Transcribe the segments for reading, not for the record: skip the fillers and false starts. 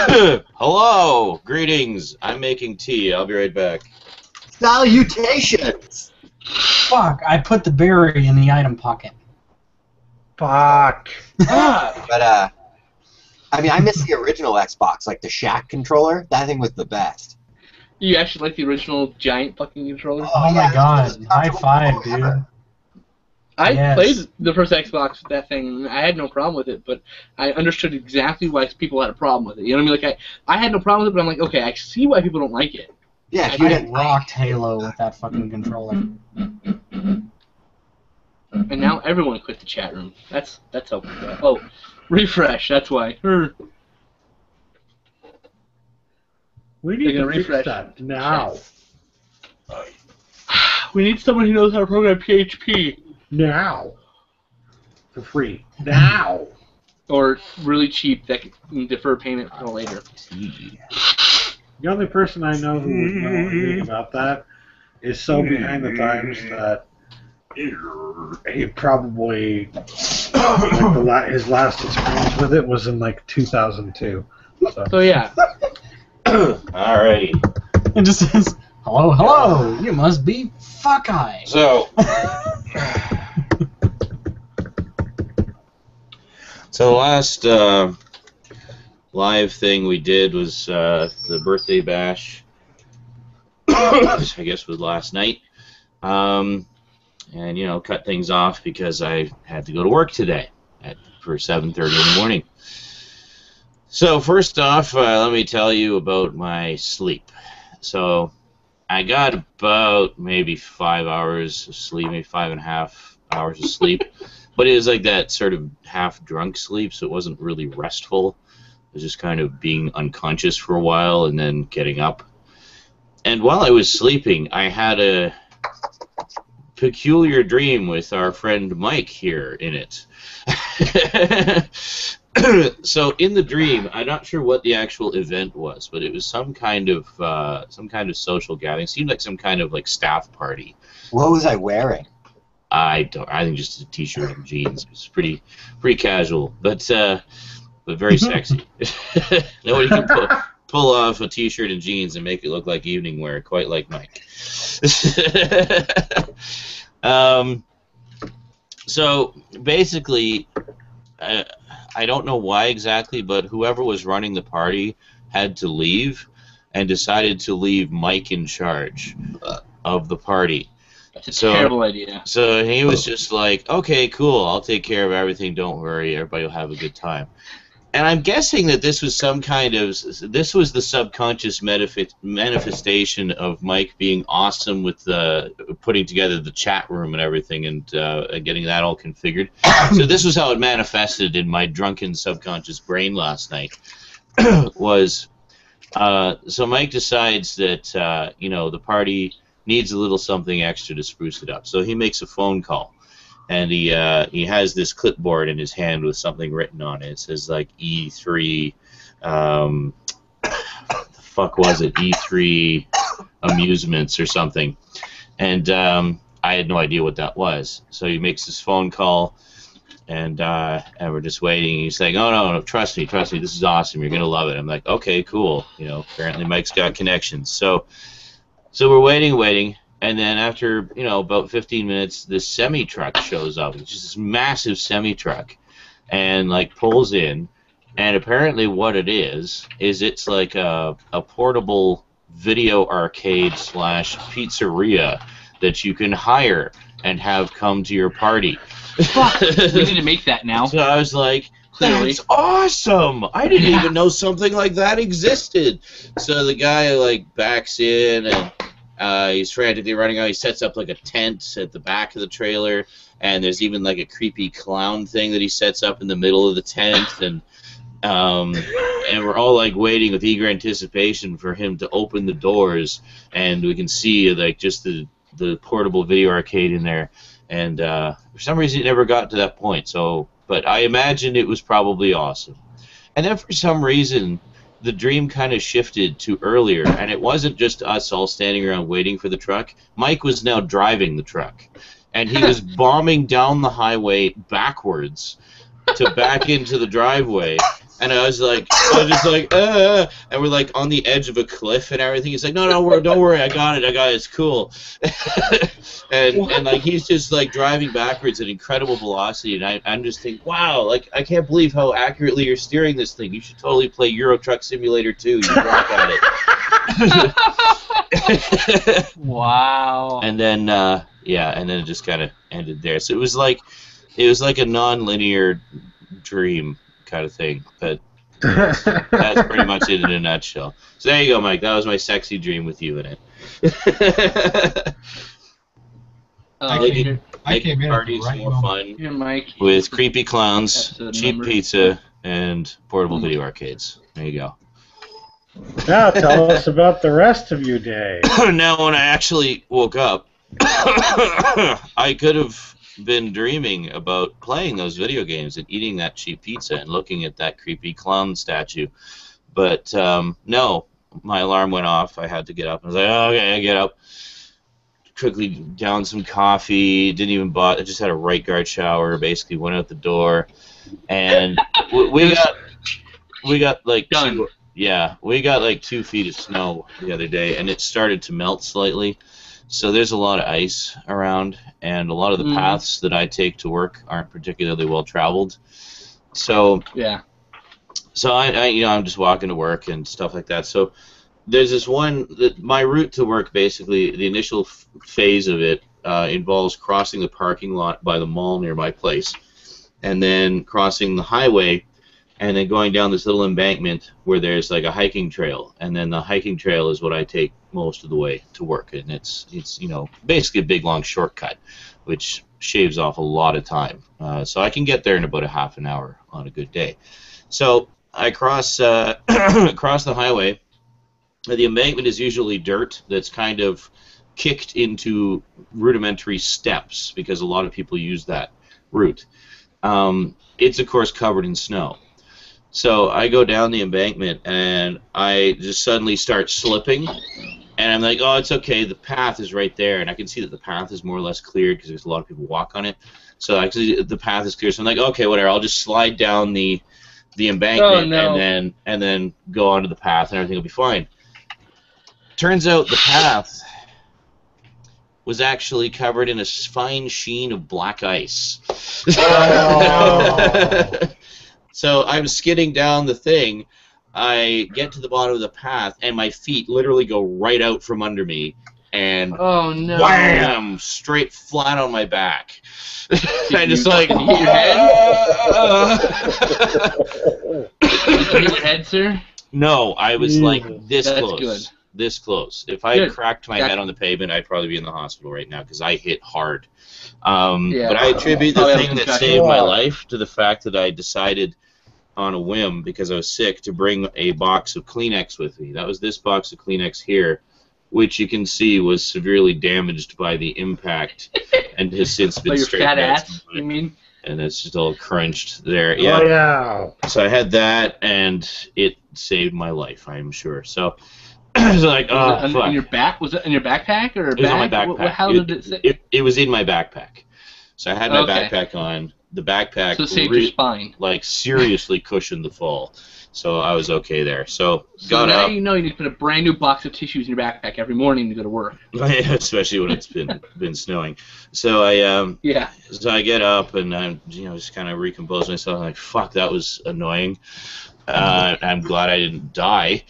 Hello, greetings. I'm making tea. I'll be right back. Salutations! Fuck, I put the berry in the item pocket. Fuck. But, I mean, I miss the original Xbox, like the Shaq controller. That thing was the best. You actually like the original giant fucking controller? Oh my god, high five, dude. I played the first Xbox with that thing, and I had no problem with it, but I understood exactly why people had a problem with it. You know what I mean? Like, I had no problem with it, but I'm like, okay, I see why people don't like it. Yeah, I rocked Halo with that fucking controller. And now everyone quit the chat room. That's helpful. Oh, refresh, that's why. We need to refresh that now. We need someone who knows how to program PHP. Now. For free. Now. Or really cheap that can defer payment until later. The only person I know who would know anything about that is so behind the times that he probably like his last experience with it was in like 2002. So yeah. Alrighty. It just says, hello, hello, you must be fuck-eye. So the last live thing we did was the birthday bash, which I guess was last night. And, you know, cut things off because I had to go to work today for 7:30 in the morning. So first off, let me tell you about my sleep. So I got about maybe 5 hours of sleep, maybe 5.5 hours of sleep. But it was like that sort of half-drunk sleep, so it wasn't really restful. It was just kind of being unconscious for a while and then getting up. And while I was sleeping, I had a peculiar dream with our friend Mike here in it. So in the dream, I'm not sure what the actual event was, but it was some kind of social gathering. It seemed like some kind of like staff party. What was I wearing? I think just a t-shirt and jeans. It was pretty casual, but very sexy. Nobody can pull off a t-shirt and jeans and make it look like evening wear, quite like Mike. So basically, I don't know why exactly, but whoever was running the party had to leave and decided to leave Mike in charge of the party. That's a terrible idea. So he was just like, okay, cool, I'll take care of everything, don't worry, everybody will have a good time. And I'm guessing that this was the subconscious manifestation of Mike being awesome with putting together the chat room and everything and getting that all configured. So this was how it manifested in my drunken subconscious brain last night. So Mike decides that you know, the party needs a little something extra to spruce it up. So he makes a phone call. And he has this clipboard in his hand with something written on it. It says like E3, what the fuck was it? E3 amusements or something. And I had no idea what that was. So he makes this phone call, and we're just waiting. He's like, "Oh no, trust me, this is awesome. You're gonna love it." I'm like, "Okay, cool." You know, apparently Mike's got connections. So we're waiting. And then after, you know, about 15 minutes, this semi-truck shows up. It's just this massive semi-truck and, like, pulls in. And apparently what it is it's like a portable video arcade / pizzeria that you can hire and have come to your party. Fuck, we need to make that now. So I was like, Clearly. that's awesome! I didn't even know something like that existed. So the guy, like, backs in and... he's frantically running out. He sets up like a tent at the back of the trailer, and there's even like a creepy clown thing that he sets up in the middle of the tent, and we're all like waiting with eager anticipation for him to open the doors, and we can see like just the portable video arcade in there, and for some reason it never got to that point. So, but I imagine it was probably awesome, and then for some reason the dream kind of shifted to earlier, and it wasn't just us all standing around waiting for the truck. Mike was now driving the truck, and he was bombing down the highway backwards to back into the driveway, And I was just like, and we're like on the edge of a cliff and everything. He's like, no, don't worry, I got it, it's cool. and like he's just like driving backwards at incredible velocity, and I'm just thinking, wow, like I can't believe how accurately you're steering this thing. You should totally play Euro Truck Simulator 2. You rock at it. Wow. And then and then it just kind of ended there. So it was like a non-linear dream kind of thing, but that's pretty much it in a nutshell. So there you go, Mike. That was my sexy dream with you in it. Making parties more fun with creepy clowns, cheap pizza, and portable video arcades. There you go. Now tell us about the rest of your day. Now, when I actually woke up, I could have been dreaming about playing those video games and eating that cheap pizza and looking at that creepy clown statue. But no, my alarm went off. I had to get up. I was like, oh, okay, I get up. Quickly down some coffee. Didn't even bother. I just had a right guard shower. Basically went out the door, and we got like done. we got like 2 feet of snow the other day, and it started to melt slightly. So there's a lot of ice around, and a lot of the paths that I take to work aren't particularly well traveled. So yeah. So I'm just walking to work and stuff like that. So there's this one my route to work, basically the initial phase of it involves crossing the parking lot by the mall near my place, and then crossing the highway, and then going down this little embankment where there's like a hiking trail, and then the hiking trail is what I take most of the way to work, and it's basically a big long shortcut, which shaves off a lot of time. So I can get there in about a half an hour on a good day. So I cross across the highway. The embankment is usually dirt that's kind of kicked into rudimentary steps because a lot of people use that route. It's of course covered in snow. So I go down the embankment and I just suddenly start slipping, and I'm like, oh, it's okay, the path is right there, and I can see that the path is more or less cleared because there's a lot of people walk on it. So actually the path is clear, so I'm like, okay, whatever, I'll just slide down the embankment and then go onto the path and everything will be fine. Turns out the path was actually covered in a fine sheen of black ice. Oh. So I'm skidding down the thing. I get to the bottom of the path, and my feet literally go right out from under me, and wham, straight flat on my back. I just like hit your head. Did you hit your head, sir? No, I was like this That's close. Good. This close. If I had cracked my head on the pavement, I'd probably be in the hospital right now because I hit hard. But I attribute the thing that saved my life to the fact that I decided on a whim, because I was sick, to bring a box of Kleenex with me. That was this box of Kleenex here, which you can see was severely damaged by the impact and has since been straightened out. Your fat ass, you mean? And it's just all crunched there. Yeah. Oh, yeah. So I had that, and it saved my life, I'm sure. So I was like, oh, fuck. In your back? Was it in your backpack or it was on my backpack. How did it sit? It was in my backpack. So I had my backpack on. The backpack so saved your spine. Like seriously cushioned the fall. So I was okay there. So got now up. You know you need to put a brand new box of tissues in your backpack every morning to go to work. Especially when it's been snowing. So I So I get up and I'm just kind of recompose myself. I'm like, fuck, that was annoying. I'm glad I didn't die.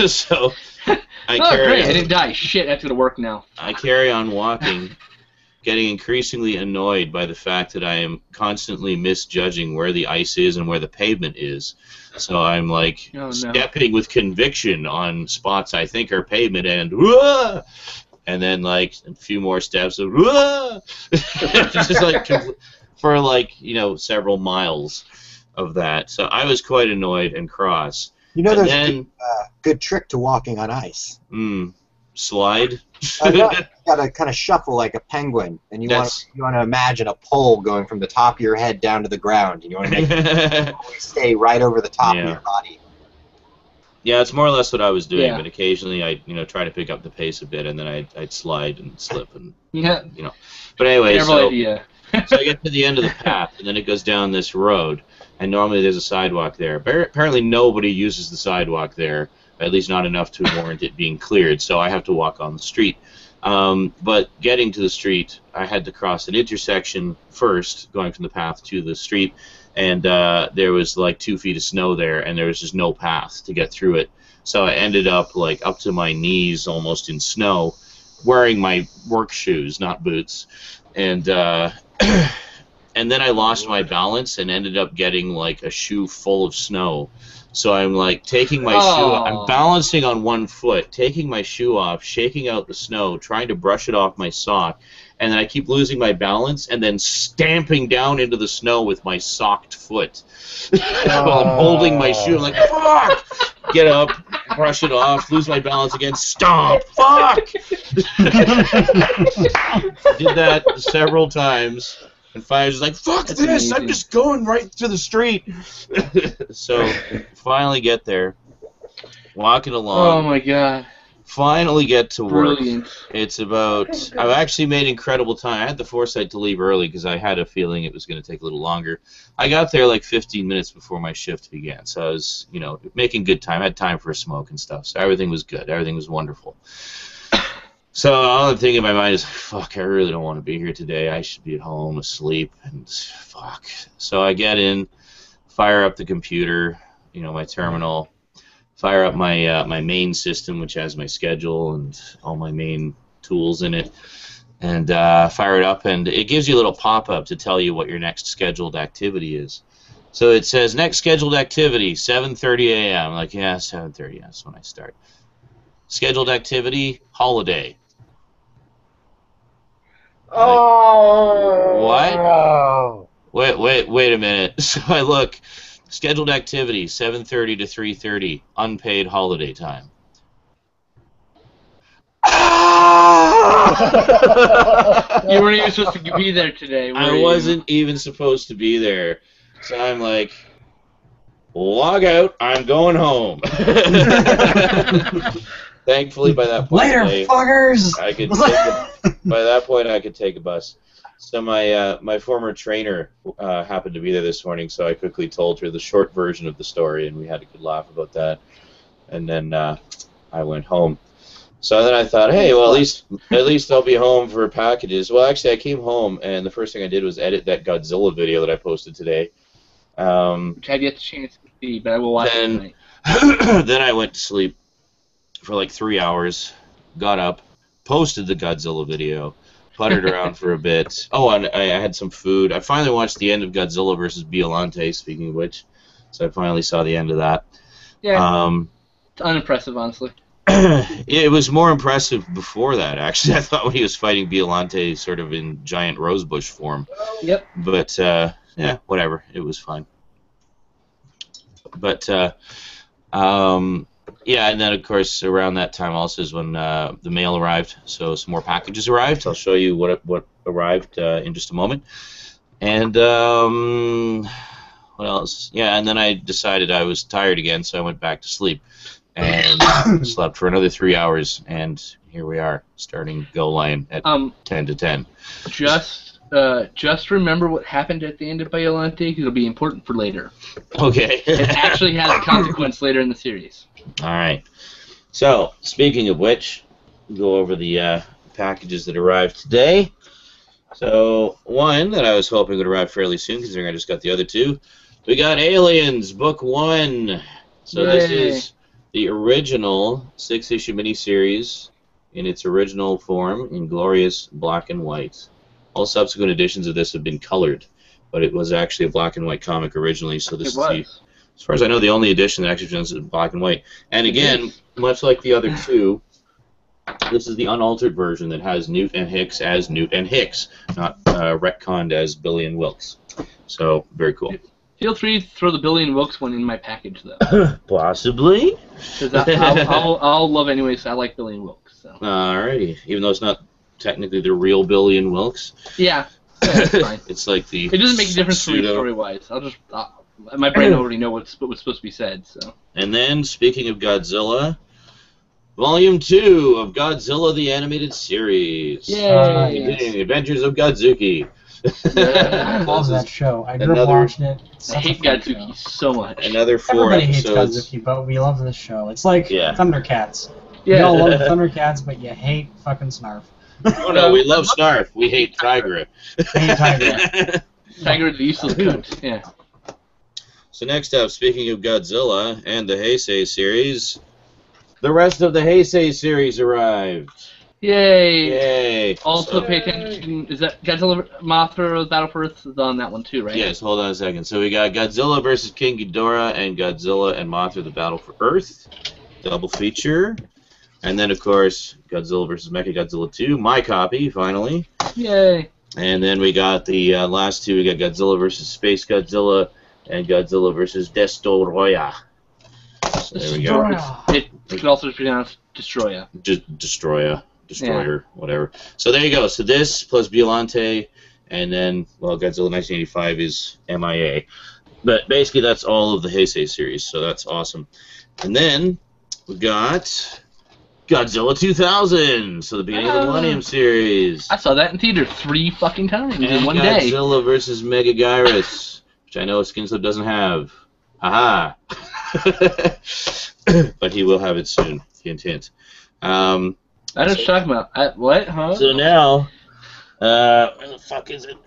So I carry great! on. I didn't die. Shit, I have to go to work now. I carry on walking, getting increasingly annoyed by the fact that I am constantly misjudging where the ice is and where the pavement is. So I'm like stepping with conviction on spots I think are pavement and then like a few more steps of just like for like several miles of that. So I was quite annoyed and cross. There's a good trick to walking on ice. Slide. You gotta kind of shuffle like a penguin, and you want to imagine a pole going from the top of your head down to the ground, and you want to make it always stay right over the top of your body. Yeah, it's more or less what I was doing, but occasionally I try to pick up the pace a bit, and then I'd slide and slip and But anyway, so I get to the end of the path, and then it goes down this road. and normally there's a sidewalk there. Apparently nobody uses the sidewalk there, at least not enough to warrant it being cleared, so I have to walk on the street. But getting to the street, I had to cross an intersection first, going from the path to the street, and there was like 2 feet of snow there, and there was just no path to get through it. So I ended up like up to my knees almost in snow, wearing my work shoes, not boots, and and then I lost my balance and ended up getting like a shoe full of snow. So I'm like taking my shoe, I'm balancing on one foot, taking my shoe off, shaking out the snow, trying to brush it off my sock, and then I keep losing my balance and then stamping down into the snow with my socked foot while I'm holding my shoe. I'm like, fuck! Get up, brush it off, lose my balance again, stomp, fuck! Did that several times. And Fire's like, fuck this, amazing. I'm just going right to the street. So, finally get there. Walking along. Oh my god. Finally get to work. Brilliant. It's about, I've actually made incredible time. I had the foresight to leave early because I had a feeling it was going to take a little longer. I got there like 15 minutes before my shift began. So I was, you know, making good time. I had time for a smoke and stuff. So everything was good. Everything was wonderful. So all I'm thinking in my mind is, fuck, I really don't want to be here today. I should be at home asleep, and fuck. So I get in, fire up the computer, you know, my terminal, fire up my my main system, which has my schedule and all my main tools in it, and fire it up, and it gives you a little pop-up to tell you what your next scheduled activity is. So it says, next scheduled activity, 7:30 a.m. I'm like, yeah, 7:30, that's when I start. Scheduled activity, holiday. Oh. What? Wait a minute. So I look, scheduled activity, 7:30 to 3:30, unpaid holiday time. You weren't even supposed to be there today, were you? I wasn't even supposed to be there. So I'm like, log out, I'm going home. Thankfully, by that point, later, fuckers. I could by that point I could take a bus. So my former trainer happened to be there this morning, so I quickly told her the short version of the story, and we had a good laugh about that. And then I went home. So then I thought, hey, well, at least I'll be home for packages. Well, actually, I came home, and the first thing I did was edit that Godzilla video that I posted today. Which I had yet to chance to see, but I will watch it tonight. Then I went to sleep for like 3 hours, got up, posted the Godzilla video, puttered around for a bit. Oh, and I had some food. I finally watched the end of Godzilla versus Biollante, speaking of which. So I finally saw the end of that. Yeah. It's unimpressive, honestly. It was more impressive before that, actually. I thought when he was fighting Biollante sort of in giant rosebush form. Yep. But, yeah, whatever. It was fine. But, yeah, and then, of course, around that time also is when the mail arrived. So some more packages arrived. I'll show you what arrived in just a moment. And what else? Yeah, and then I decided I was tired again, so I went back to sleep. And slept for another 3 hours. And here we are, starting GoLion at 10 to 10. Just remember what happened at the end of Biollante, because it'll be important for later. Okay. It actually has a consequence later in the series. All right. So, speaking of which, we'll go over the packages that arrived today. So, one that I was hoping would arrive fairly soon, considering I just got the other two. We got Aliens, Book 1. So Yay. This is the original 6-issue miniseries in its original form in glorious black and white. All subsequent editions of this have been colored, but it was actually a black and white comic originally, so this is the, as far as I know, the only edition that actually presents it in black and white. And again, much like the other two, this is the unaltered version that has Newt and Hicks as Newt and Hicks, not retconned as Billy and Wilkes. So, very cool. Feel free to throw the Billy and Wilkes one in my package, though. Possibly. Because I'll love anyways. I like Billy and Wilkes. So. Alrighty. Even though it's not technically the real Billy and Wilkes. Yeah. It's fine. It's like the. It doesn't make a difference for me story-wise. I'll just. My brain already knows what's supposed to be said. So. And then, speaking of Godzilla, Volume 2 of Godzilla the Animated Series. Yay! The Adventures of Godzuki. I love that show. I grew up watching it. I hate Godzuki so much. Another 4 Everybody episodes. hates Godzuki, but we love this show. It's like Thundercats. Yeah. We all love Thundercats, but you hate fucking Snarf. Oh no, we love Snarf. We hate Tigra. I hate Tigra. Tigra the useless cunt. Yeah. So next up, speaking of Godzilla and the Heisei series, the rest of the Heisei series arrived. Yay! Yay! Also, pay attention. Is that Godzilla Mothra Battle for Earth is on that one too, right? Yes, hold on a second. So we got Godzilla versus King Ghidorah and Godzilla and Mothra the Battle for Earth. Double feature. And then, of course, Godzilla versus Mechagodzilla 2, my copy, finally. Yay! And then we got the last two. We got Godzilla versus Space Godzilla and Godzilla versus Destoroyah. So there we go. It could also be pronounced Destroya. Just Destroyer, whatever. So there you go. So this plus Biollante, and then, well, Godzilla 1985 is MIA. But basically, that's all of the Heisei series, so that's awesome. And then we got Godzilla 2000, so the beginning of the Millennium series. I saw that in theater 3 fucking times in one day. Godzilla versus Megaguirus, which I know Skinslip doesn't have. Haha. But he will have it soon. Hint, hint. I know what you're talking about. What? Huh? So now, where the fuck is it?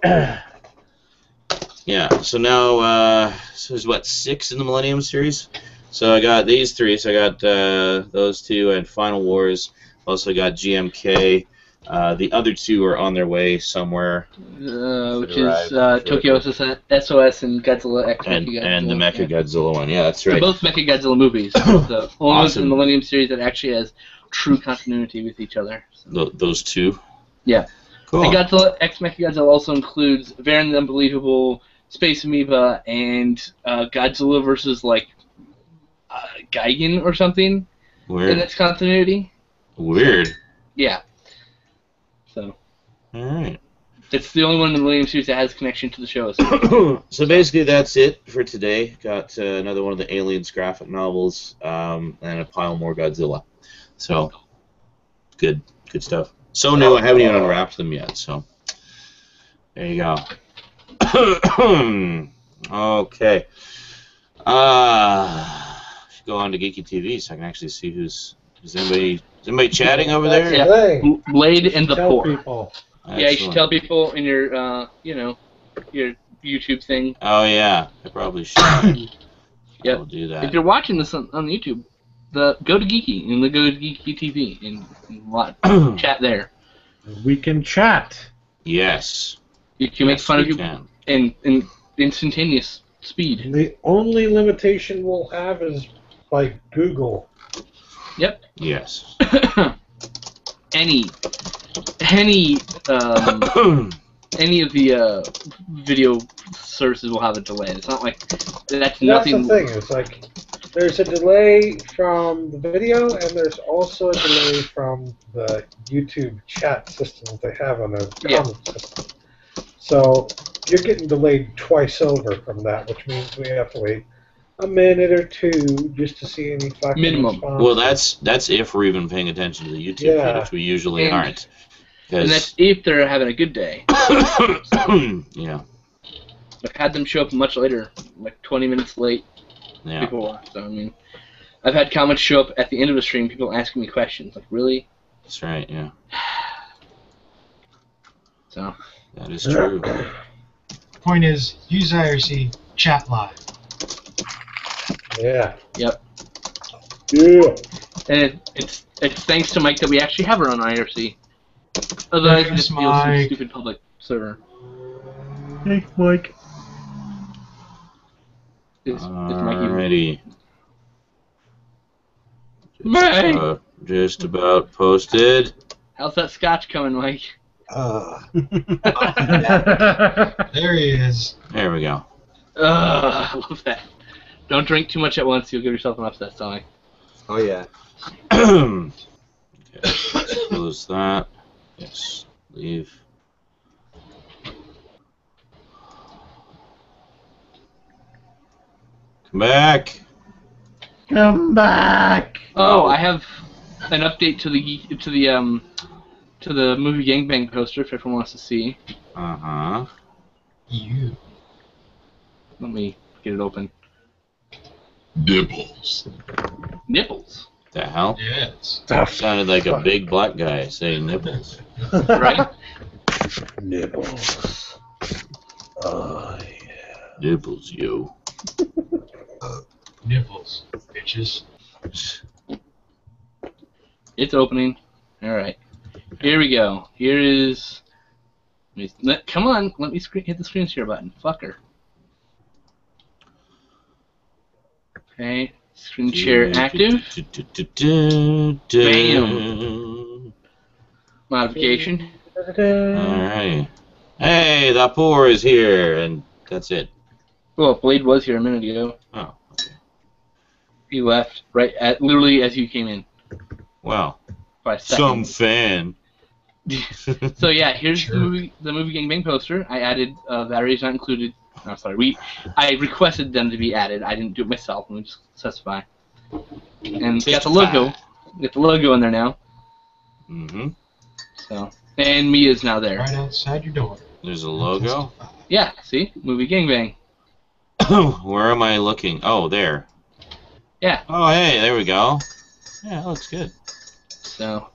Yeah, so now, so there's what, 6 in the Millennium series? So I got these 3, so I got those 2 and Final Wars. Also got GMK. The other 2 are on their way somewhere. Which is Tokyo SOS and Godzilla X Mechagodzilla. And the Mechagodzilla one, yeah, that's right. They're both Mechagodzilla movies. The only ones in the Millennium series that actually has true continuity with each other. So. Those 2? Yeah. Cool. And Godzilla X Mechagodzilla also includes Varan the Unbelievable, Space Amoeba, and Godzilla versus, like, Gigan or something. Weird. In its continuity. Weird. Yeah. So. Alright. It's the only one in the Millennium series that has connection to the show. So basically that's it for today. Got another one of the Aliens graphic novels, and a pile more Godzilla. So, good stuff. So new, I haven't even unwrapped them yet, so there you go. Okay. Should go on to Geeky TV so I can actually see is anybody chatting over there? Yeah. Blade and the Poor. People. Yeah, you should tell people in your your YouTube thing. Oh yeah, I probably should. Yep. I'll do that. If you're watching this on YouTube, go to Geeky and go to Geeky TV and chat there. We can chat. Yes. You can make fun of you in instantaneous speed. The only limitation we'll have is like Google. Yep. Yes. any of the video services will have a delay. It's not like that's nothing. That's the thing. It's like there's a delay from the video, and there's also a delay from the YouTube chat system that they have on their comment system. So you're getting delayed twice over from that, which means we have to wait a minute or 2 just to see any fucking minimum. response. Well, that's if we're even paying attention to the YouTube feed, which we usually aren't. And that's if they're having a good day. Yeah. I've had them show up much later, like 20 minutes late before. So, I mean, I've had comments show up at the end of the stream, people asking me questions. Like, really? That's right, yeah. So. That is true. Point is, use IRC, chat live. Yeah. Yep. Yeah. And it's thanks to Mike that we actually have our own IRC. Otherwise, we just feel some stupid public server. Hey, Mike. Alrighty. Mike! Just about posted. How's that scotch coming, Mike? There he is. There we go. I love that. Don't drink too much at once, you'll give yourself an upset stomach. Oh, yeah. Okay, let's close that. Yes, leave. Come back. Come back. Oh, I have an update to the movie Gangbang poster if everyone wants to see. Uh-huh. You. Let me get it open. Nipples. Nipples. The hell? Yes. Sounded like a big black guy saying nipples. Right? Nipples. Oh, yeah. Nipples, yo. Nipples, bitches. It's opening. Alright. Here we go. Here is... Come on, let me hit the screen share button. Fucker. Okay. Screen share active. Bam. Modification. Alright. Hey, the poor is here, and that's it. Well, Blade was here a minute ago. Oh, okay. He left right at literally as you came in. Wow. By Some seconds. fan. So yeah, here's Sure. the movie Gangbang poster. I added batteries not included. No, sorry. I requested them to be added. I didn't do it myself. Let me just specify. And got the logo. Got the logo in there now. Mm-hmm. So and Mia's now there. Right outside your door. There's a logo. Yeah. See, movie Gangbang. Where am I looking? Oh, there. Yeah. Oh, hey, there we go. Yeah, that looks good. So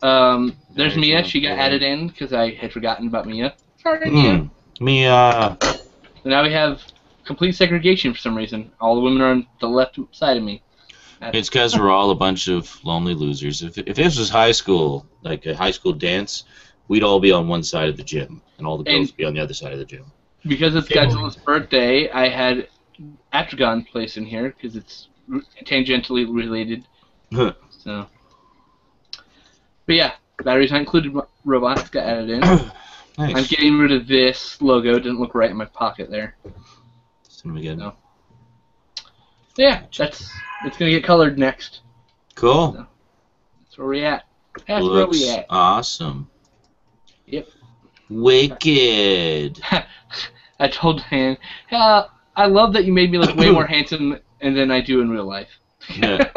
there's Very Mia. cool. She got added in because I had forgotten about Mia. Sorry, Mia. Mia. So now we have complete segregation for some reason. All the women are on the left side of me. It's because we're all a bunch of lonely losers. If this was high school, like a high school dance, we'd all be on one side of the gym, and all the girls would be on the other side of the gym. Because it's Godzilla's birthday, I had Atragon placed in here because it's tangentially related. So, but yeah, batteries not included. Robots got added in. Nice. I'm getting rid of this logo. It didn't look right in my pocket there. Send them again. No. So yeah, it's gonna get colored next. Cool. So, that's where we at. That's where Looks we at. awesome. Yep. Wicked. I told Dan, I love that you made me look way more handsome than I do in real life. Yeah.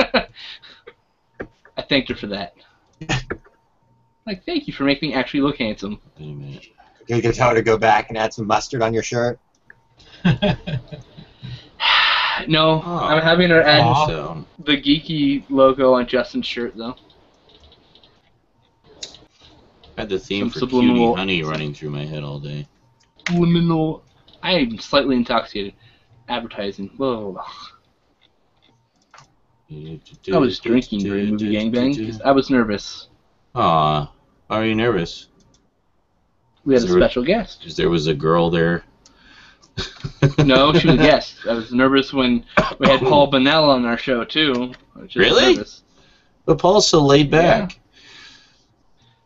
I thanked her for that. Like, thank you for making me actually look handsome. Wait a minute. You can tell her to go back and add some mustard on your shirt. No, Oh. I'm having her add So, the geeky logo on Justin's shirt, though. I had the theme Some for subliminal- Cutie Honey running through my head all day. Liminal. I am slightly intoxicated. Advertising. Whoa. I was drinking during movie Gangbang because I was nervous. Aw, why are you nervous? We had a Is there- special guest. Because there was a girl there. No, she was a guest. I was nervous when we had Paul Bonnell on our show, too. I was just Really? nervous. But Paul's so laid back.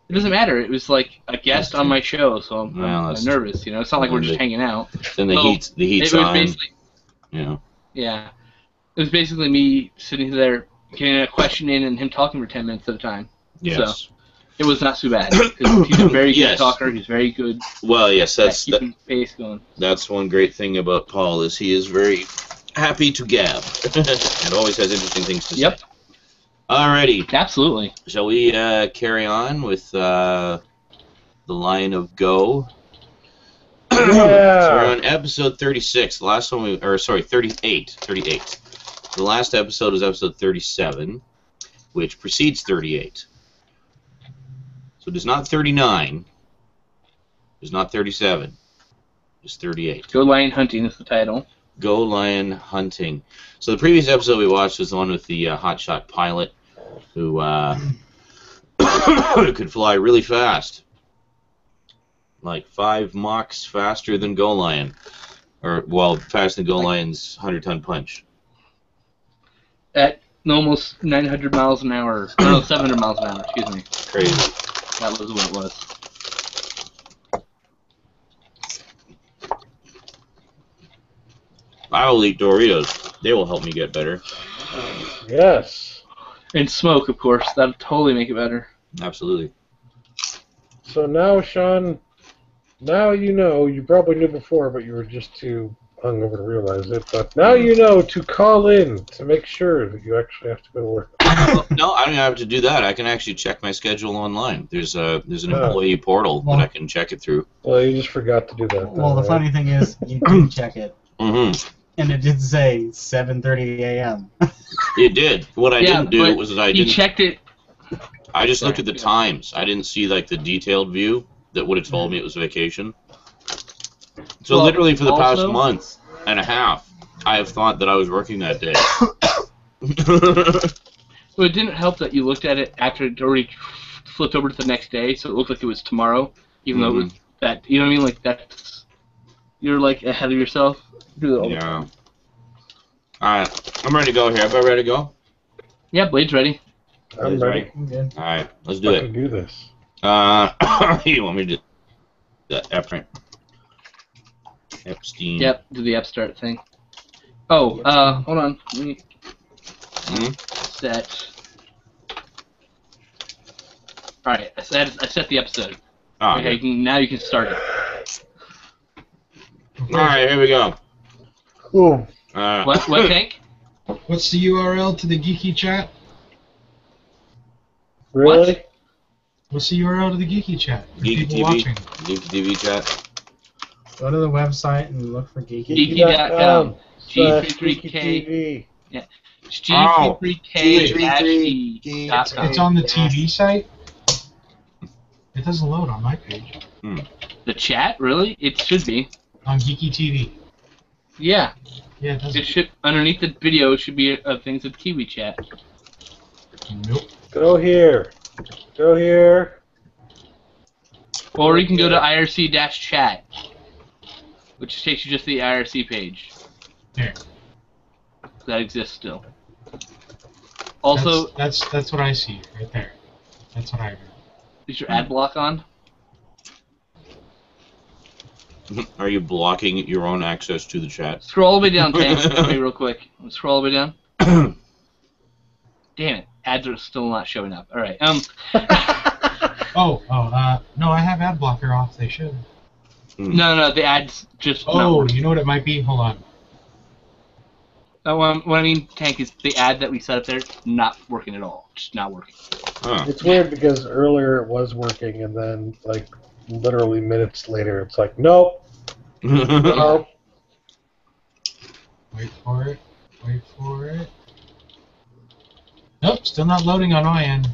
It doesn't matter. It was like a guest on my show, so I'm Well, that's nervous. You know, it's not like we're just hanging out. Then the So, heat's It was on. basically, You know. yeah, it was basically me sitting there getting a question in and him talking for 10 minutes at a time. Yes. So it was not too bad. 'Cause he's a very good Yes. talker. He's very good Well, yes, at keeping the pace going. that's one great thing about Paul is he is very happy to gab and always has interesting things to Yep. say. Alrighty, Absolutely. shall we carry on with the line of go? So we're on episode 36. The last one 38. The last episode is episode 37, which precedes 38. So it is not 39. It's not 37. It's 38. Go Lion Hunting is the title. GoLion hunting. So the previous episode we watched was the one with the hotshot pilot who could fly really fast. Like 5 Machs faster than GoLion. Or, well, faster than GoLion's 100-ton punch. At almost 900 miles an hour. No, 700 miles an hour, excuse me. Crazy. That was what it was. I will eat Doritos. They will help me get better. Yes. And smoke, of course. That'll totally make it better. Absolutely. So now, Sean, now you know, you probably knew before, but you were just too hungover to realize it, but now you know to call in to make sure that you actually have to go to work. No, I don't have to do that. I can actually check my schedule online. There's an employee portal that I can check it through. Well, you just forgot to do that. Well, the funny thing is, you did check it. Mm-hmm. And it did say 7:30 a.m. It did. What I didn't do was that I didn't. You checked it. I just looked at the times. I didn't see like the detailed view that would have told me it was vacation. So literally for the past month and a half, I have thought that I was working that day. Well, it didn't help that you looked at it after it already flipped over to the next day, so it looked like it was tomorrow, even though it was that. You know what I mean? Like that's you're like ahead of yourself. Yeah. All right, I'm ready to go here. Everybody ready to go? Yeah, Blade's ready. I'm ready. Good. All right, let's do I it. can do this. You want me to do the F Epstein? Yep, do the upstart thing. Oh, hold on. Let me set. All right, I set the episode. Oh, Okay, now you can start it. All right, here we go. Cool. What, Tank? What's the URL to the Geeky chat? Really? What? What's the URL to the Geeky chat? For Geeky people TV. watching. Geeky TV chat. Go to the website and look for Geeky. Geeky.com. G33K. G33K. Yeah. It's G33K. It's on the TV site. It doesn't load on my page. The chat, really? It should be. On Geeky TV. Yeah. Yeah, it doesn't. It should underneath the video. It should be things with Kiwi chat. Nope. Go here. Go here. Or you can go to IRC-chat, which takes you just to the IRC page. Here. That exists still. Also, that's what I see right there. That's what I read. is your ad block on? Are you blocking your own access to the chat? Scroll all the way down, Tank. For me real quick. Scroll all the way down. Damn it. Ads are still not showing up. All right. No, I have ad blocker off. They should. No, the ads just. Oh, you know what it might be? Hold on. What I mean, Tank, is the ad that we set up there not working at all. Just not working. Huh. It's weird because earlier it was working, and then like literally minutes later, it's like nope. Nope. Wait for it. Wait for it. Nope, still not loading on my end.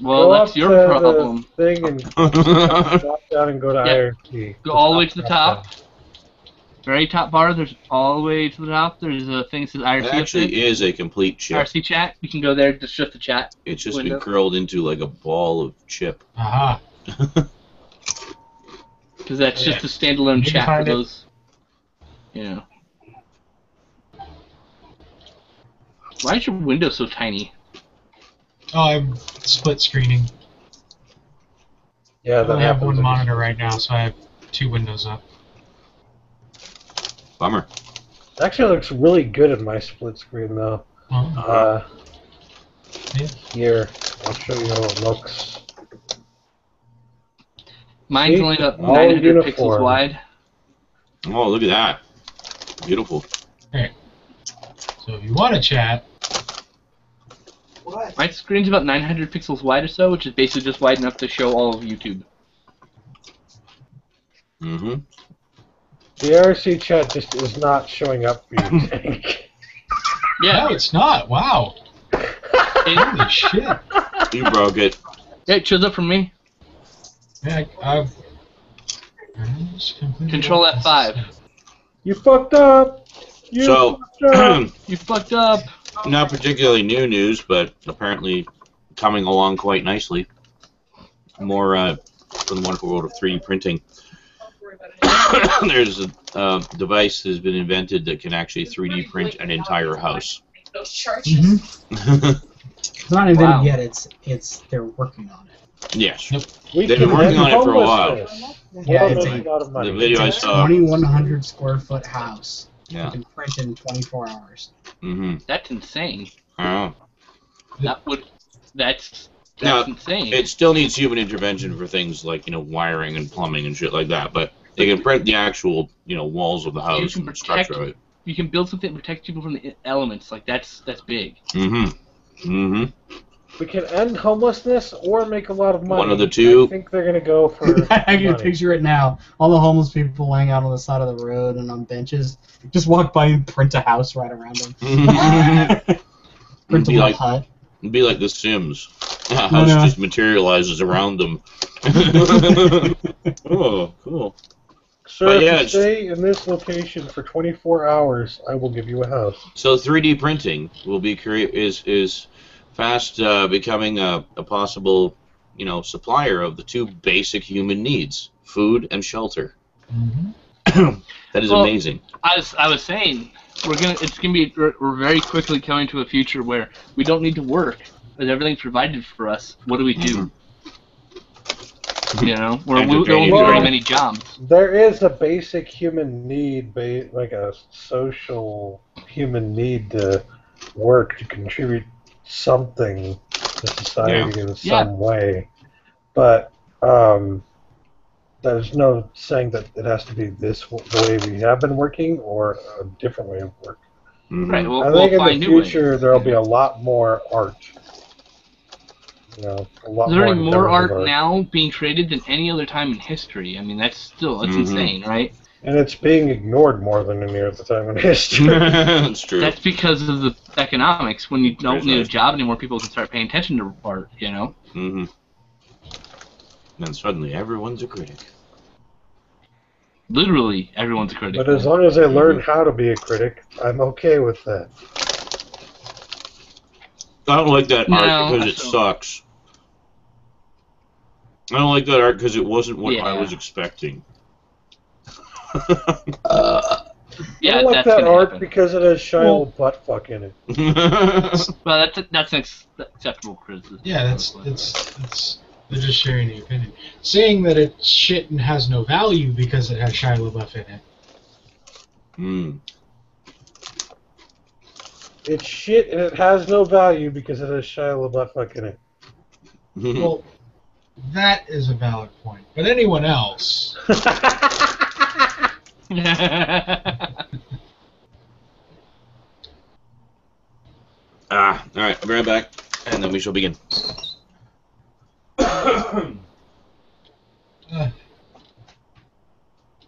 Well, Go that's up your to problem. The thing and drop down and go to IRT. Go all the way to the top. Very top bar, there's all the way to the top. There's a thing that says IRC. It actually is a complete chip. IRC chat. You can go there. It's just the chat. It's just window. been curled into like a ball of chip. Aha. Because that's just a standalone You can chat for find it. those. You know. Why is your window so tiny? Oh, I'm split screening. Yeah, I that only have happens. one monitor right now, so I have two windows up. Bummer. It actually looks really good in my split screen though. Oh, yeah. Here, I'll show you how it looks. Mine's See? only about All 900 pixels uniform. wide. Oh, look at that. Beautiful. Alright. So if you want to chat, What? My screen's about 900 pixels wide or so, which is basically just wide enough to show all of YouTube. Mm-hmm. The IRC chat just is not showing up for you, Tank. Yeah, no, it's not. Wow. Holy shit. You broke it. it shows up for me. Yeah, I've just completely Control lost F5. this. You fucked up. You So, fucked up. You fucked up. not particularly new news, but apparently coming along quite nicely. More from the wonderful world of 3D printing. There's a device that has been invented that can actually 3D print an entire house. Mhm. It's not invented Wow. yet. They're working on it. Yes. Yep. We They've been can working end on it for a while. homelessness. Yeah, Well, it's making a lot of money. The video I It's a saw. 2,100 square foot house. Yeah. You can print in 24 hours. Mm-hmm. That's insane. Oh. That's Now, insane. it still needs human intervention for things like, wiring and plumbing and shit like that, but they can print the actual, walls of the house can and the structure protect- of it. you can build something that protects people from the elements. Like that's big. We can end homelessness or make a lot of money. One of the two. I think they're going to go for I can money. picture it now. All the homeless people laying out on the side of the road and on benches. Just walk by and print a house right around them. Print a little hut. It'd be like The Sims. A house just materializes around them. Oh, cool. Sir, if you stay in this location for 24 hours, I will give you a house. So 3D printing will be is fast becoming a possible, supplier of the two basic human needs: food and shelter. That is amazing. I was saying, we're very quickly coming to a future where we don't need to work, as everything's provided for us. What do we do? Where we don't do very many jobs. There is a basic human need, like a social human need to work to contribute something to society in some way. But there's no saying that it has to be the way we have been working or a different way of work. Right. I think in the future there will be a lot more art. A lot There's already more art now being created than any other time in history. I mean, that's insane, right? And it's being ignored more than any other time in history. That's true. That's because of the economics. When you don't need a job anymore, people can start paying attention to art, And suddenly everyone's a critic. Literally, everyone's a critic. But as long as I learn how to be a critic, I'm okay with that. I don't like that art because it sucks. I don't like that art because it wasn't what I was expecting. I don't like that art because it has Shia butt fuck in it. Well, that's an acceptable criticism. Yeah, that's they're just sharing the opinion. Saying that it's shit and has no value because it has Shia LaBeouf in it. It's shit and it has no value because it has Shia LaBeouf in it. Well, that is a valid point. But anyone else... Alright, I'll be right back, and then we shall begin.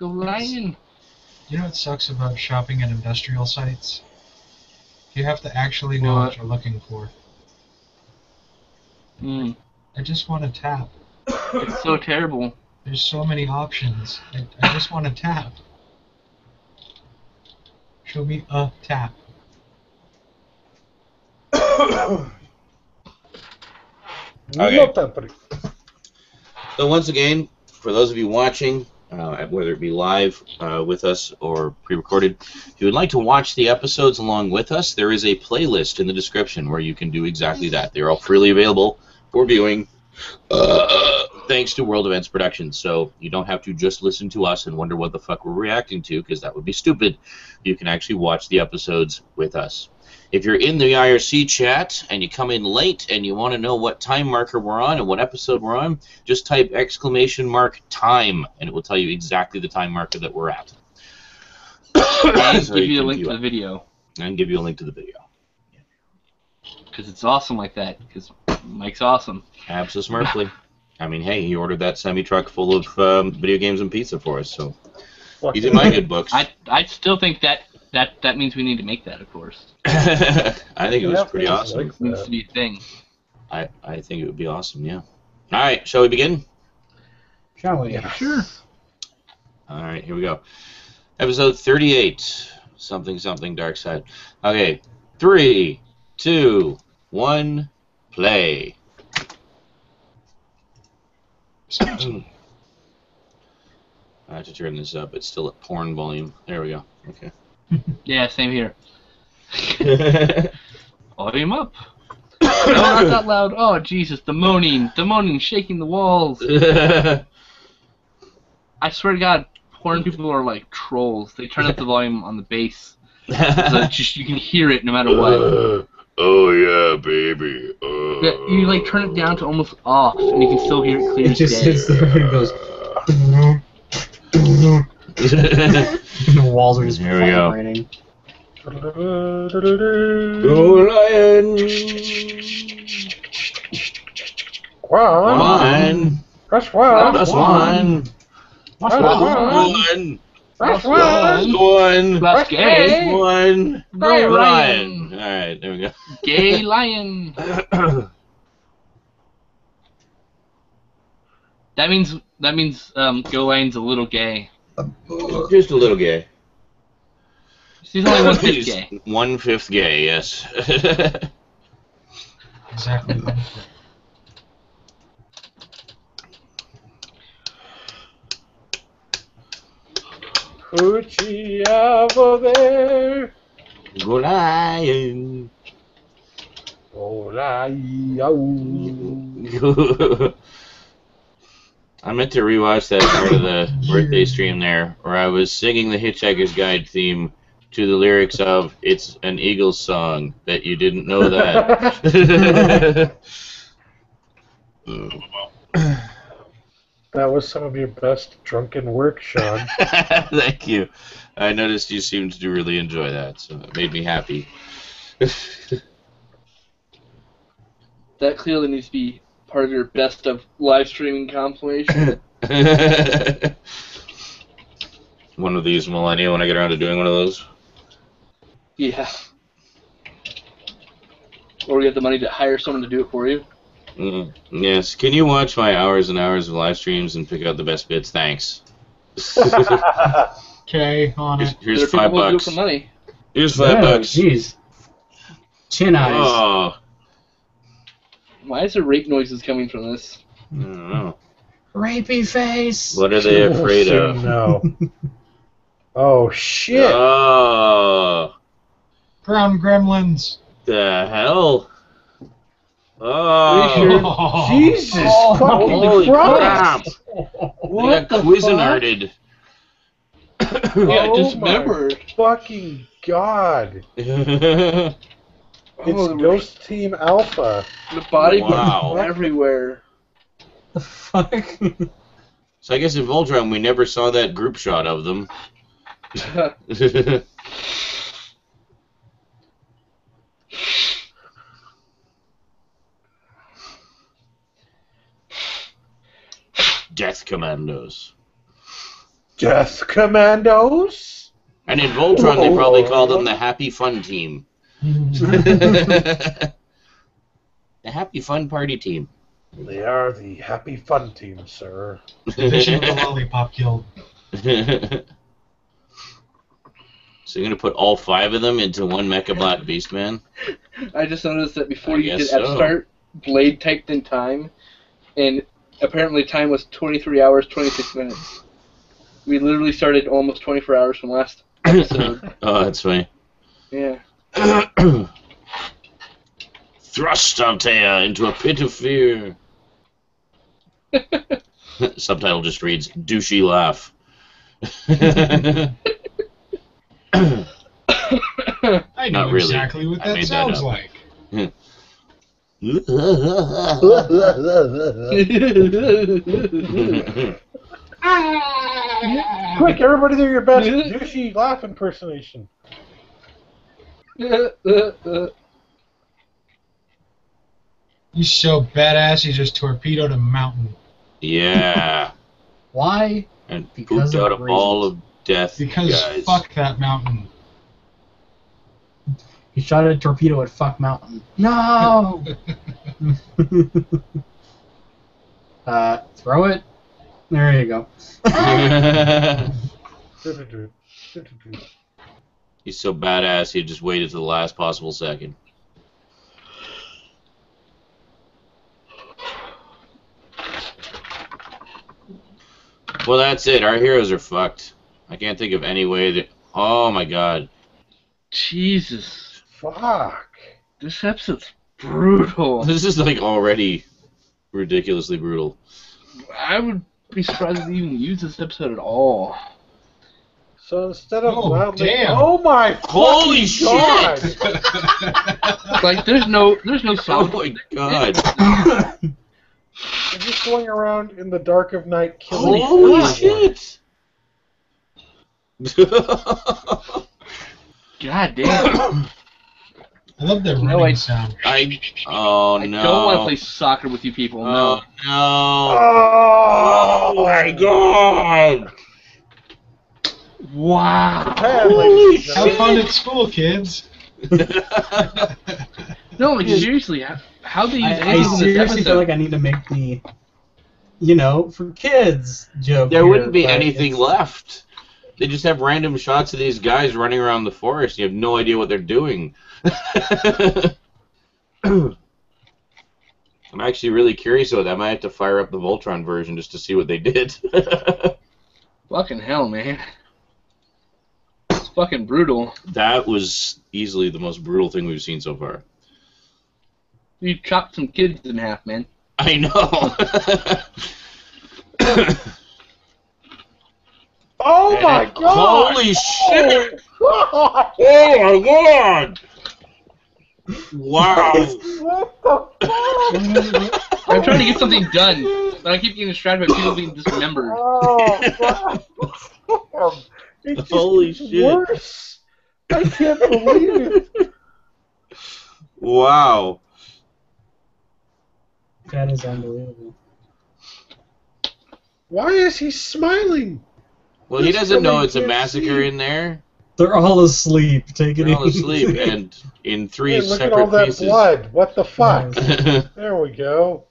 GoLion. You know what sucks about shopping at industrial sites? You have to actually know what you're looking for. I just want to tap. It's so terrible. There's so many options. I just want to tap. Show me a tap. Okay. So once again, for those of you watching, whether it be live with us or pre-recorded, if you would like to watch the episodes along with us, there is a playlist in the description where you can do exactly that. They're all freely available for viewing, thanks to World Events Productions. So you don't have to just listen to us and wonder what the fuck we're reacting to, because that would be stupid. You can actually watch the episodes with us. If you're in the IRC chat and you come in late and you want to know what time marker we're on and what episode we're on, just type !time and it will tell you exactly the time marker that we're at. And give you a link to the video. And give you a link to the video. Because it's awesome like that. Because Mike's awesome. Absolutely. I mean, hey, he ordered that semi-truck full of video games and pizza for us, so he's in my good books. I still think that means we need to make that, of course. I think it was pretty awesome. It needs to be a thing. I think it would be awesome, yeah. All right, shall we begin? Shall we? Yeah. Sure. All right, here we go. Episode 38, something dark side. Okay, 3, 2, 1, play. I have to turn this up. It's still at porn volume. There we go. Okay. Yeah, same here. Volume up. No, not that loud. Oh, Jesus, the moaning, shaking the walls. I swear to God, porn people are like trolls. They turn up the volume on the bass, so just you can hear it no matter what. Oh yeah, baby. You like turn it down to almost off, and you can still hear it clear as day. It just hits there and goes. And the walls are just vibrating. GoLion! One. Press one. Plus one. What's Plus one? Press one. One. Plus gay. One. GoLion. Alright, there we go. Gay lion. That means GoLion's a little gay. Just a little gay. He's only 1/5 gay. 1/5 gay, yes. Exactly. Hoochie over there. GoLion. I meant to rewatch that part of the birthday stream there, where I was singing the Hitchhiker's Guide theme to the lyrics of "It's an Eagles song." Bet you didn't know that. That was some of your best drunken work, Sean. Thank you. I noticed you seemed to really enjoy that, so it made me happy. That clearly needs to be part of your best of live streaming compilation. One of these millennia when I get around to doing one of those. Yeah. Or you have the money to hire someone to do it for you. Yes. Can you watch my hours and hours of live streams and pick out the best bits? Thanks. Okay, on it. Here's There are people who do it $5. for money. Here's $5. Jeez. Chin eyes. Oh, Why is there rape noises coming from this? I don't know. Rapey face. What are they afraid of? No. Oh shit! Oh, Ground gremlins. the hell? Oh, Jesus fucking holy crap! Christ! They got Cuisinarted. Yeah, Oh dismembered. my fucking god! Oh, It's Ghost Team Alpha. The body Wow. parts everywhere. The fuck? So I guess in Voltron we never saw that group shot of them. Death Commandos. Death Commandos? And in Voltron they probably called them the Happy Fun Team. The Happy Fun Party Team. They are the Happy Fun Team, sir. Division of the Lollipop Guild. So you're gonna put all 5 of them into one Mecha Black Beastman? I just noticed that before I you guess did F so. start, Blade typed in time, and apparently time was 23 hours, 26 minutes. We literally started almost 24 hours from last episode. Oh, that's funny. Yeah. Thrust Altea into a pit of fear. Subtitle just reads, douchey laugh. I Not know really. exactly what I that made that sounds up. like. Quick, everybody do your best douchey laugh impersonation. He's so badass, he just torpedoed a mountain. Yeah. Why? And Because pooped out a of ball of death, Because guys. fuck that mountain. He shot a torpedo at Fuck Mountain. No! Throw it. There you go. He's so badass, he just waited to the last possible second. Well, that's it. Our heroes are fucked. I can't think of any way that... Oh, my God. Jesus. Fuck. This episode's brutal. This is, like, already ridiculously brutal. I would be surprised if they even use this episode at all. So instead of Oh, loudly, damn. oh my Holy fucking god! Like, there's no Oh, sound. my God. They're just going around in the dark of night killing Holy everyone. shit. God damn. I love that running sound. I don't want to play soccer with you people. No. No. Oh my God. Wow. Have fun at school, kids. No, like seriously, how do you use I anything in this seriously episode? feel like I need to make the, for kids joke. There wouldn't be but anything left. They just have random shots of these guys running around the forest. You have no idea what they're doing. I'm actually really curious about that. I might have to fire up the Voltron version just to see what they did. Fucking hell, man. It's fucking brutal. That was easily the most brutal thing we've seen so far. You chopped some kids in half, man. I know. Oh my God! Holy shit! Oh my God! Wow! What the fuck? I'm trying to get something done, but I keep getting distracted by people being dismembered. Oh, God. It's Holy just shit. Worse. I can't believe it. Wow. That is unbelievable. Why is he smiling? Well, he doesn't know it's a massacre in there. They're all asleep. Take it They're all easy. asleep, and in three Hey, look at separate all that pieces. blood. What the fuck? There we go.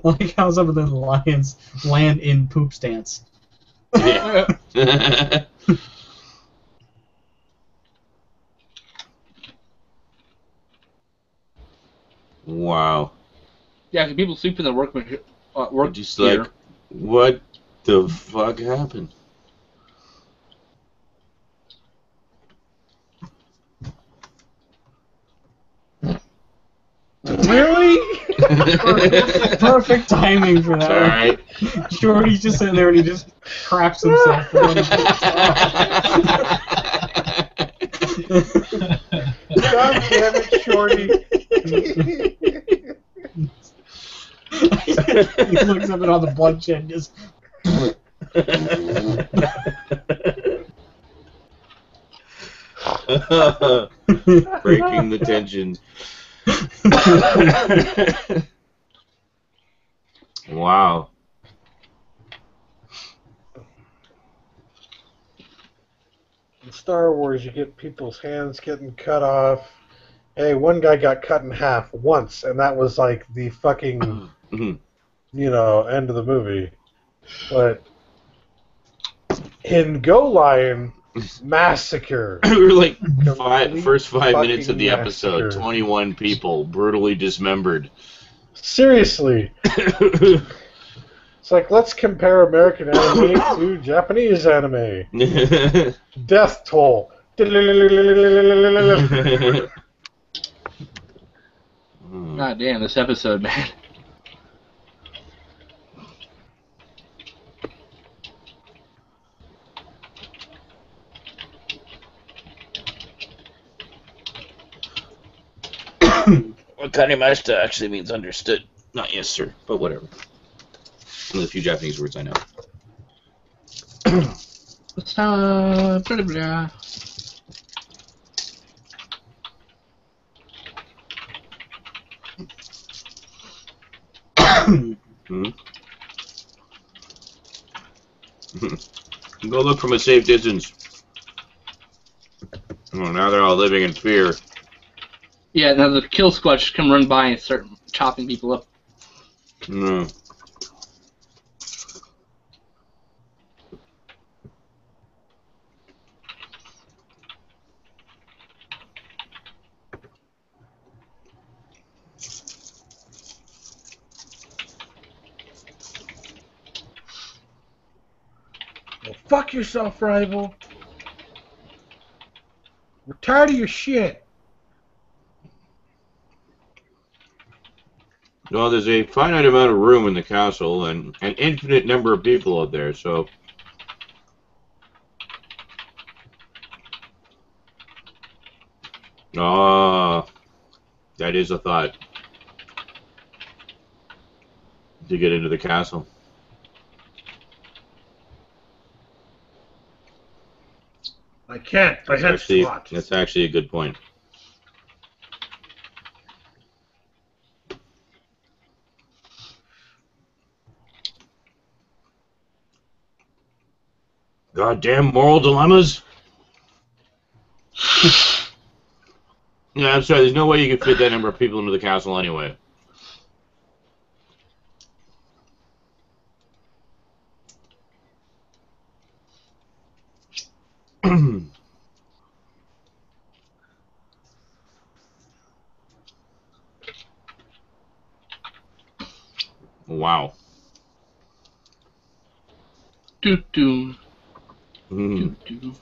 Like how some of the lions land in poop stance. Yeah. Wow. Yeah, 'cause people sleep in their work Just gear. like, what the fuck happened? Really? Perfect timing for that. Alright. Shorty's just sitting there and he just craps himself. God damn it, Shorty. He looks up at all the bloodshed and just... Breaking the tension. Wow. In Star Wars, you get people's hands getting cut off. Hey, one guy got cut in half once, and that was like the fucking, end of the movie. But in GoLion, massacre. We were like Complete first 5 minutes of the fucking episode, massacre. 21 people brutally dismembered. Seriously. It's like, let's compare American anime to Japanese anime. Death toll. God damn, this episode, man. Kanemashita actually means understood. Not yes, sir, but whatever. One of the few Japanese words I know. Blah, blah. Go look from a safe distance. Oh, now they're all living in fear. Yeah, now the kill squad just come run by and start chopping people up. No. Well, fuck yourself, rival. We're tired of your shit. Well, there's a finite amount of room in the castle and an infinite number of people out there, so... Ah, that is a thought. to get into the castle. I can't. My head's too hot. That's actually a good point. Goddamn moral dilemmas. Yeah, I'm sorry. There's no way you can fit that number of people into the castle anyway. Wow. Doo doo. Mm. Doo doo.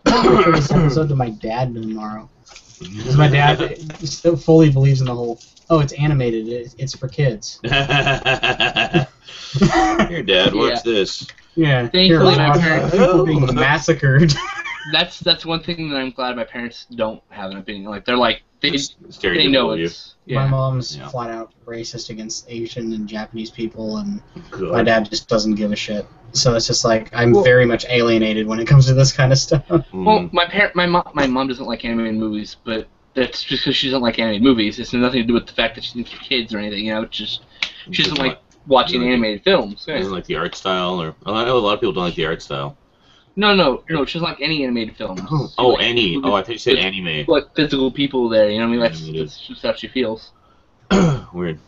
For this episode to my dad tomorrow. Because my dad still fully believes in the whole, oh, it's animated, it's for kids. Here, Dad, watch this. Yeah. Thankfully, here, my watch parents- people being massacred. That's one thing that I'm glad my parents don't have an opinion. Like they're like they Stereotypical know of you. it's My mom's Yeah. flat out racist against Asian and Japanese people, and Good. my dad just doesn't give a shit. So it's just like I'm Well- very much alienated when it comes to this kind of stuff. Well, my mom doesn't like animated movies, but that's just because she doesn't like animated movies. It's nothing to do with the fact that she thinks for kids or anything. You know, it's just she doesn't like watching animated films. She doesn't like the art style, or I know a lot of people don't like the art style. No, she doesn't like any animated films. Oh, Like, any. movies Oh, I thought you said with, anime. like physical people there. You know what I mean? Animated. That's just how she feels. Weird.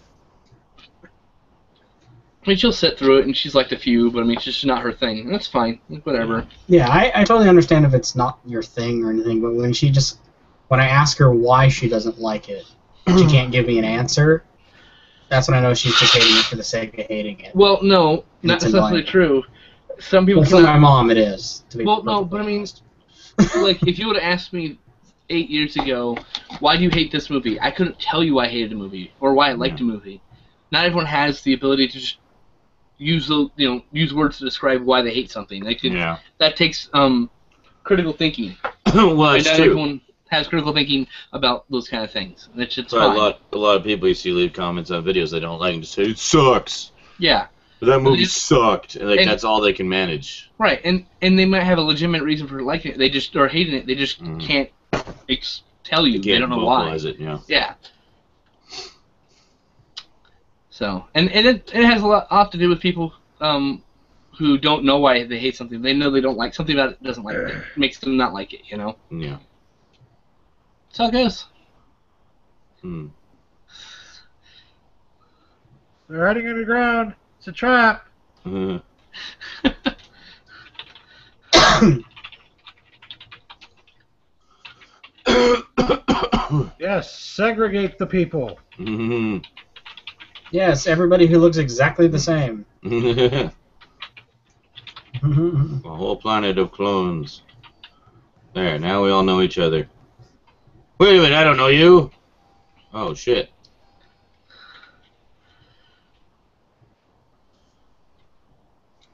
I mean, she'll sit through it, and she's liked a few, but I mean, it's just not her thing. And that's fine. Like, whatever. Yeah, I totally understand if it's not your thing or anything, but when I ask her why she doesn't like it, she can't give me an answer. That's when I know she's just hating it for the sake of hating it. Well, no, It's that's not annoying. true. Some people. Well, for my mom, it is. To be Well, no, perfectly but I mean, honest. like, if you would have asked me 8 years ago, why do you hate this movie? I couldn't tell you why I hated a movie or why I liked a movie. Not everyone has the ability to just use words to describe why they hate something. Like, that takes critical thinking. Well, And it's not true. everyone has critical thinking about those kind of things. And it's just So fine. a lot of people you see leave comments on videos they don't like and just say it sucks. Yeah. That movie just- sucked. And and- that's all they can manage. Right, and they might have a legitimate reason for liking it. They just or hating it. They just can't tell you. They don't know why. vocalize it, yeah. Yeah. So, and it has a lot to do with people who don't know why they hate something. They know they don't like something about it. Doesn't like it. Makes them not like it. You know. Yeah. That's how it goes. Hmm. They're hiding underground. It's a trap. Yes, segregate the people. Yes, everybody who looks exactly the same. A whole planet of clones. There, now we all know each other. Wait a minute, I don't know you. Oh, shit.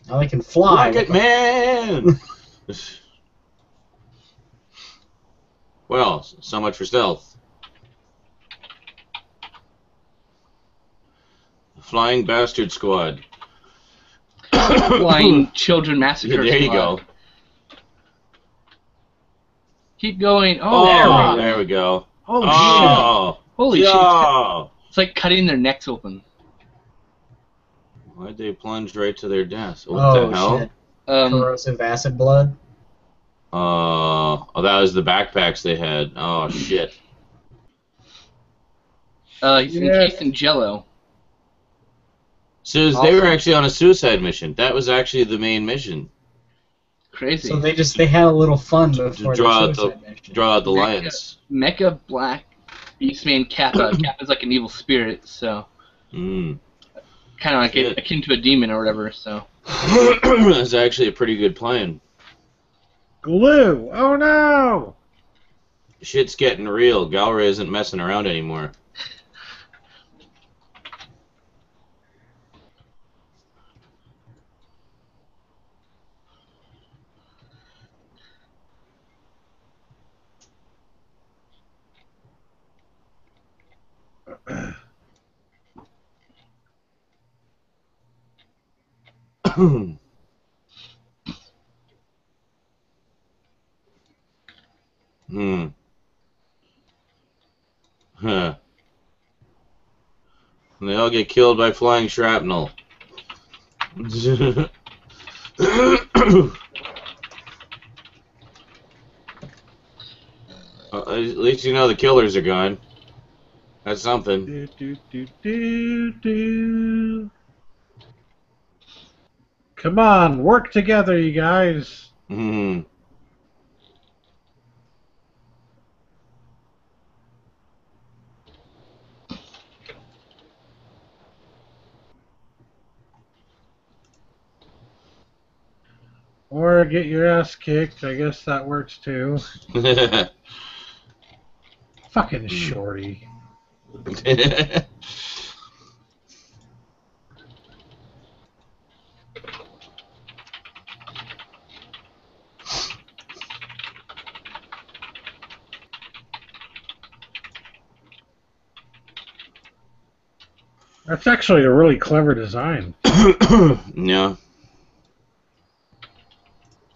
Now they can fly. Rocket Man! Well, so much for stealth. The Flying Bastard Squad. Flying Children Massacre. There you Squad. go. Keep going. Oh, there we go. Holy shit! Oh, Holy shit! yeah. It's like cutting their necks open. Why'd they plunge right to their deaths? What the hell? Shit. Um, Corrosive acid blood. Oh, that was the backpacks they had. Oh, shit. he's encased in Jello. So they were actually on a suicide mission. That was actually the main mission. Crazy. So they had a little fun before draw the out suicide mission. Draw out the lions. Mecha Black Beastman Kappa. Kappa's like an evil spirit, so Mm. kind of like Shit. akin to a demon or whatever. So That's actually a pretty good plan. Glue! Oh no! Shit's getting real. Galra isn't messing around anymore. Huh. And they all get killed by flying shrapnel. At least you know the killers are gone. That's something. Come on, work together, you guys. Or get your ass kicked. I guess that works too. Fucking shorty. That's actually a really clever design. Yeah.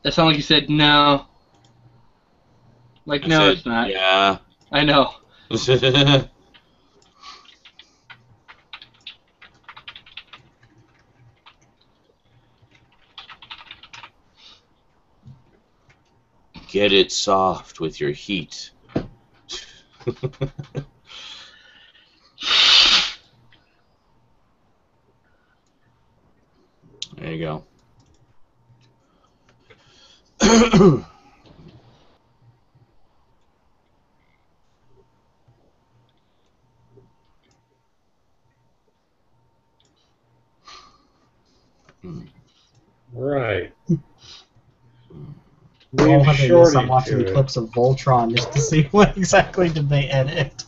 That sounded like you said no. Like, no, it's not. Yeah. I know. Get it soft with your heat. There you go. Right. I'm watching clips of Voltron just to see what exactly did they edit.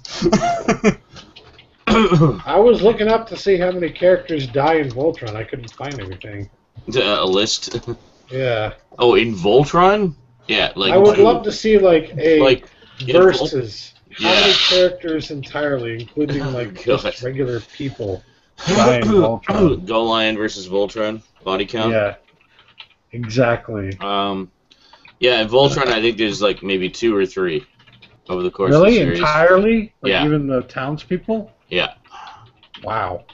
I was looking up to see how many characters die in Voltron. I couldn't find everything. A list? Yeah. Oh, in Voltron? Yeah, like... I would love to see, like, a versus. Yeah. How many characters entirely, including, like, just regular people, die in Voltron? GoLion versus Voltron? Body count? Yeah. Exactly. Yeah, in Voltron, I think there's, like, maybe 2 or 3 over the course of the series. Really? Entirely? Like, Yeah. even the townspeople? Yeah. Wow.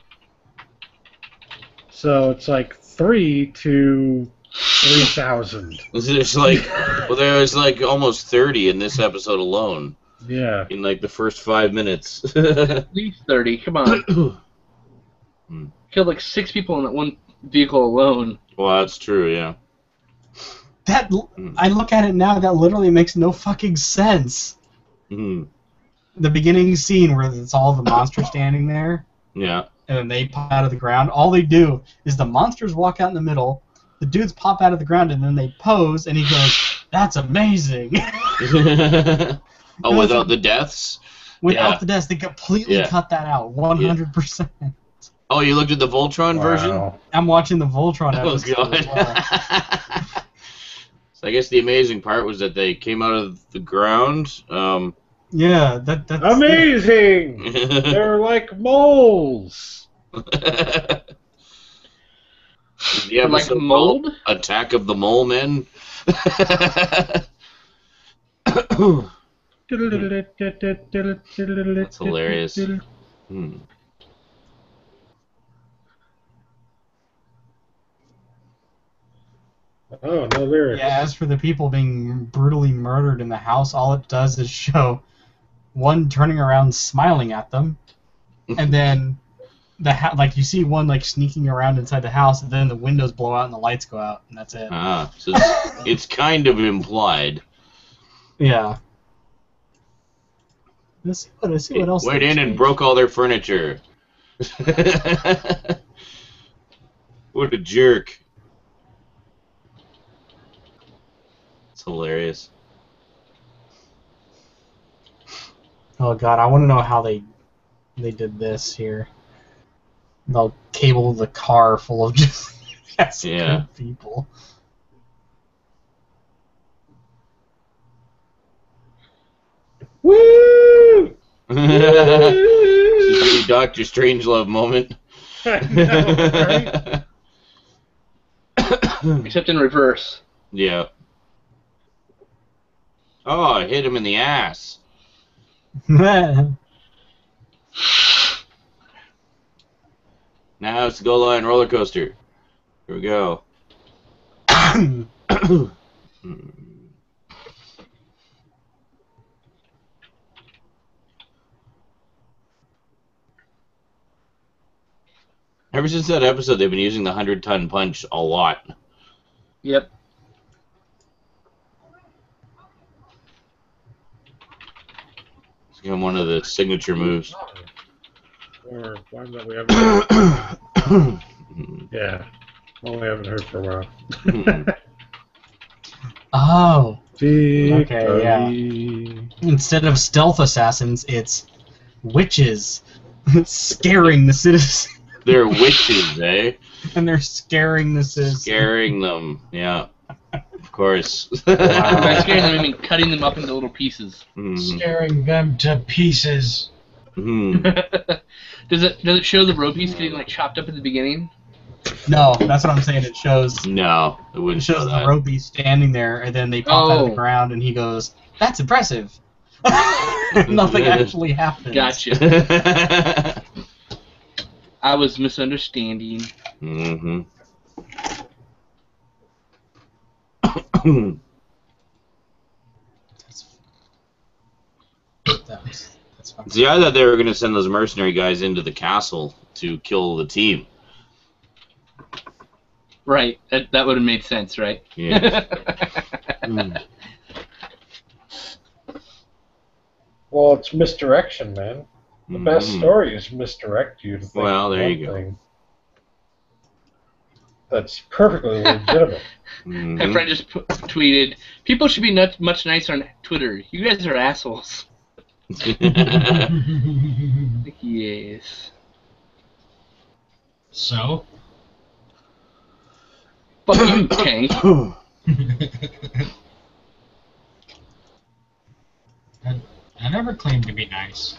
So it's like 3 to 3,000. There's like, well, there was like almost 30 in this episode alone. Yeah. In like the first 5 minutes. At least 30. Come on. Killed like 6 people in that one vehicle alone. Well, that's true. Yeah. That I look at it now. That literally makes no fucking sense. The beginning scene where it's all the monsters standing there. Yeah. And then they pop out of the ground. All they do is the monsters walk out in the middle, the dudes pop out of the ground, and then they pose, and he goes, "That's amazing." Oh, without the deaths? Without the deaths, they completely cut that out, 100%. Oh, you looked at the Voltron version? I'm watching the Voltron episode. Oh, God. As well. So I guess the amazing part was that they came out of the ground. Yeah, that's amazing. They're like moles. The like mold? Attack of the Mole Men. That's hilarious. Oh, no lyrics. Yeah, as for the people being brutally murdered in the house, all it does is show one turning around smiling at them, and then like you see one like sneaking around inside the house, and then the windows blow out and the lights go out, and that's it. Ah, so it's kind of implied. Yeah. Let's see what else. Went in and broke all their furniture. What a jerk. It's hilarious. Oh god, I want to know how they did this here. They'll cable the car full of just people. Woo! This is a Dr. Strangelove moment. I know, right? Except in reverse. Yeah. Oh, I hit him in the ass. Now it's the GoLion roller coaster. Here we go. Ever since that episode, they've been using the 100-ton punch a lot. Yep. It's become one of the signature moves. Or one that we haven't. Yeah. One we haven't heard for a while. Oh. Okay, yeah. Instead of stealth assassins, it's witches scaring the citizens. They're witches, eh? And they're scaring the citizens. Scaring them, yeah. Of course. By scaring them, I mean cutting them up into little pieces. Scaring them to pieces. Does it show the ropies getting like chopped up at the beginning? No, that's what I'm saying. It shows. No, it wouldn't show shows that. the ropies standing there, and then they pop out of the ground, and he goes, "That's impressive." Nothing actually happens. Gotcha. I was misunderstanding. Mm-hmm. That's fine. See, I thought they were going to send those mercenary guys into the castle to kill the team. Right. That would have made sense, right? Yeah. Well, it's misdirection, man. The best story is misdirect you to think Well, there one you go. thing. That's perfectly legitimate. My friend just tweeted, "People should be much nicer on Twitter. You guys are assholes." Yes. So? Fuck you, Tank. I never claimed to be nice.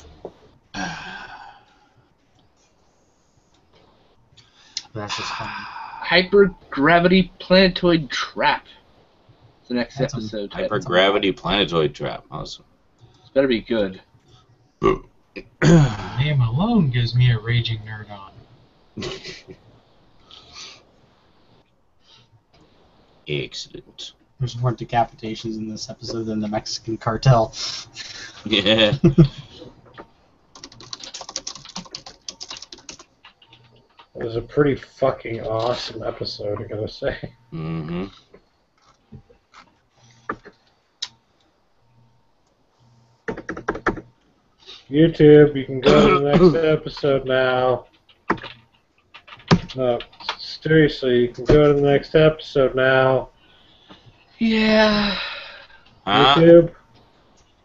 That's just funny. Hypergravity planetoid trap. The next episode. Hypergravity planetoid trap. Awesome. It's better be good. The name alone gives me a raging nerd on. Excellent. There's more decapitations in this episode than the Mexican cartel. Yeah. It was a pretty fucking awesome episode, I gotta say. Mm-hmm. YouTube, you can go to the next episode now. No, seriously, you can go to the next episode now. Yeah. Huh? YouTube?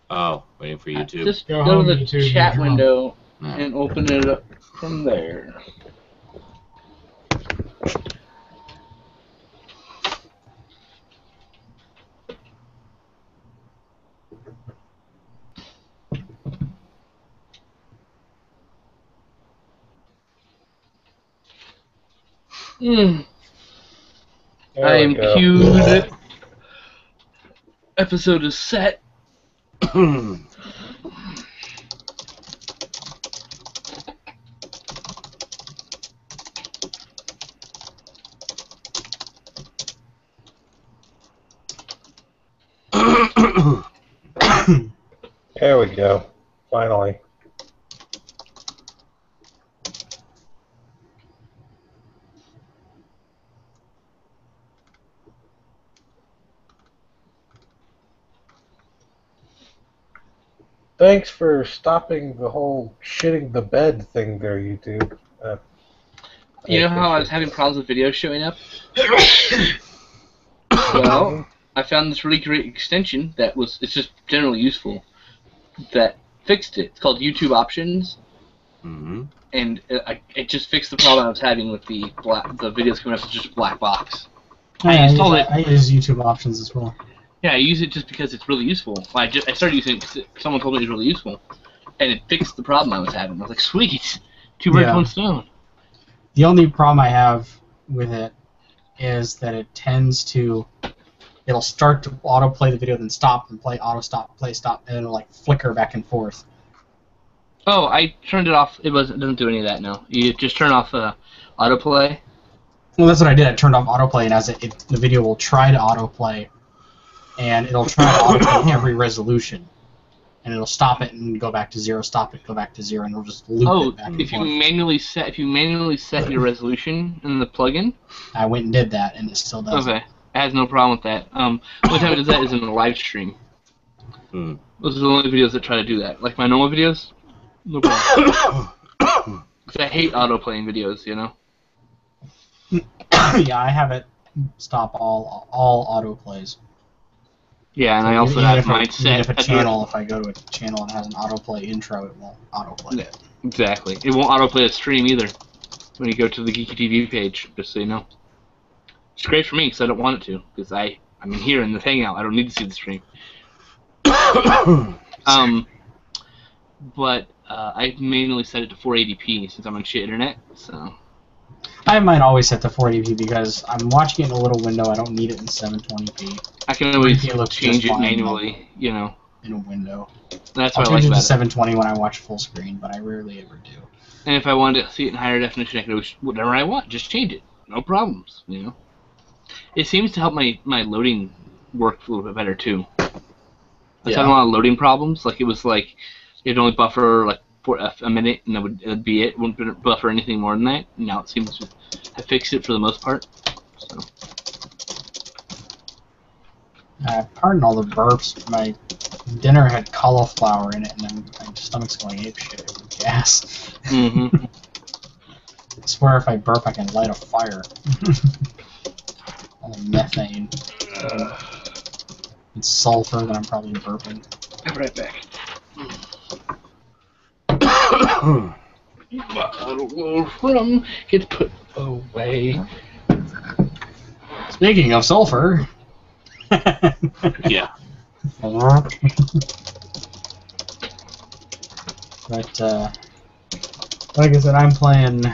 Oh, waiting for YouTube. Just Go go home, to the YouTube, chat you're window No. and open it up from there. I am queued. Episode is set. There we go. Finally. Thanks for stopping the whole shitting the bed thing there, YouTube. You know how I was having problems with videos showing up? Well, I found this really great extension that it's just generally useful, that fixed it. It's called YouTube Options, and it just fixed the problem I was having with the videos coming up as just a black box. I installed it. I use YouTube Options as well. Yeah, I use it just because it's really useful. I started using it because someone told me it was really useful, and it fixed the problem I was having. I was like, sweet, two birds, one stone. The only problem I have with it is that it tends to, it'll start to autoplay the video, then stop and play, auto stop, play, stop, and it'll like flicker back and forth. Oh, I turned it off. It doesn't do any of that now. You just turn off autoplay. Well, that's what I did. I turned off autoplay, and as the video will try to autoplay, and it'll try to autoplay every resolution, and it'll stop it and go back to 0, stop it, go back to 0, and it'll just loop it back and forth. If you manually set your resolution in the plugin. I went and did that, and it still does. Okay, it has no problem with that. Only time it does that is in the live stream. Those are the only videos that try to do that. Like my normal videos, no problem. Because I hate autoplaying videos, you know. Yeah, I have it stop all autoplays. Yeah, and I also have mine set. If if I go to a channel and has an autoplay intro, it won't autoplay. Yeah, exactly. It won't autoplay a stream either when you go to the Geeky TV page, just so you know. It's great for me because I don't want it to, because I'm in here in the Hangout. I don't need to see the stream. But I manually set it to 480p since I'm on shit internet, so. I have mine always set to 480p because I'm watching it in a little window. I don't need it in 720p. I can always change it manually, you know. In a window. That's what I'll I like change it about to 720 when I watch full screen, but I rarely ever do. And if I wanted to see it in higher definition, I could always, whatever I want, just change it. No problems, you know. It seems to help my loading work a little bit better, too. I was having a lot of loading problems. Like, it was like, it'd only buffer, like, for a minute, and it'd be it. It wouldn't buffer anything more than that. Now it seems to have fixed it for the most part. So. Pardon all the burps. My dinner had cauliflower in it, and my stomach's going apeshit with gas. Mm-hmm. I swear if I burp, I can light a fire. All the methane. It's sulfur that I'm probably burping. I'll be right back. Bottle from gets put away. Speaking of sulfur. Yeah. But, like I said, I'm playing,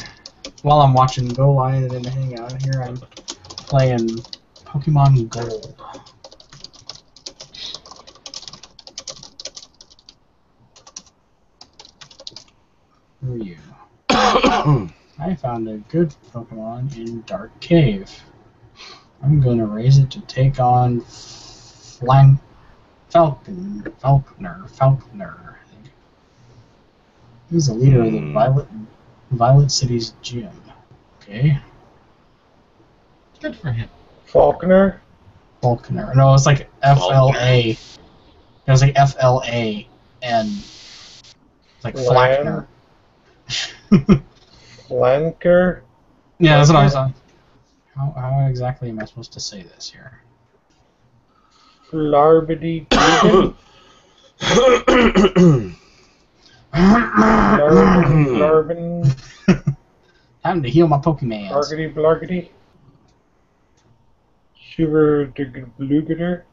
while I'm watching GoLion and Hangout here, I'm playing Pokemon Gold. Who are you? I found a good Pokemon in Dark Cave. I'm gonna raise it to take on Falconer, I think. He's the leader of the Violet City's gym. Okay. Good for him. Falconer? Falconer. No, it's like FLA. It was like FLA and like Flackner. Flanker? Yeah, that's what I was on. How exactly am I supposed to say this here? Flarbity. Larvin. Time to heal my Pokemon. Blargity blargity. Shiver Blugater.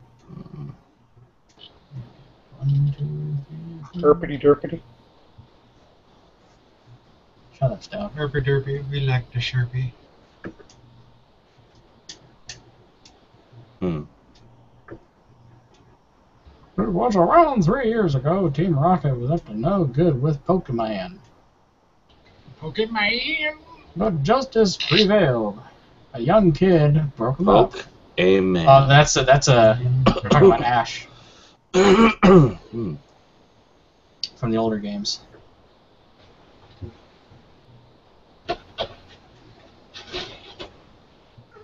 Derpity derpity. Shut up, Stout. Derpy derpy, we like the Sharpie. It was around 3 years ago, Team Rocket was up to no good with Pokemon. But justice prevailed. A young kid broke him up. Amen. That's a. We're talking about Ash from the older games.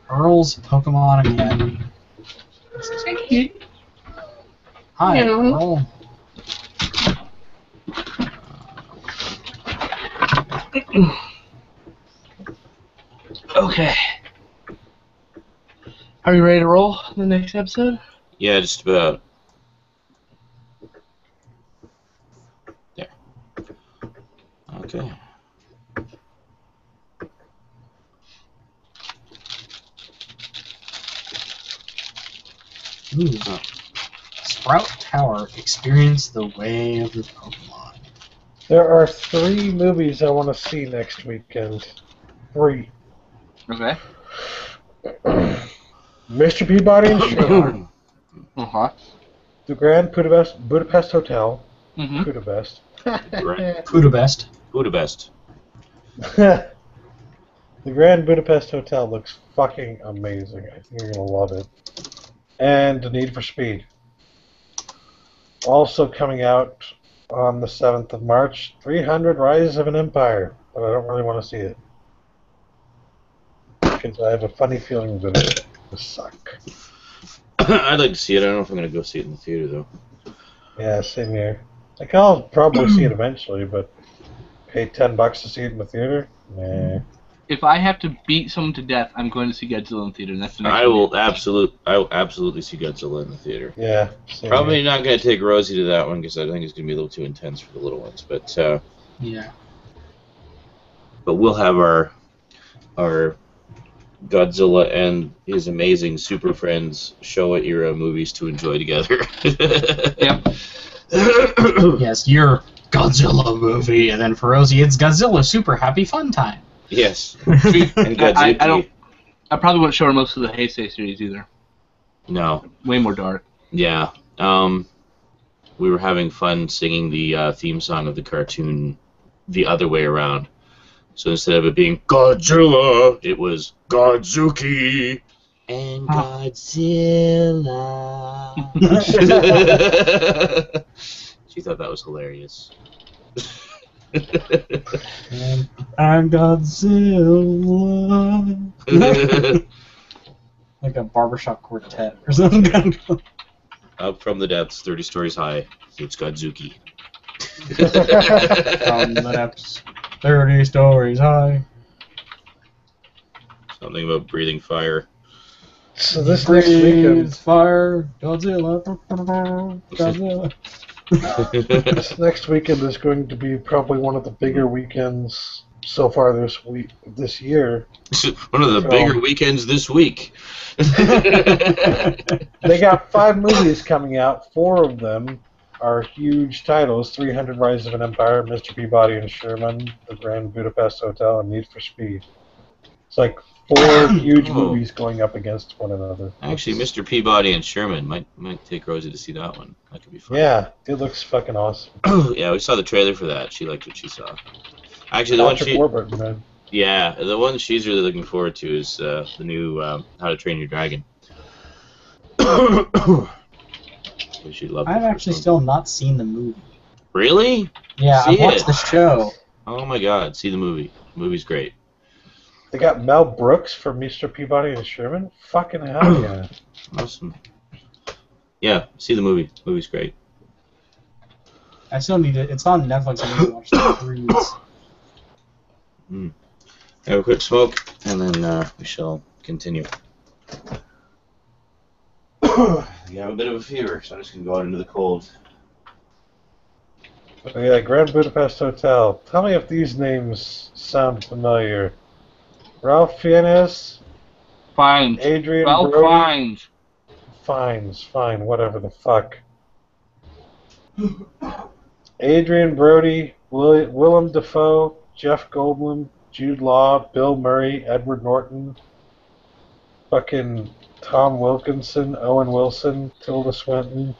Earl's Pokemon Academy. Hi, Earl. Okay. Are you ready to roll the next episode? Yeah, just about. There. Okay. Ooh. Sprout Tower, experience the way of the Pokemon. There are 3 movies I want to see next weekend. 3. Okay. Mr. Peabody and Sherman. Uh-huh. The Grand Budapest Hotel. Mm-hmm. Budapest. Budapest. Budapest. The Grand Budapest Hotel looks fucking amazing. I think you're gonna love it. And The Need for Speed. Also coming out on the 7th of March, 300 Rise of an Empire. But I don't really want to see it. Because I have a funny feeling that it will suck. I'd like to see it. I don't know if I'm going to go see it in the theater, though. Yeah, same here. Like, I'll probably see it eventually, but pay $10 to see it in the theater? Nah. If I have to beat someone to death, I'm going to see Godzilla in the theater. And that's the next I will absolutely see Godzilla in the theater. Yeah. Probably Here. not going to take Rosie to that one because I think it's going to be a little too intense for the little ones. But Yeah. But we'll have our Godzilla and his amazing Super Friends Showa era movies to enjoy together. Yep. Yes, your Godzilla movie, and then for Rosie, it's Godzilla Super Happy Fun Time. Yes. And Godzilla. I probably won't show her most of the Heisei series either. No. Way more dark. Yeah. We were having fun singing the theme song of the cartoon the other way around. So instead of it being Godzilla, it was Godzuki and Godzilla. She thought that was hilarious. I'm Godzilla. Like a barbershop quartet or something. Up from the depths, 30 stories high, it's Godzuki. From the depths, 30 stories high. Something about breathing fire. So this next weekend, fire, Godzilla, Godzilla. this next weekend is going to be probably one of the bigger weekends so far this year. One of the bigger weekends this week. They got 5 movies coming out. 4 of them are huge titles: 300 Rise of an Empire, Mr. Peabody and Sherman, The Grand Budapest Hotel, and Need for Speed. It's like 4 huge movies going up against one another. Actually, Mr. Peabody and Sherman might take Rosie to see that one. That could be fun. Yeah, it looks fucking awesome. Yeah, we saw the trailer for that. She liked what she saw. Actually, the Patrick Warburton, man. Yeah, the one she's really looking forward to is the new How to Train Your Dragon. She'd love I've actually still not seen the movie. Really? Yeah, I've watched the show. Oh my god, see the movie. The movie's great. They got Mel Brooks for Mr. Peabody and Sherman? Fucking hell yeah. Awesome. Yeah, see the movie. The movie's great. I still need it. It's on Netflix. I need to watch the cruise. Have a quick smoke, and then we shall continue. You have a bit of a fever, so I'm just going to go out into the cold. Oh yeah, Grand Budapest Hotel. Tell me if these names sound familiar. Ralph Fiennes? Fine. Adrian Ralph Brody? Fiennes. Fine, whatever the fuck. Adrian Brody, Willem Dafoe, Jeff Goldblum, Jude Law, Bill Murray, Edward Norton, fucking Tom Wilkinson, Owen Wilson, Tilda Swinton.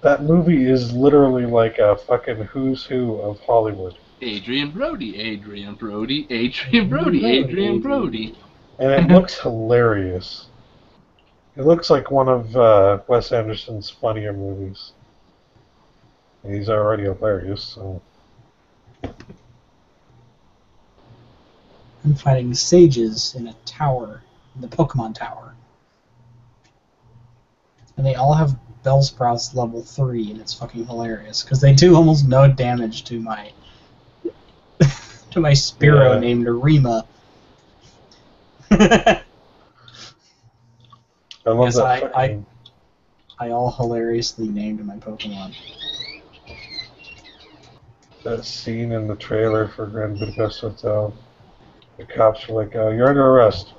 That movie is literally like a fucking who's who of Hollywood. Adrian Brody, Adrian Brody, Adrian Brody, Adrian Brody. And it looks hilarious. It looks like one of Wes Anderson's funnier movies. And he's already hilarious, so... I'm fighting sages in a tower, in the Pokemon Tower. And they all have Bellsprouts level 3, and it's fucking hilarious, because they do almost no damage to my to my Spearow named Arima. I love that. I all hilariously named my Pokemon. That scene in the trailer for Grand Budapest Hotel. The cops are like, you're under arrest.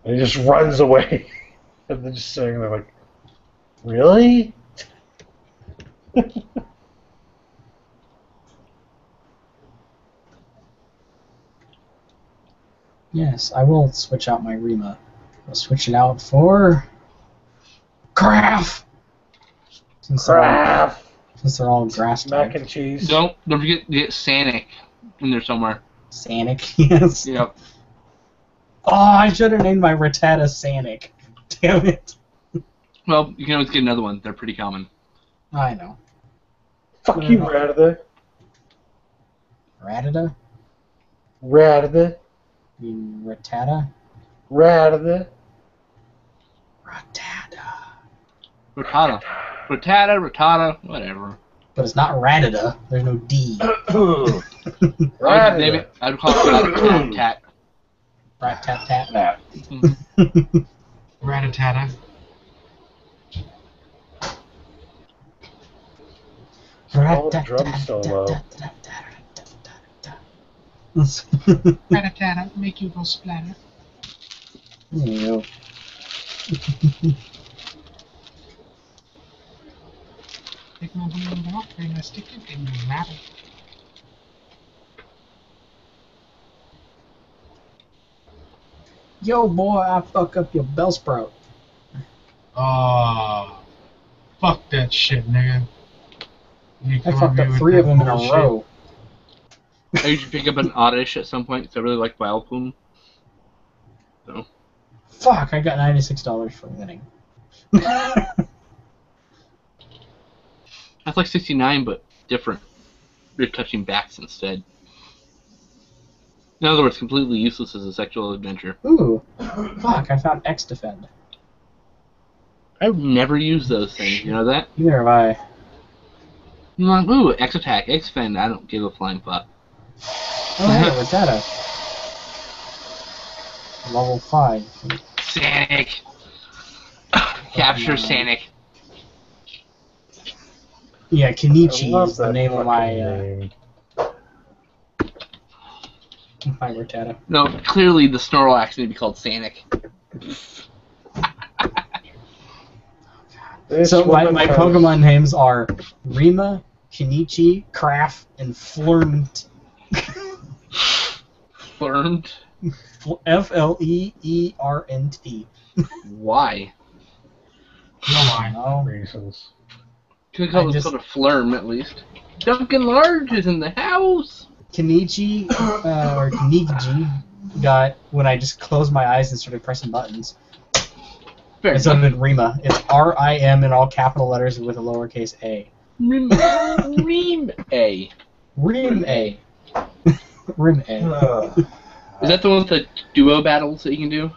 And he just runs away. And they're just sitting there like, really? Yes, I will switch out my Rima. I'll switch it out for Craft. Since they're all grass type. Mac and cheese. Don't forget to get Sanic in there somewhere. Sanic, yes. Yep. Oh, I should have named my Rattata Sanic. Damn it. Well, you can always get another one. They're pretty common. I know. Fuck you, Ratata. Rattata? Ratata. You mean Rattata? Ratata. Rattata. Rattata, whatever. But it's not Rattata. There's no D. Ratata. I'd call it Rat-tat-tat. Rat-tat-tat. Ratatata. Oh, the drum solo. Ratatata, make you go splatter. There you go. Take my balloon off, bring a stick it, and you wrap it. Yo, boy, I fuck up your Bellsprout. Oh, fuck that shit, nigga. You I come fucked at me up with 3 that of them in a bullshit. row. I usually pick up an oddish at some point because I really like Vileplume. So. Fuck, I got $96 for winning. That's like 69, but different. You're touching backs instead. In other words, completely useless as a sexual adventure. Ooh, fuck, I found X-Defend. I would never use those things, you know that? Neither have I. I'm like, ooh, X attack, X fend, I don't give a flying fuck. Oh, hey, Rattata. Level 5. Sanic! Capture Sanic. Yeah, I Kenichi love is the that name of fucking my Rattata. No, clearly the Snorlax need to be called Sanic. This So my woman has- Pokemon names are Rima, Kenichi, Craft, and Flurnt. Burned? F-L-E-E-R-N-T. Why? No lie. No. reasons. Could call I it just- sort of Flurm at least. Duncan Large is in the house! Kenichi, or Kenichi, got when I just closed my eyes and started pressing buttons. Fair And so enough. did Rima. It's R-I-M in all capital letters with a lowercase a. Rim A. Rim A. Rim A. Is that the one with the duo battles that you can do?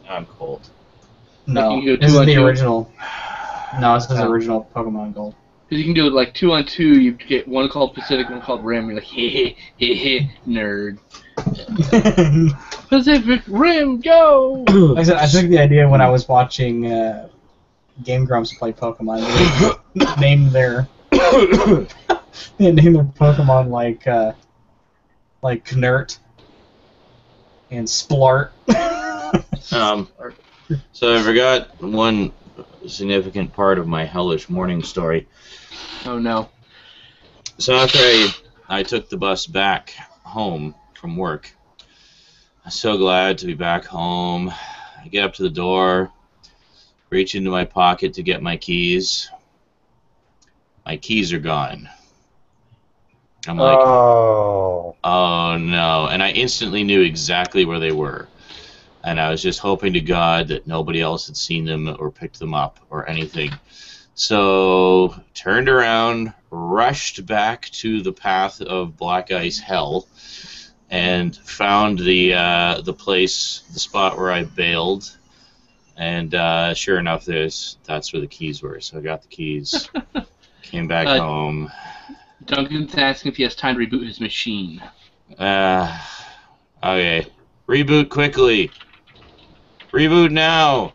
I'm cold. No, Like you can go this is 2 on the 2? original. No, this is Oh. original Pokemon Gold. Because you can do it like 2 on 2, you get one called Pacific, one called Rim. You're like, heh, nerd. Pacific Rim, go! Like I said, I took the idea when I was watching Game Grumps play Pokemon. They named their Pokemon like Knurt and Splart. So I forgot one significant part of my hellish morning story. Oh no. So after I took the bus back home from work, I'm so glad to be back home. I get up to the door, reach into my pocket to get my keys. My keys are gone. I'm like, Oh. oh no. And I instantly knew exactly where they were. And I was just hoping to God that nobody else had seen them or picked them up or anything. So turned around, rushed back to the path of Black Ice Hell, and found the place, the spot where I bailed. And sure enough, that's where the keys were. So I got the keys, came back home. Duncan's asking if he has time to reboot his machine. Okay. Reboot quickly. Reboot now.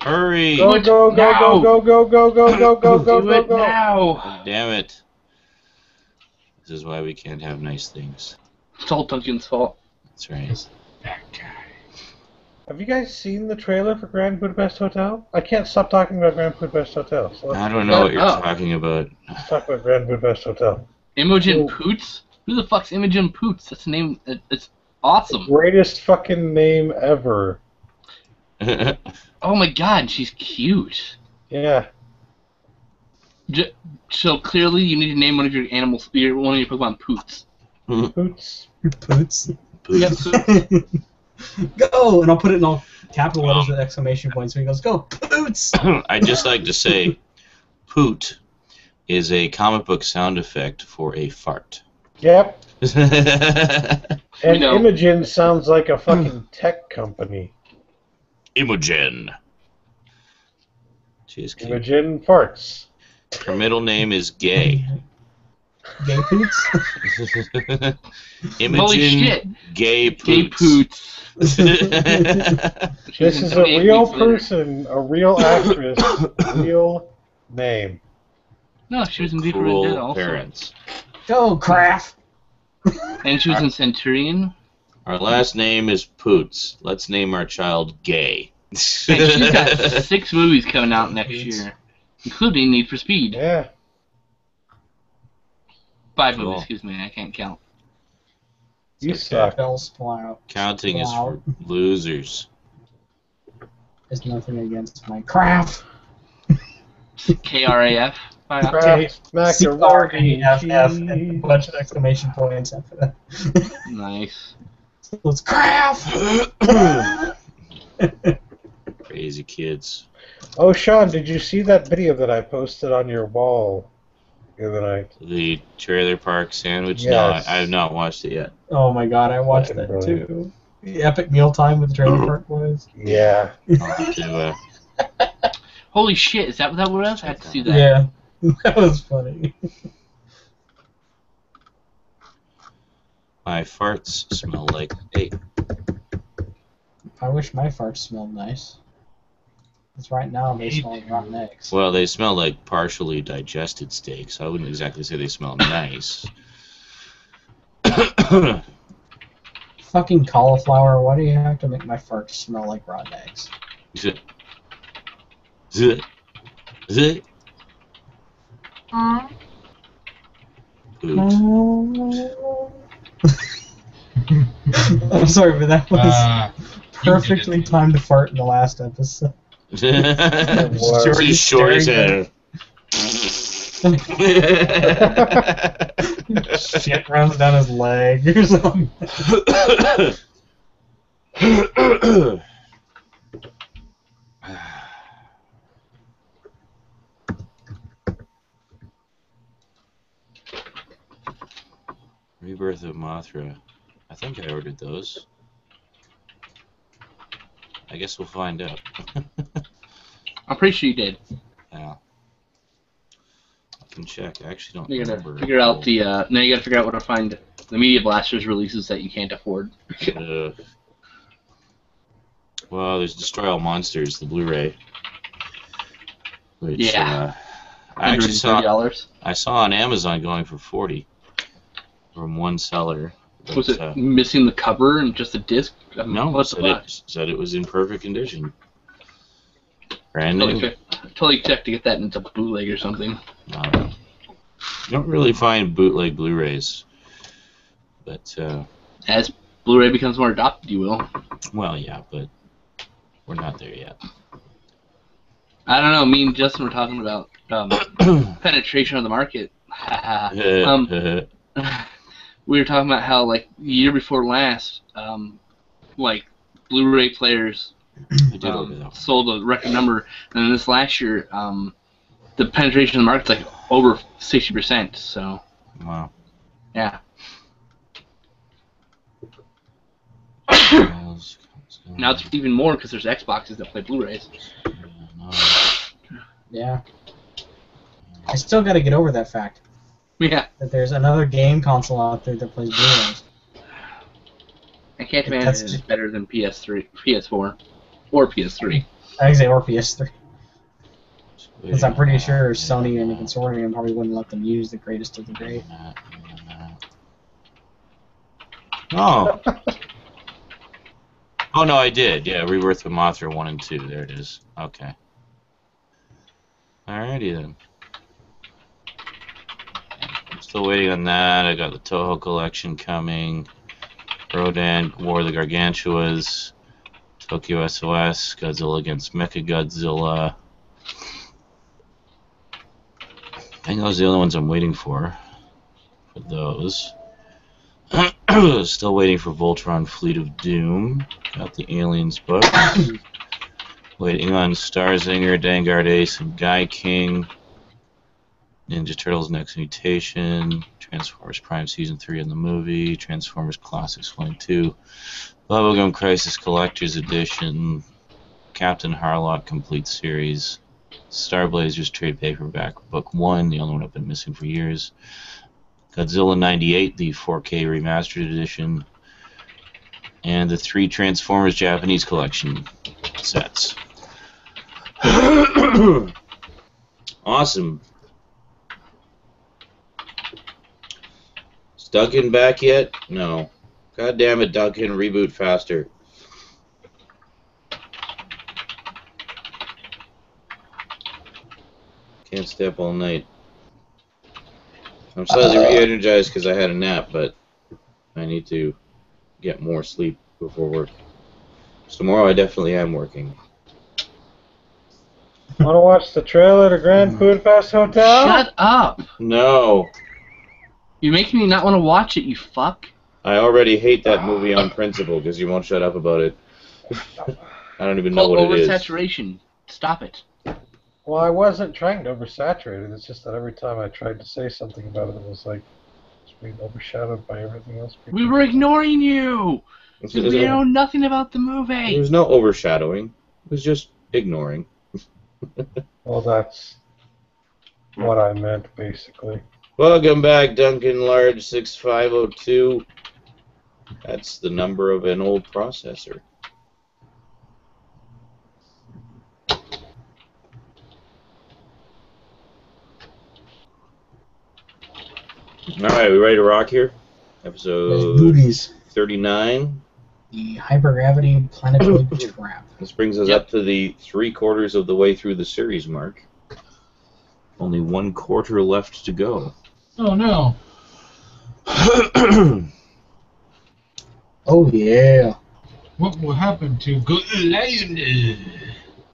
Hurry. Go, go, go, go, go, go, go, go, go, go, go, Do go, it go. now! Damn it. This is why we can't have nice things. It's all Duncan's fault. That's right. That guy. Have you guys seen the trailer for Grand Budapest Hotel? I can't stop talking about Grand Budapest Hotel. So I let's don't know what you're Oh. talking about. talk about Grand Budapest Hotel. Imogen Oh. Poots? Who the fuck's Imogen Poots? That's the name. It's Awesome. Greatest fucking name ever. Oh my god, she's cute. Yeah. So clearly, you need to name one of your animals, one of your Pokemon Poots. Poots. Poots. Yes. Go! And I'll put it in all capital letters with exclamation points. So he goes, go, Poots! I'd just like to say, Poot is a comic book sound effect for a fart. Yep. And know. Imogen sounds like a fucking tech company. Imogen. She is cute. Imogen farts. Her middle name is Gay. Gay Poots? Imogen Holy shit. Gay Poots. Gay Poots. This is a real person, a real actress, real name. No, she was in Dead Cruel also. parents. Go, Craft! And she was in Centurion. Our last name is Poots. Let's name our child Gay. And she's got 6 movies coming out next year, including Need for Speed. Yeah. 5 Cool. movies, excuse me, I can't count. You Okay. suck. Counting is for losers. There's nothing against my Craft. KRAF. Kraft macaroni C-R-A-F-F, and a cheese. bunch of exclamation points after that. Nice. So it's Craft! Crazy kids. Oh, Sean, did you see that video that I posted on your wall the other night? The trailer park sandwich? Yes. No, I have not watched it yet. Oh my god, I watched Fucking that brilliant. too. The epic mealtime with the trailer park boys. Yeah. I'll have to, Holy shit, is that what it was? I have to see that. Yeah, that was funny. my farts smell like egg. I wish my farts smelled nice. Because right now they smell like rotten eggs. Well, they smell like partially digested steak, so I wouldn't exactly say they smell nice. Fucking cauliflower, why do you have to make my farts smell like rotten eggs? Zit. Zit. Zit. Poot. I'm sorry, but that was perfectly it. timed to fart in the last episode. Too short as hell. Shit runs down his leg or something. Rebirth of Mothra. I think I ordered those. I guess we'll find out. I'm pretty sure you did. Yeah. I can check. I actually don't You gotta remember. figure out the. Now you gotta figure out where to find the Media Blasters releases that you can't afford. Well, there's Destroy All Monsters, the Blu-ray. Which, Yeah. I actually saw. $130. I saw on Amazon going for $40 from one seller. But, Was it missing the cover and just the disc? No, What's the said it was in perfect condition. Brand new. Totally checked to get that into bootleg or something. You don't really find bootleg Blu-rays, but As Blu-ray becomes more adopted, you will. well, yeah, but we're not there yet. I don't know. Me and Justin were talking about penetration of the market. We were talking about how, like, the year before last, like, Blu-ray players sold a record number, and then this last year, the penetration of the market's like over 60%. So, Wow. yeah. Now it's even more because there's Xboxes that play Blu-rays. Yeah. I still gotta get over that fact. Yeah. That there's another game console out there that plays Blu-rays. I can't imagine it's better than PS4, or PS3. I say or PS3. Because I'm pretty sure Sony and the consortium probably wouldn't let them use the greatest of the great. Oh. Oh no, I did. Yeah, Rebirth of Mothra 1 and 2. There it is. Okay. Alrighty then. I'm still waiting on that. I got the Toho collection coming. Rodan, War of the Gargantuas, Tokyo SOS, Godzilla against Mechagodzilla. I think those are the only ones I'm waiting for those. Still waiting for Voltron Fleet of Doom. Got the Aliens book. Waiting on Starzinger, Dangard Ace, and Guy King. Ninja Turtles Next Mutation. Transformers Prime Season 3 in the movie. Transformers Classics 1 and 2. Bubblegum Crisis Collector's Edition. Captain Harlock Complete Series. Star Blazers Trade Paperback Book 1, the only one I've been missing for years. Godzilla 98, the 4K Remastered Edition. And the 3 Transformers Japanese Collection sets. Awesome. Is Duncan back yet? No. God damn it, Duncan, reboot faster. Can't stay up all night. I'm slightly re-energized because I had a nap, but I need to get more sleep before work. So tomorrow I definitely am working. Want to watch the trailer to Grand Budapest Hotel? Shut up! No. You're making me not want to watch it, you fuck. I already hate that movie on principle because you won't shut up about it. I don't even know what it is. Oversaturation. Stop it. Well, I wasn't trying to oversaturate it. It's just that every time I tried to say something about it, it was like it's being overshadowed by everything else. We were ignoring you! We know nothing about the movie! There was no overshadowing. It was just ignoring. Well, that's what I meant, basically. Welcome back, Duncan Large 6502. That's the number of an old processor. Alright, we ready to rock here? Episode 39. The hypergravity planetoid trap. This brings us up to the 3/4 of the way through the series mark. Only 1/4 left to go. Oh no. Oh yeah. What will happen to GoLion?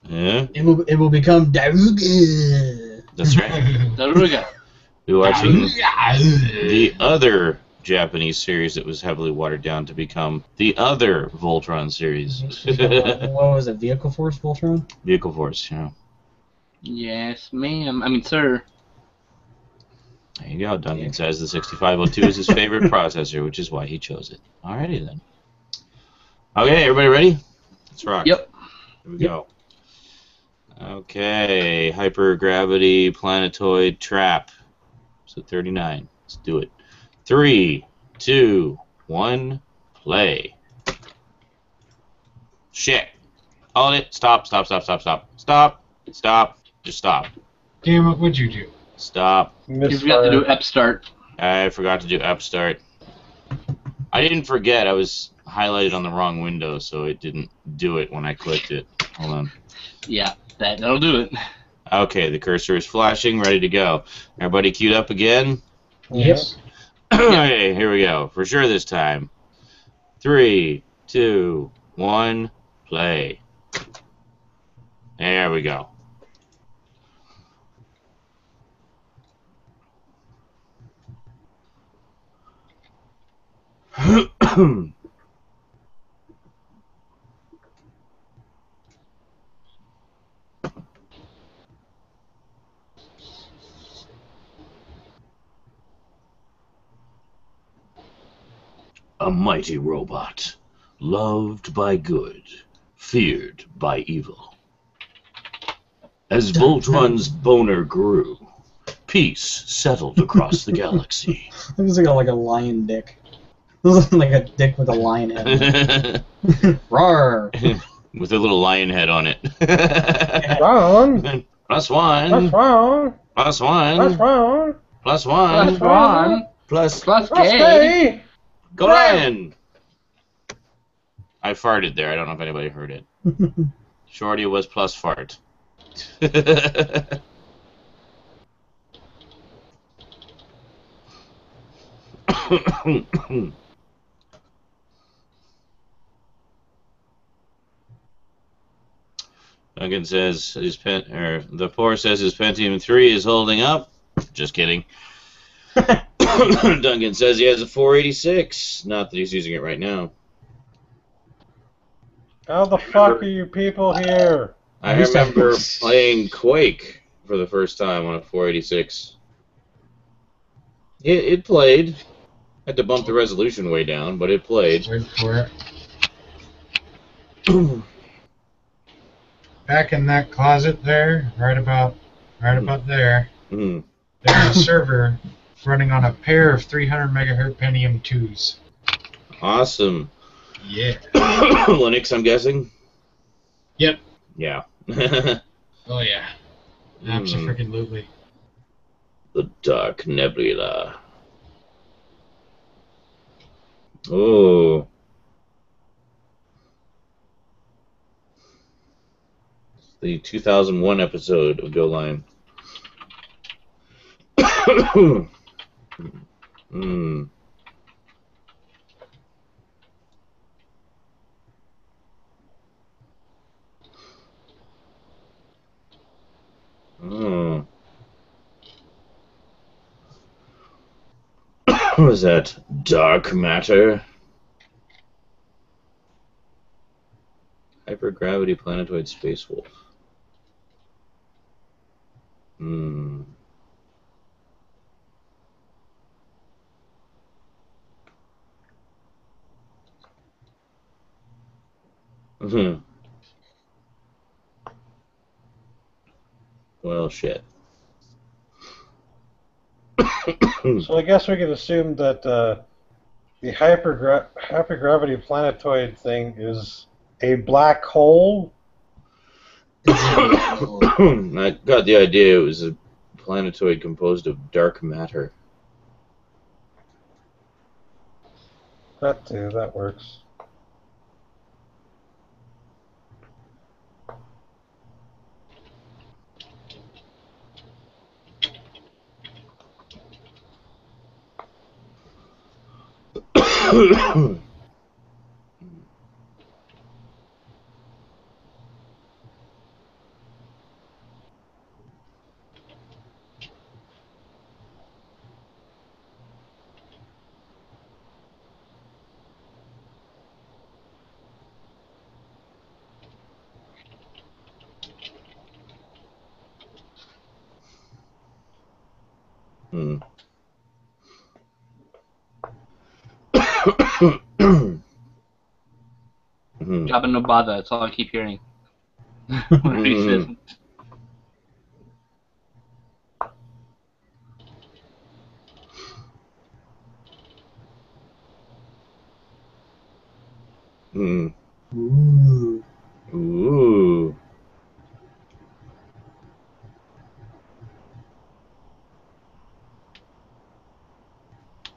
Yeah? It will become Daruga. That's right. Daruga. We're watching the other Japanese series that was heavily watered down to become the other Voltron series. What was it? Vehicle Force Voltron? Vehicle Force, yeah. Yes, ma'am. I mean, sir. There you go. Duncan says the 6502 is his favorite processor, which is why he chose it. Alrighty then. Okay, everybody ready? Let's rock. Yep. Here we go. Okay, hypergravity planetoid trap. So 39. Let's do it. 3, 2, 1, play. Shit. Hold it. Stop. Stop. Stop. Stop. Stop. Stop. Stop. Just stop. Damn it, what'd you do? Stop. You forgot to do ep start. I forgot to do ep start. I didn't forget. I was highlighted on the wrong window, so it didn't do it when I clicked it. Hold on. Yeah, that'll do it. Okay, the cursor is flashing, ready to go. Everybody queued up again? Yes. Okay, here we go. For sure this time. 3, 2, 1, play. There we go. A mighty robot, loved by good, feared by evil. As Voltron's boner grew, peace settled across the galaxy. It was like a lion dick. It was like a dick with a lion head. Roar! With a little lion head on it. Wrong. Plus one. That's wrong. Plus one. That's wrong. Plus one. Plus one. Plus Plus That's K. gay. GoLion! I farted there. I don't know if anybody heard it. Shorty was plus fart. Duncan says the poor says his Pentium 3 is holding up. Just kidding. Duncan says he has a 486. Not that he's using it right now. How the fuck are you people here? I remember playing Quake for the first time on a 486. It played. Had to bump the resolution way down, but it played. Wait for it. Back in that closet there, right about there, there's a server running on a pair of 300 megahertz Pentium 2s. Awesome. Yeah. Linux, I'm guessing? Yep. Yeah. Oh, yeah. Absolutely. The Dark Nebula. Oh. The 2001 episode of GoLion. Mm. Oh. What was that? Dark matter? Hypergravity planetoid space wolf. Hmm. Mm-hmm. Well, shit. So I guess we could assume that the hypergravity planetoid thing is a black hole. I got the idea it was a planetoid composed of dark matter. That too, that works. Hmm. Jabba no bother, that's all I keep hearing. What he says. Hmm. Ooh. Ooh.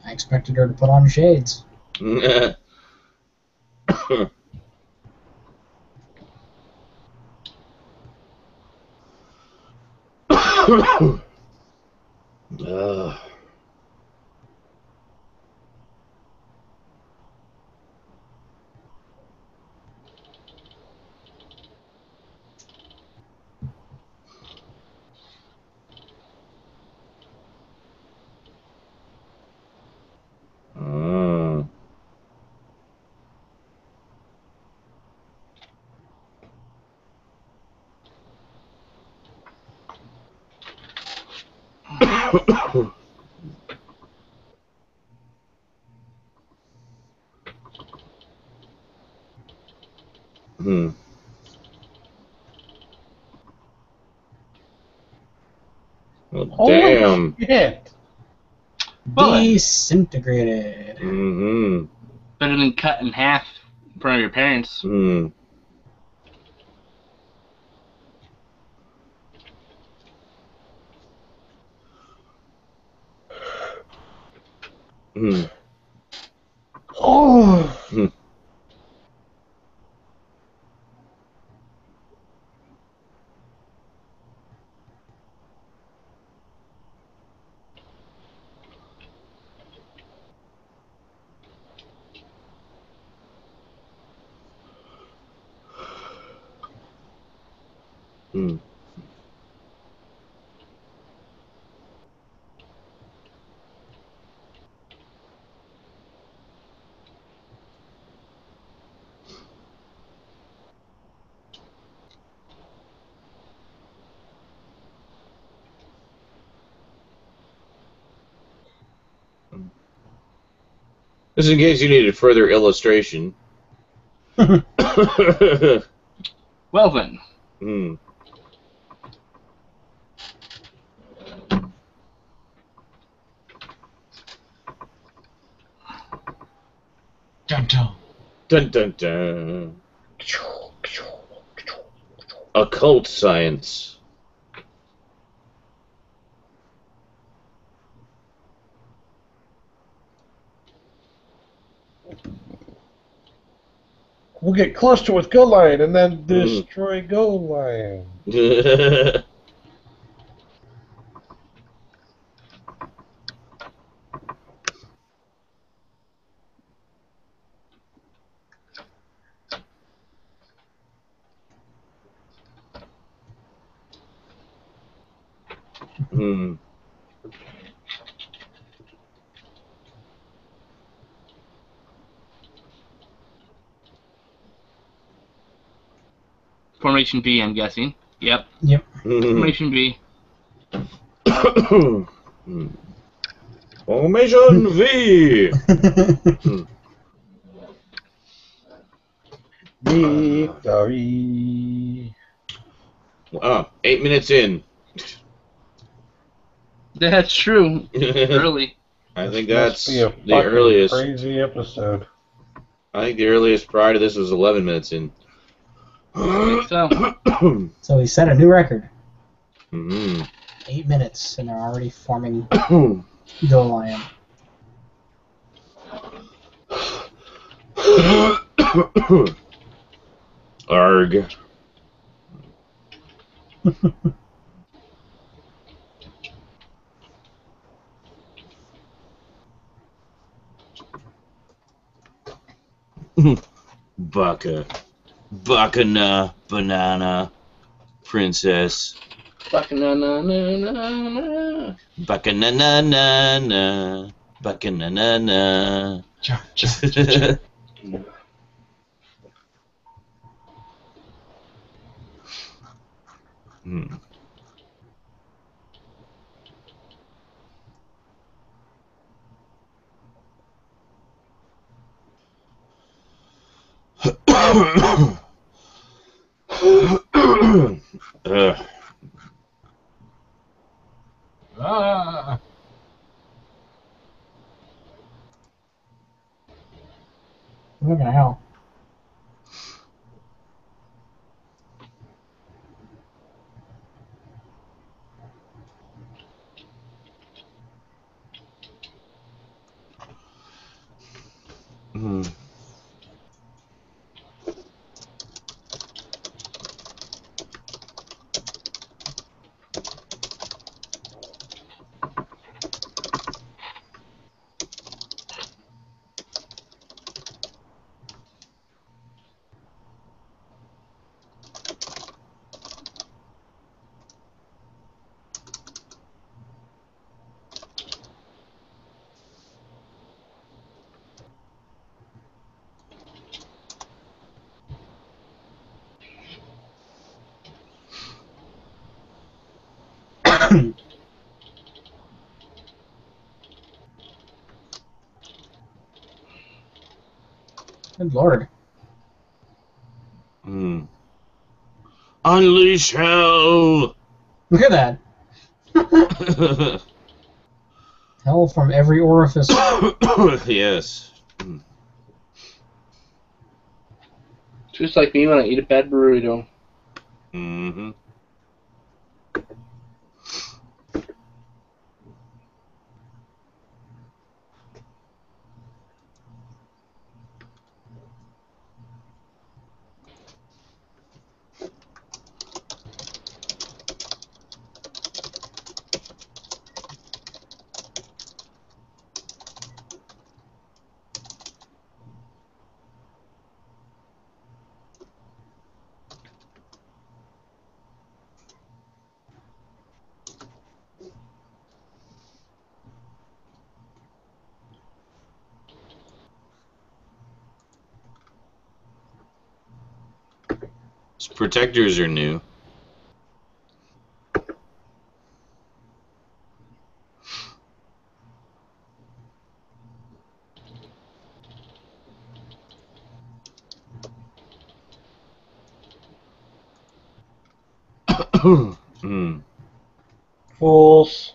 I expected her to put on shades. Hmm. Well, damn. Holy shit! Disintegrated. Mm-hmm. Better than cut in half in front of your parents. Hmm. Hmm. Oh! Hmm. Hmm. Just in case you needed further illustration. Well then. Hmm. Dun dun. Dun dun dun. Occult science. We'll get close to it with GoLion and then destroy GoLion. Hmm. Formation B, I'm guessing. Yep. Yep. Formation B. Formation V. Victory. 8 minutes in. That's true. Early. I think Must that's be a the fucking earliest. crazy episode. I think the earliest prior to this was 11 minutes in. I think so. So he set a new record. Mm-hmm. 8 minutes, and they're already forming GoLion. Arg. Baka. Bacana, banana, princess. Bacana-na-na-na-na. Bacana-na-na-na. Bacana-na-na. Cha cha cha cha. Hmm. Ah. Look at hell. Hmm. Good lord. Hmm. Unleash hell! Look at that. Hell from every orifice. Yes. Just like me when I eat a bad burrito. Mm-hmm. protectors are new. Fools.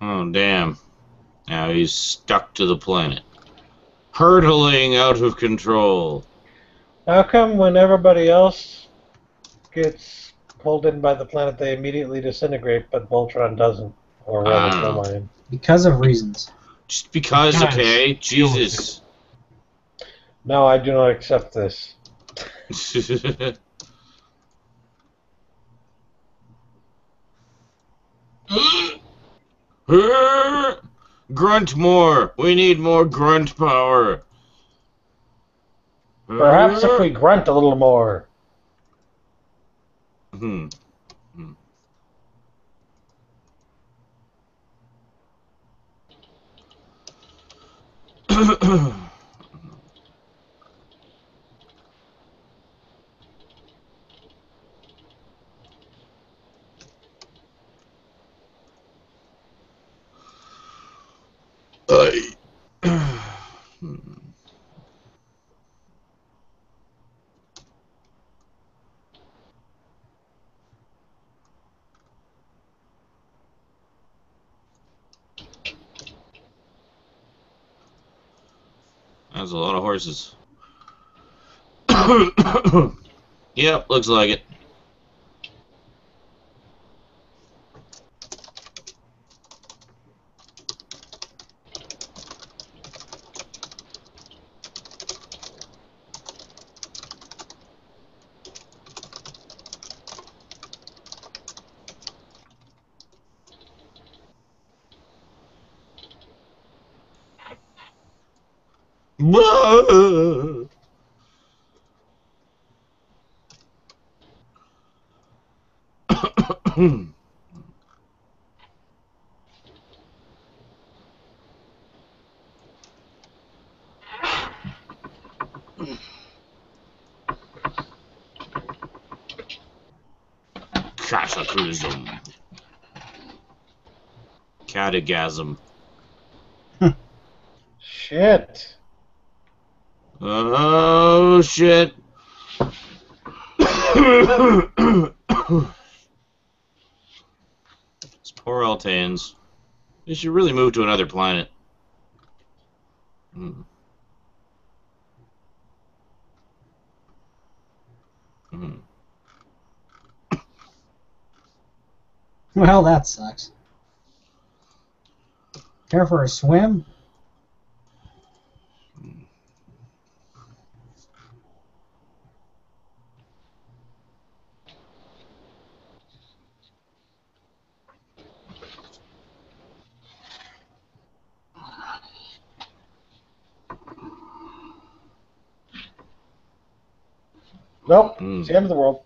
Oh, damn. Now he's stuck to the planet. Hurtling out of control. How come when everybody else gets pulled in by the planet, they immediately disintegrate, but Voltron doesn't? Or rather, GoLion. Because of reasons. Just because, okay? Jesus. No, I do not accept this. Grunt more. We need more grunt power. Perhaps if we grunt a little more. That's a lot of horses. Yep, looks like it. Cataclysm. Catagasm. Shit. Oh, shit. It's poor Altaeans. They should really move to another planet. Well, that sucks. Care for a swim? Nope. It's the end of the world.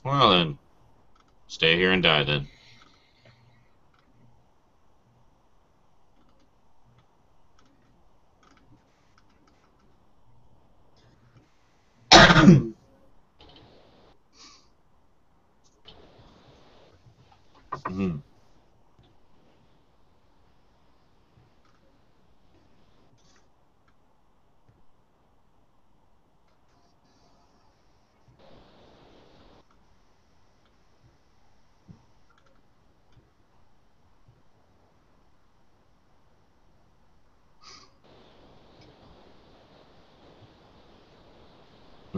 Well then, stay here and die then.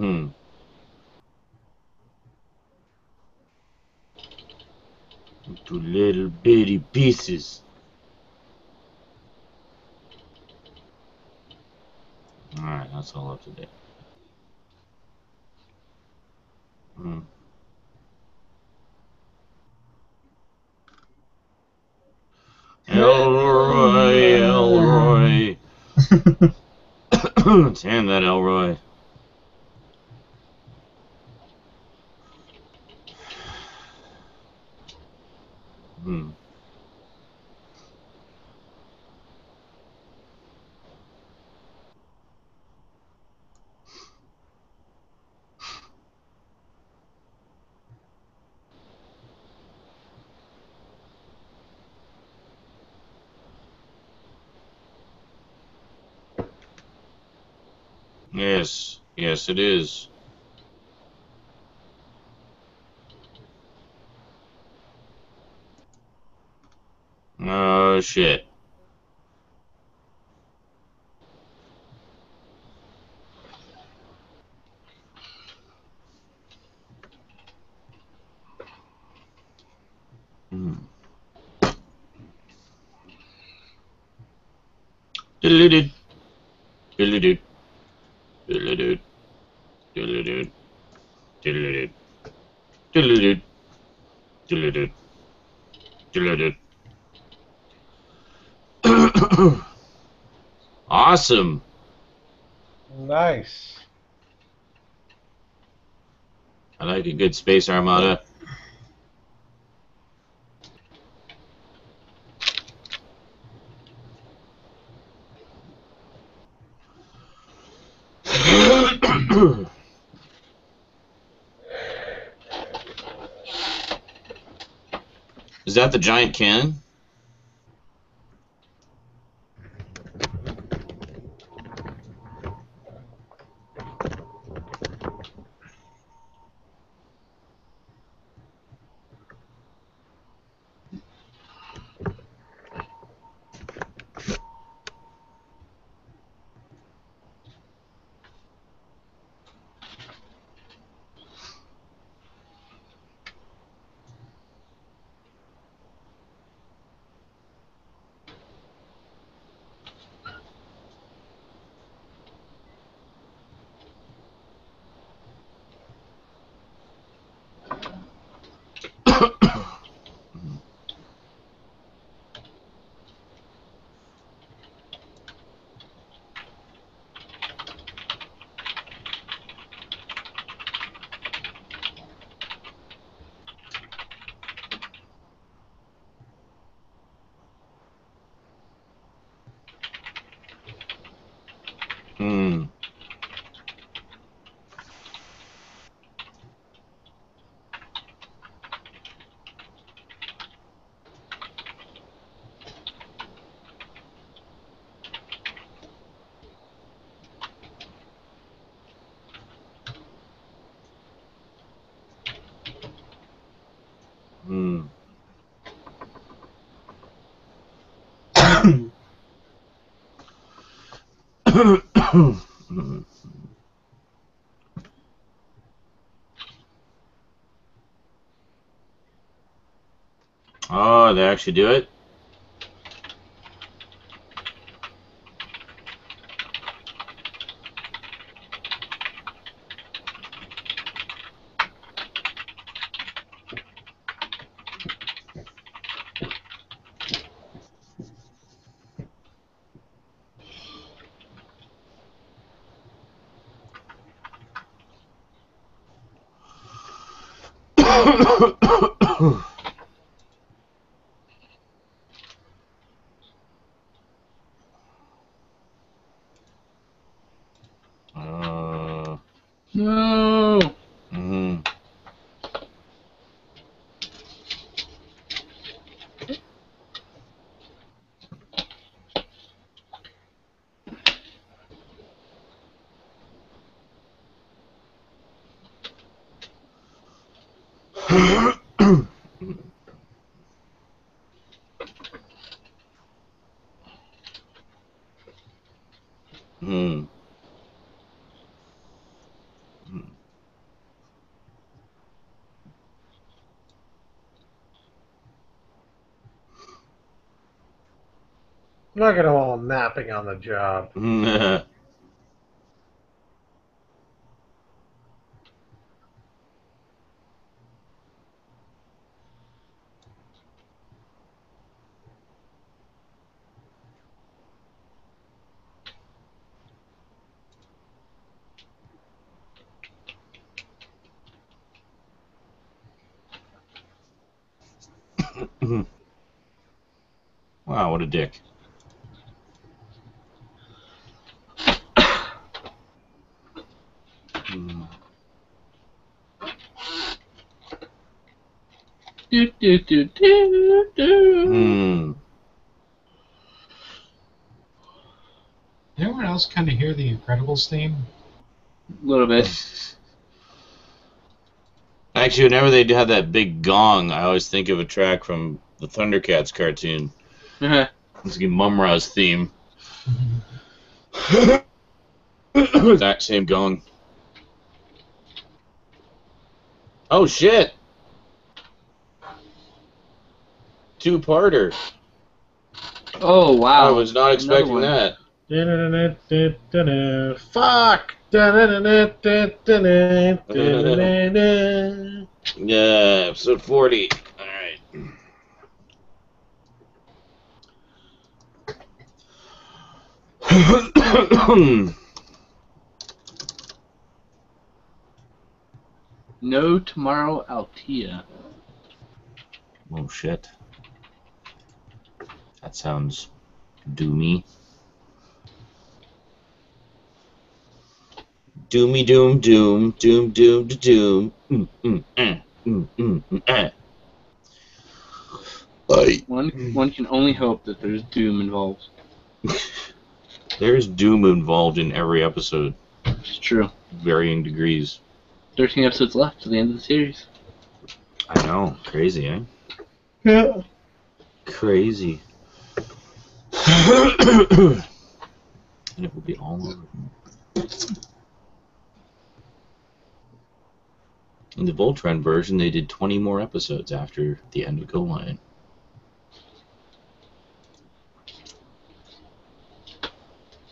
Hmm. Into little bitty pieces. Alright, that's all up to date. Hmm. Elroy, Elroy. Damn that Elroy. Hmm. Yes, yes, it is. Oh shit. Hmm. Diddly-doo. Diddly-doo. Diddly-doo. Diddly-doo. Diddly-doo. Diddly-doo. Diddly-doo. Diddly-doo. Awesome. Nice. I like a good space armada. Is that the giant cannon? Hmm. Hmm. Oh, they actually do it? No. Mhm. Hmm. Look at them all napping on the job. Wow, what a dick. Do, do, do, do, do. Did anyone else kind of hear the Incredibles theme? A little bit. Actually, whenever they have that big gong, I always think of a track from the Thundercats cartoon. It's like Mumra's theme. Exact same gong. Oh shit! Two-parter. Oh wow! I was not expecting that. Fuck! Yeah, episode 40. Alright. No tomorrow, Altea. Oh shit. That sounds doomy. Doomy doom doom doom doom doom. One can only hope that there's doom involved. There's doom involved in every episode. It's true. Varying degrees. 13 episodes left to the end of the series. I know. Crazy, eh? Yeah. Crazy. And it will be all over. In the Voltron version, they did 20 more episodes after the end of GoLion.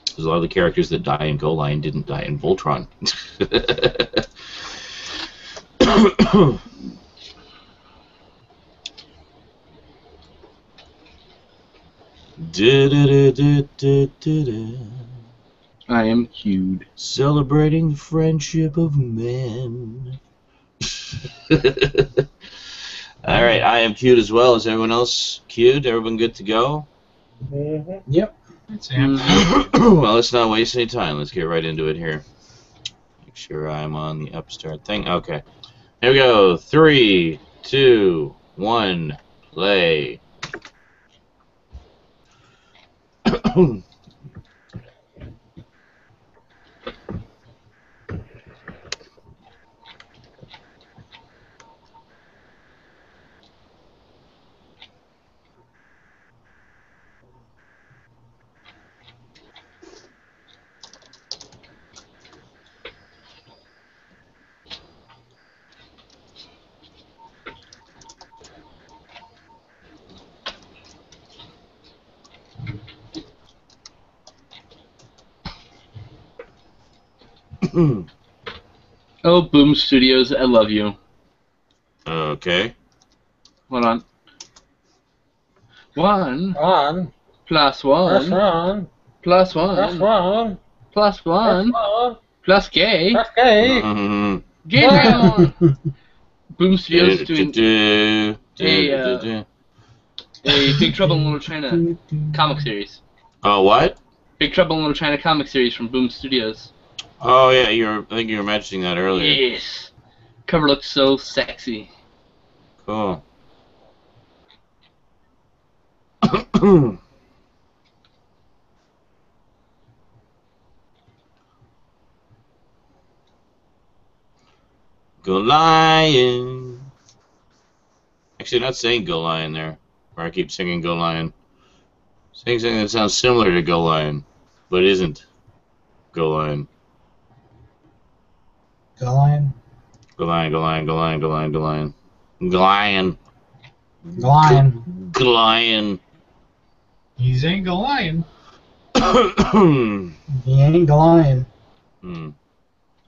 Because a lot of the characters that die in GoLion didn't die in Voltron. I am cued. Celebrating the friendship of men. Alright, I am cued as well. Is everyone else cued? Everyone good to go? Mm-hmm. Yep. Well, let's not waste any time. Let's get right into it here. Make sure I'm on the upstart thing. Okay. Here we go. 3, 2, 1, play. Oh, Boom Studios, I love you. Okay. Hold on. 1 On. plus 1 Plus one. plus 1 Plus one. plus 1 Plus one. plus gay. Plus gay. Gay on. Boom Studios doing a Big Trouble in Little China comic series. Oh, what? Big Trouble in Little China comic series from Boom Studios. Oh, yeah, I think you were mentioning that earlier. Yes. Cover looks so sexy. Cool. GoLion. Actually, not saying GoLion there, or I keep singing GoLion. Saying something that sounds similar to GoLion, but isn't GoLion. GoLion? GoLion, GoLion, GoLion, GoLion, GoLion. GoLion. GoLion. GoLion. He's ain't GoLion. He ain't GoLion.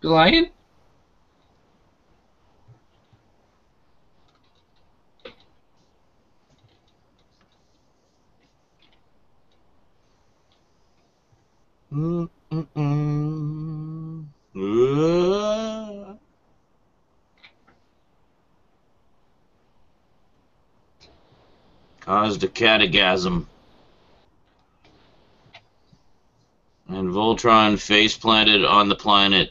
Lion? Caused a catagasm. And Voltron face planted on the planet.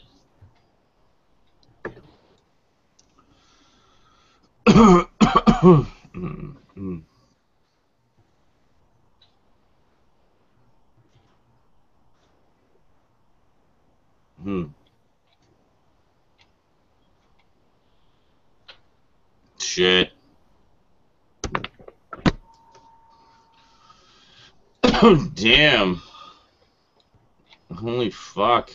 Shit. Damn. Holy fuck.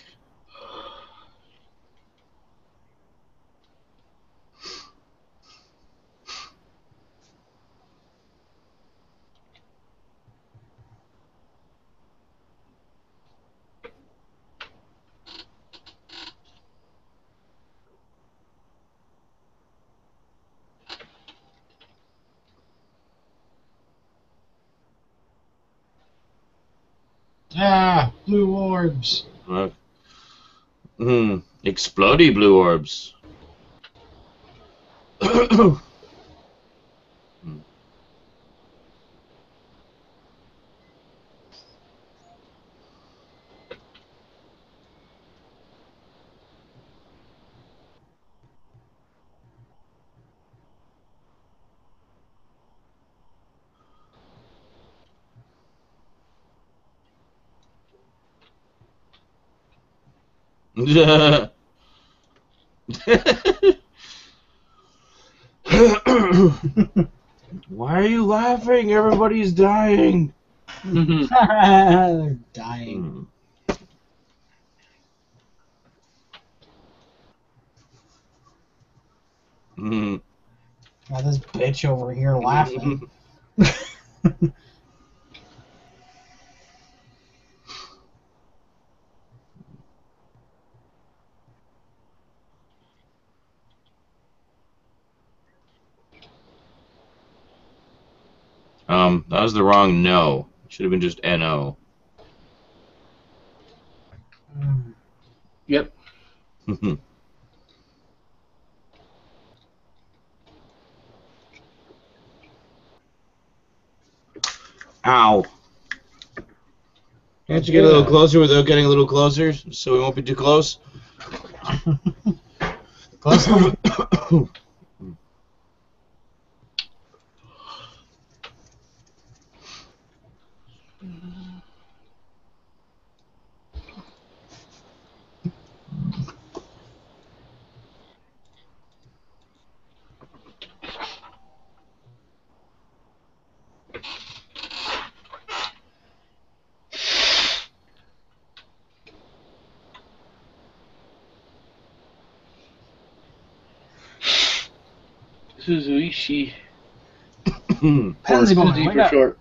Ah, blue orbs. Explodey blue orbs. Why are you laughing? Everybody's dying. They're dying. Got this bitch over here laughing. That was the wrong no. Should have been just N-O. Yep. Ow. Can't you get a little closer without getting a little closer so we won't be too close? Close enough. Suzuishi. Pansy boy, Suzy wake for up. short.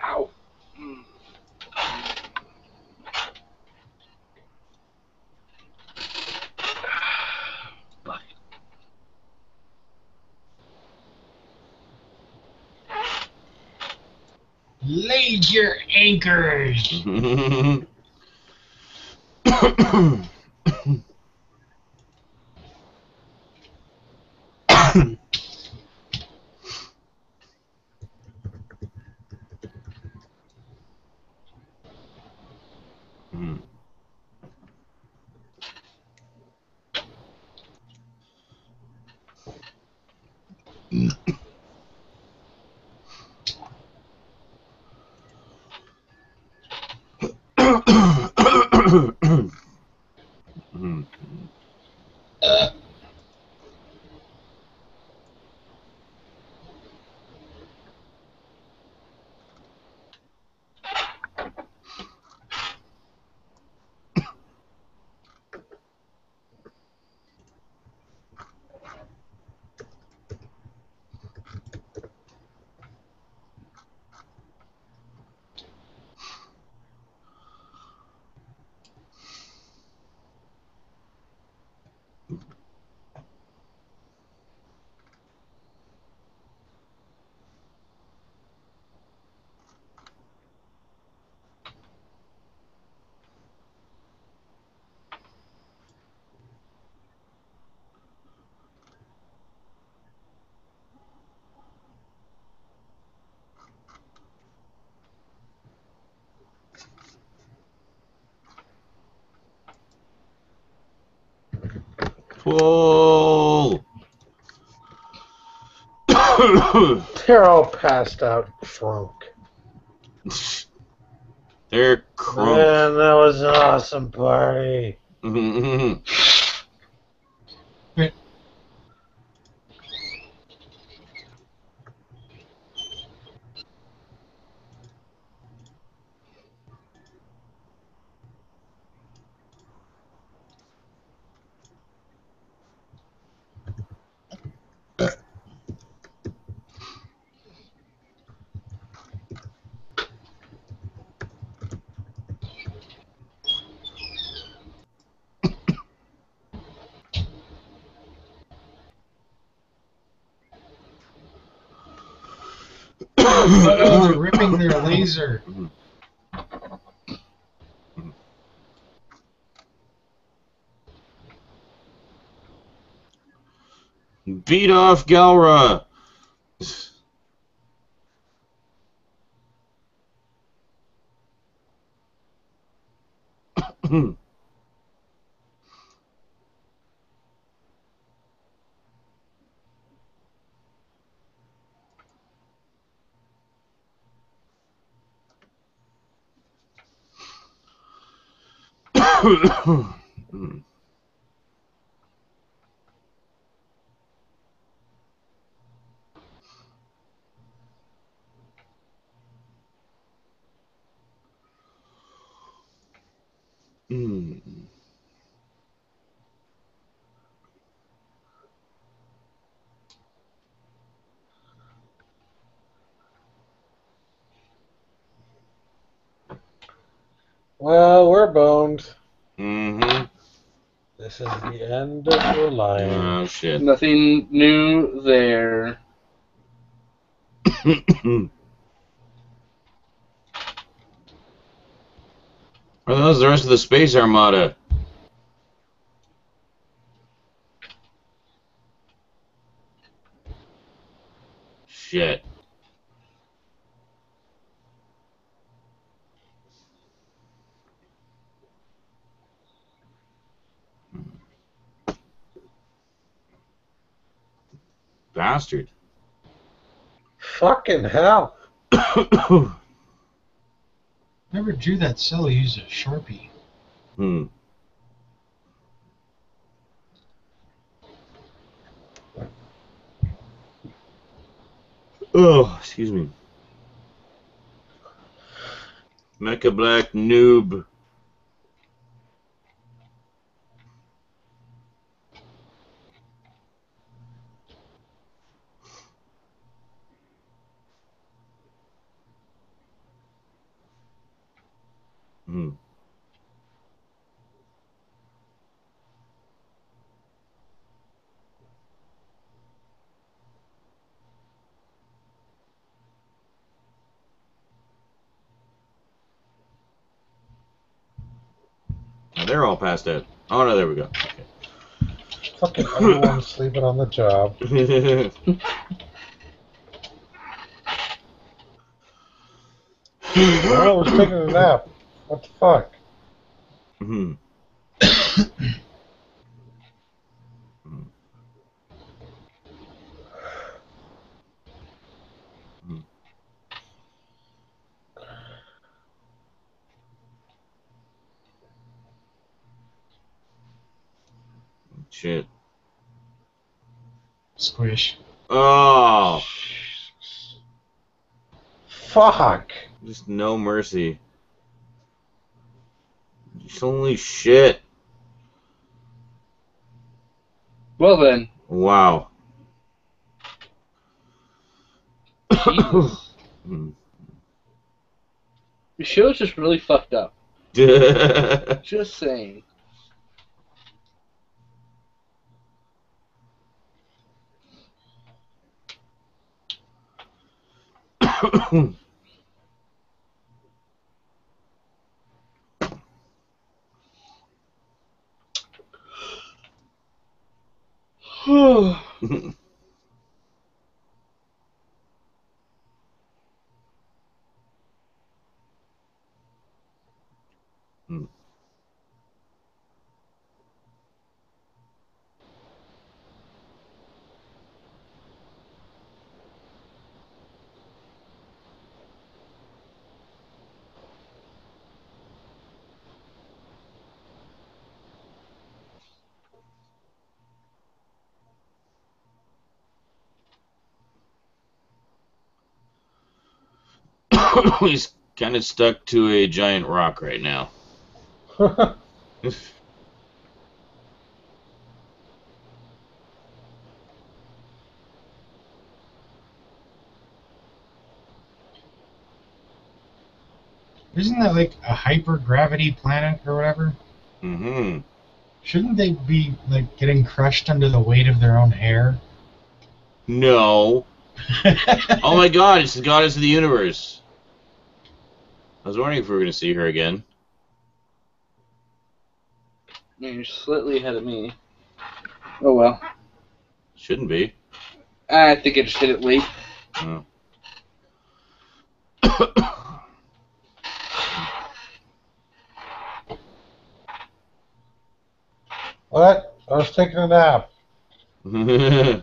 Ow. Fuck. Laid your anchors. Whoa! They're all passed out drunk. They're crunk. Man, that was an awesome party. Oh, they're ripping their laser. Beat off Galra. Well, we're boned. Mm-hmm. This is the end of your line. Oh, shit. Nothing new there. Are those the rest of the Space Armada? Shit. Bastard. Fucking hell. Whoever drew that cell used a Sharpie. Oh, excuse me. Mecha Black Noob. Oh, they're all passed out. Oh, no, there we go. Okay. Fucking everyone's sleeping on the job. I was taking a nap. What the fuck? Shit. Squish. Oh. Fuck. Just no mercy. Just holy shit. Well then. Wow. Jesus. The show's just really fucked up. Just saying. He's kind of stuck to a giant rock right now. Isn't that like a hypergravity planet or whatever? Mm-hmm. Shouldn't they be like getting crushed under the weight of their own air? No. Oh my god, it's the goddess of the universe. I was wondering if we were going to see her again. Man, you're slightly ahead of me. Oh well. Shouldn't be. I think I just hit it late. Oh. What? I was taking a nap. Hmm.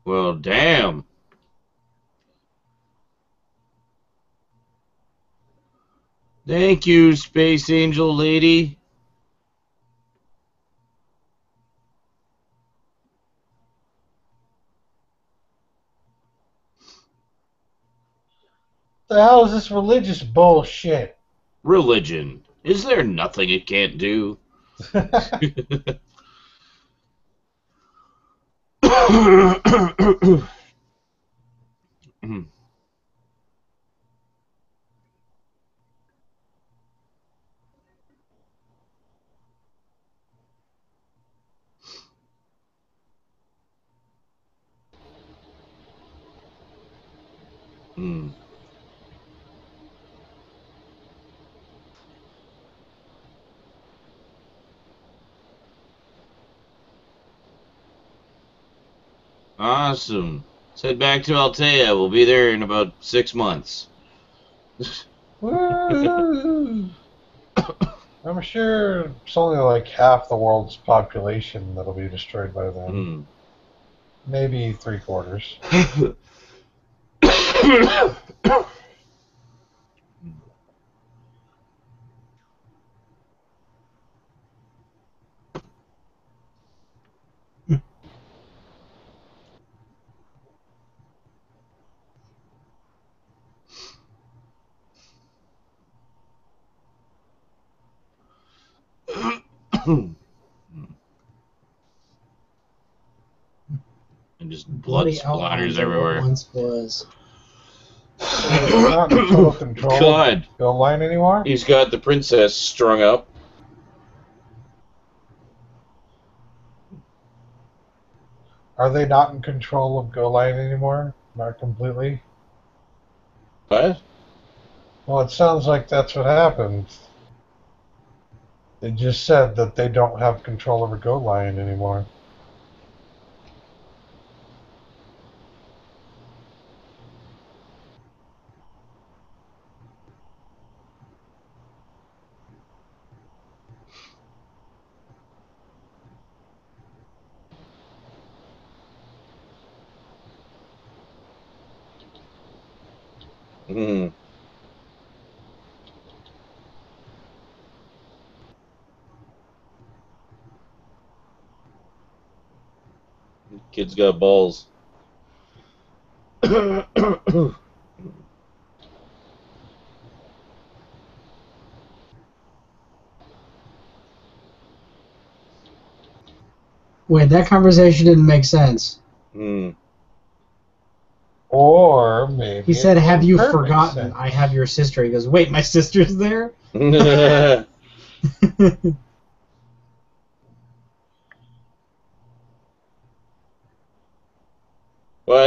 Well, damn. Thank you, Space Angel Lady. The hell is this religious bullshit? Religion. Is there nothing it can't do? Hmm. Awesome. Let's head back to Altea. We'll be there in about 6 months. Woo! I'm sure it's only like half the world's population that'll be destroyed by then. Maybe 3/4. And just blood splatters everywhere. Once was. Not in total control. God. GoLion anymore? He's got the princess strung up. Are they not in control of GoLion anymore? Not completely? What? Well, it sounds like that's what happened. They just said that they don't have control over GoLion anymore. Hmm. Kid's got balls. Wait, that conversation didn't make sense. Hmm. Or maybe He said, "Have you perfect forgotten? sense. I have your sister." He goes, "Wait, my sister's there?" Well,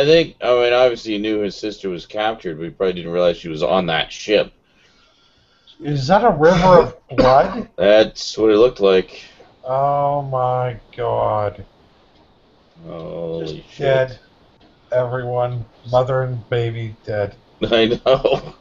I mean, obviously he knew his sister was captured, but he probably didn't realize she was on that ship. Is that a river of blood? That's what it looked like. Oh my god. Holy Just shit. dead. Everyone, mother and baby, dead. I know.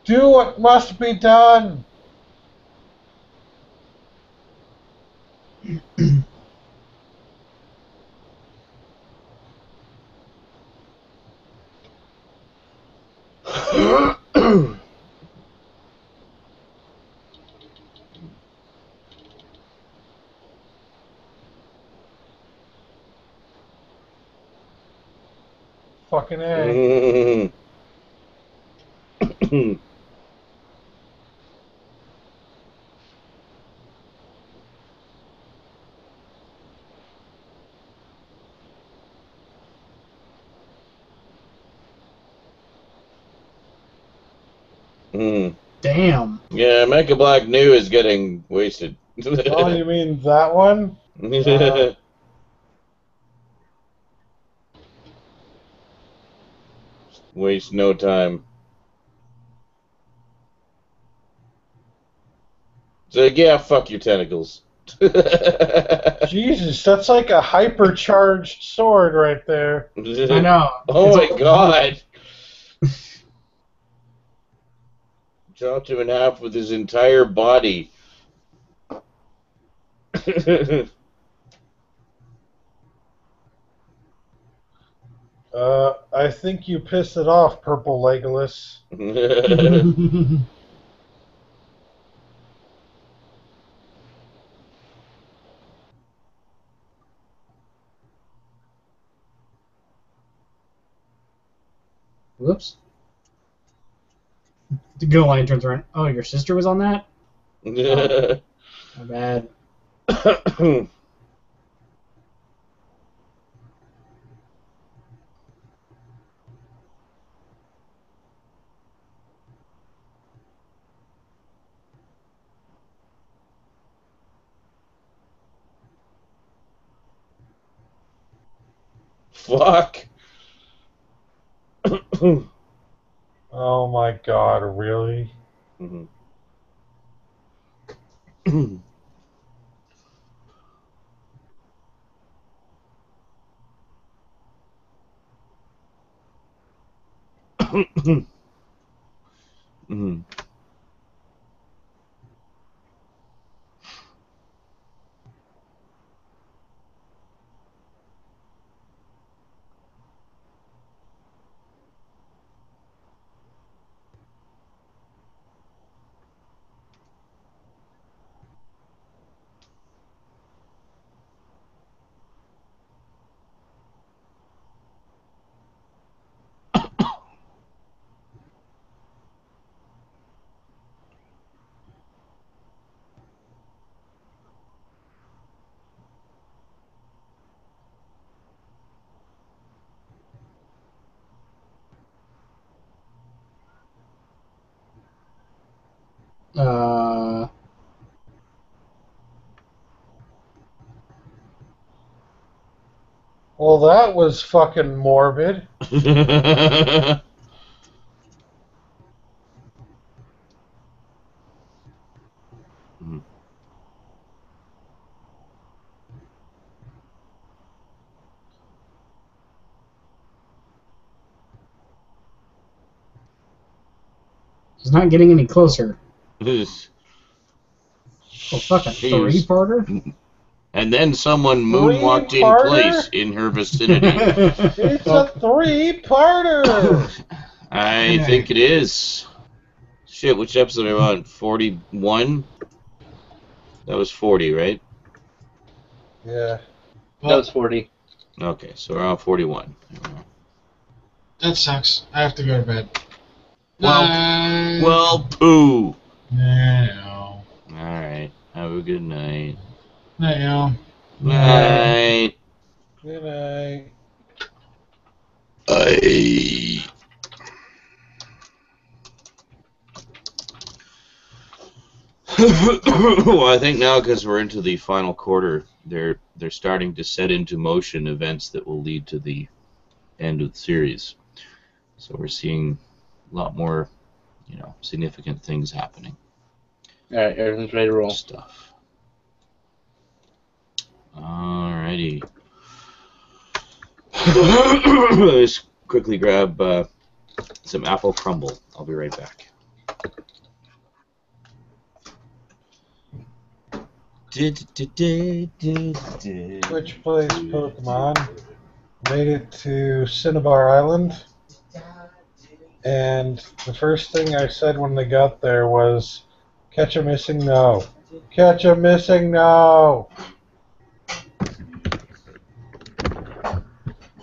Do what must be done! Fucking A. Damn. Yeah, Mecha Black New is getting wasted. Oh, you mean that one? Waste no time. It's like, yeah, fuck your tentacles. Jesus, that's like a hypercharged sword right there. I know. Oh It's my god! Chopped him in half with his entire body. I think you pissed it off, Purple Legolas. Whoops. The GoLion turns around. Oh, your sister was on that? Oh, my bad. Fuck. Oh my god, really? Uh, Well, that was fucking morbid. He's not getting any closer. Oh, fuck, a three-parter? And then someone moonwalked in place in her vicinity. It's a three-parter! I think it is. Shit, which episode are we on? 41? That was 40, right? Yeah. That was 40. Okay, so we're on 41. That sucks. I have to go to bed. Well, poo. No. Alright, have a good night. No. Night. Good night. Well, I think now, because we're into the final quarter, they're starting to set into motion events that will lead to the end of the series. So we're seeing a lot more, significant things happening. All right, everything's ready to roll. Stuff. Alrighty. Let's quickly grab some apple crumble. I'll be right back. Which plays Pokemon made it to Cinnabar Island, and the first thing I said when they got there was, "Catch a missing no. Catch a missing no."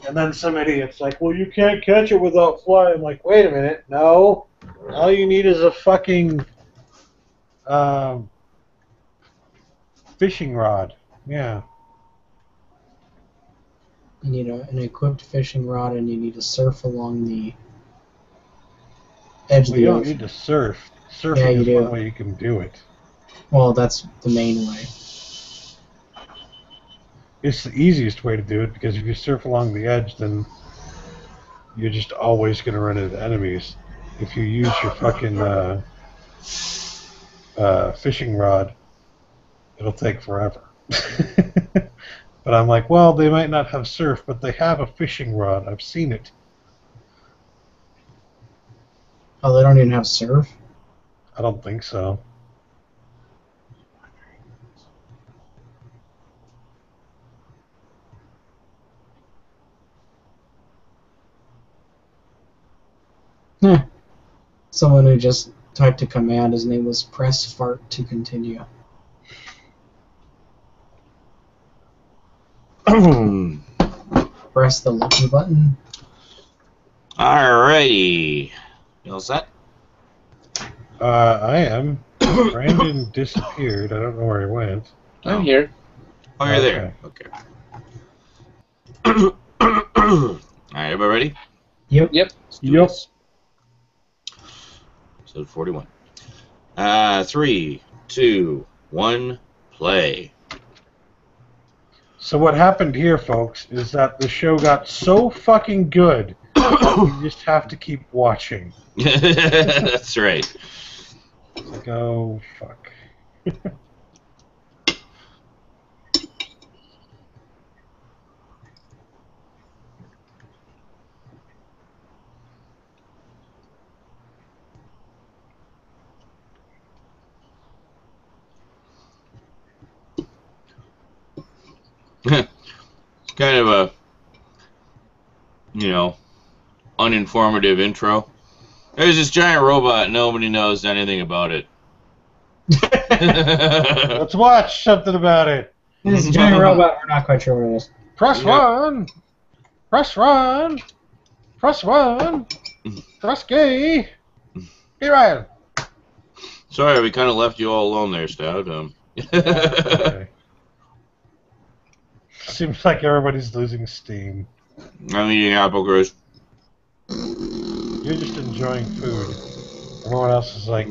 And then some idiot's like, "Well, you can't catch it without flying." I'm like, wait a minute, no. All you need is a fucking fishing rod. Yeah. You need an equipped fishing rod, and you need to surf along the edge of the You don't ocean. need to surf. Surfing Yeah, you is do. one way you can do it. Well, that's the main way. It's the easiest way to do it, because if you surf along the edge, then you're just always going to run into enemies. If you use your fucking fishing rod, it'll take forever. But I'm like, well, they might not have surf, but they have a fishing rod. I've seen it. Oh, they don't even have surf? I don't think so. Someone who just typed a command, his name was press fart to continue. Press the lucky button. Alrighty. You all set? I am. Brandon disappeared. I don't know where he went. I'm here. Oh, you're there. Okay. Alright, everybody ready? Yep. Yep. Let's do this. Episode 41. 3, 2, 1, play. So what happened here, folks, is that the show got so fucking good that you just have to keep watching. That's right. Like, oh, fuck. Kind of a, uninformative intro. There's this giant robot, nobody knows anything about it. Let's watch something about it. This is a giant robot, we're not quite sure what it is. Press one. Press one. Press one. Press gay. Hey, Ryan. Sorry, we kind of left you all alone there, Stout. Okay. Seems like everybody's losing steam. I'm eating apple crisp. You're just enjoying food. Everyone else is like,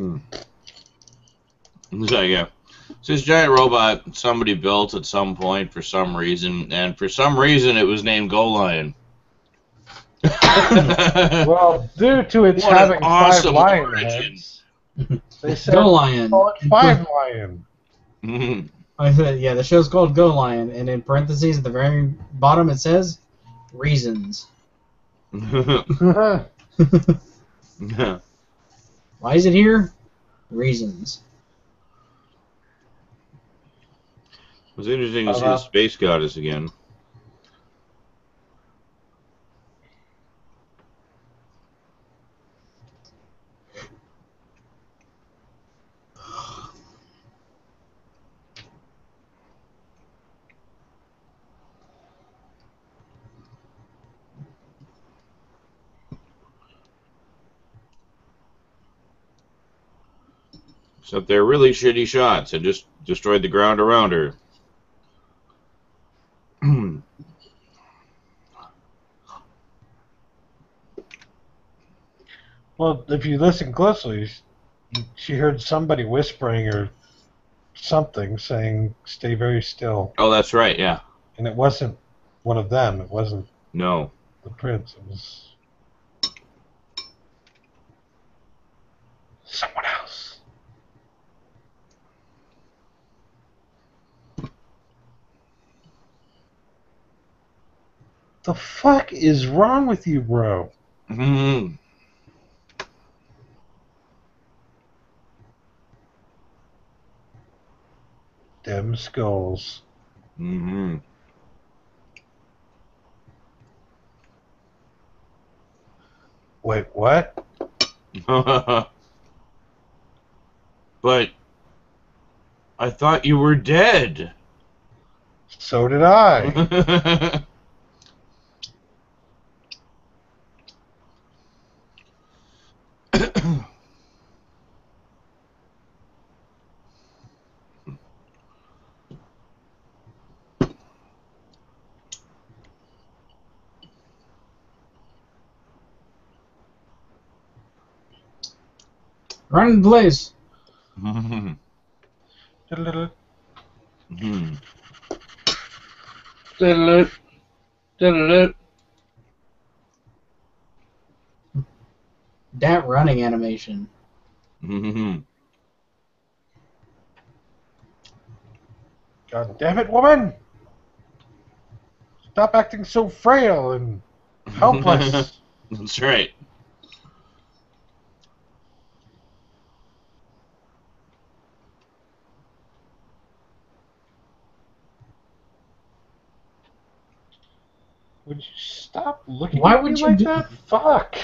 So yeah, it's this giant robot somebody built at some point for some reason, and for some reason it was named GoLion. Well, due to its What an having awesome 5 lion origin. heads, they said GoLion. call it 5 lion. I said, yeah, the show's called GoLion, and in parentheses at the very bottom it says reasons. Why is it here? Reasons. It was interesting to see the space goddess again. Except they're really shitty shots and just destroyed the ground around her. Well, if you listen closely, she heard somebody whispering or something saying, "Stay very still." Oh, that's right, yeah. And it wasn't one of them. It wasn't No. the prince. It was someone else. The fuck is wrong with you, bro? Them skulls. Wait, what? But I thought you were dead. So did I. Run in place. That running animation. God damn it, woman! Stop acting so frail and helpless. That's right. Would you stop looking Why at would me you like do that? Fuck.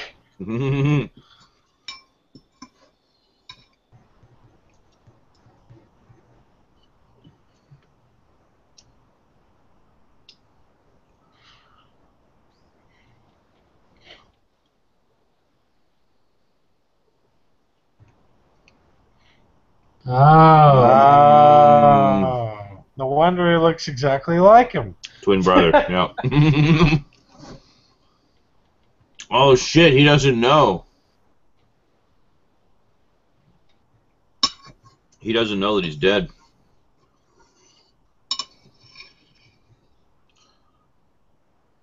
Oh. No wonder he looks exactly like him. Twin brother, yeah. Oh shit, he doesn't know. He doesn't know that he's dead.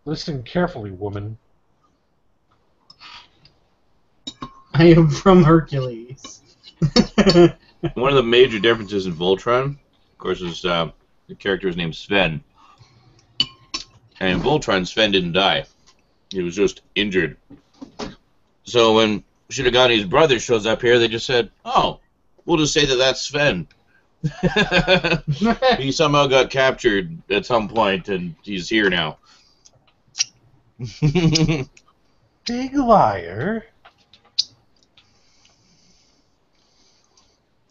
Listen carefully, woman. I am from Hercules. One of the major differences in Voltron, of course, is the character's named Sven. And in Voltron, Sven didn't die. He was just injured. So when Shinagani's brother shows up here, they just said, oh, we'll just say that that's Sven. He somehow got captured at some point, and he's here now. Big liar.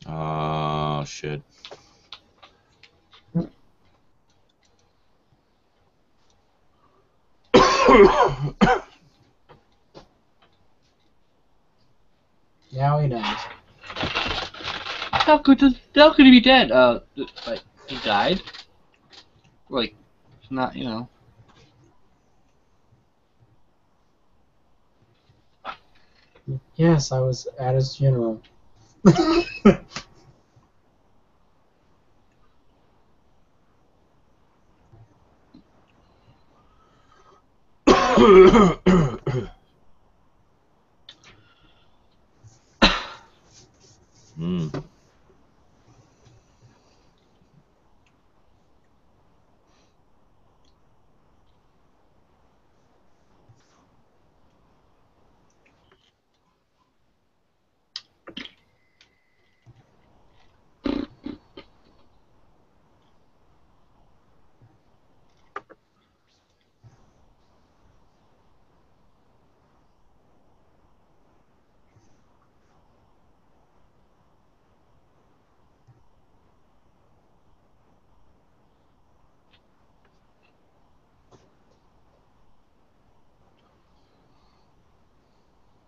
Oh, shit. Now he knows. How could he be dead? Like he died. Like, not Yes, I was at his funeral. Mm.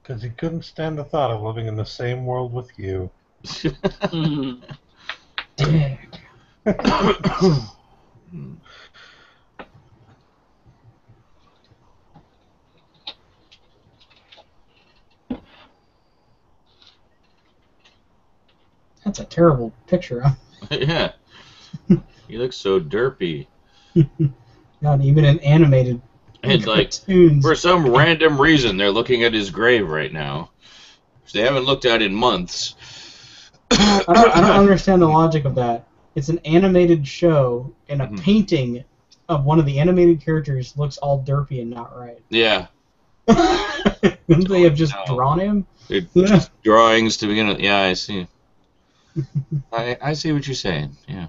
Because he couldn't stand the thought of living in the same world with you. Dick. That's a terrible picture. Yeah. He looks so derpy. Not even an animated And like, cartoons. for some random reason, they're looking at his grave right now. Which they haven't looked at in months. I don't understand the logic of that. It's an animated show, and a painting of one of the animated characters looks all derpy and not right. Yeah. Couldn't they have just drawn him? Just drawings to begin with. Yeah, I see. I see what you're saying. Yeah.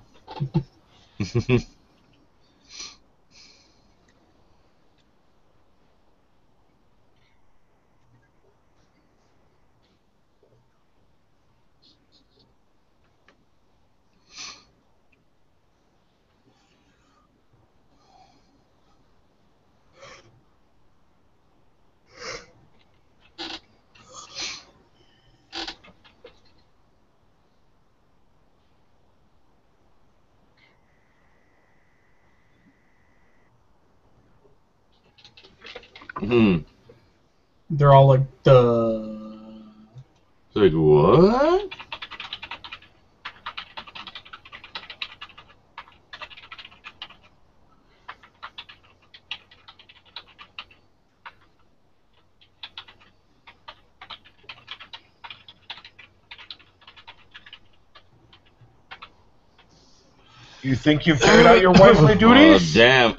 They're all like, duh. It's like, what? You think you've carried out your wifely duties? Oh, damn.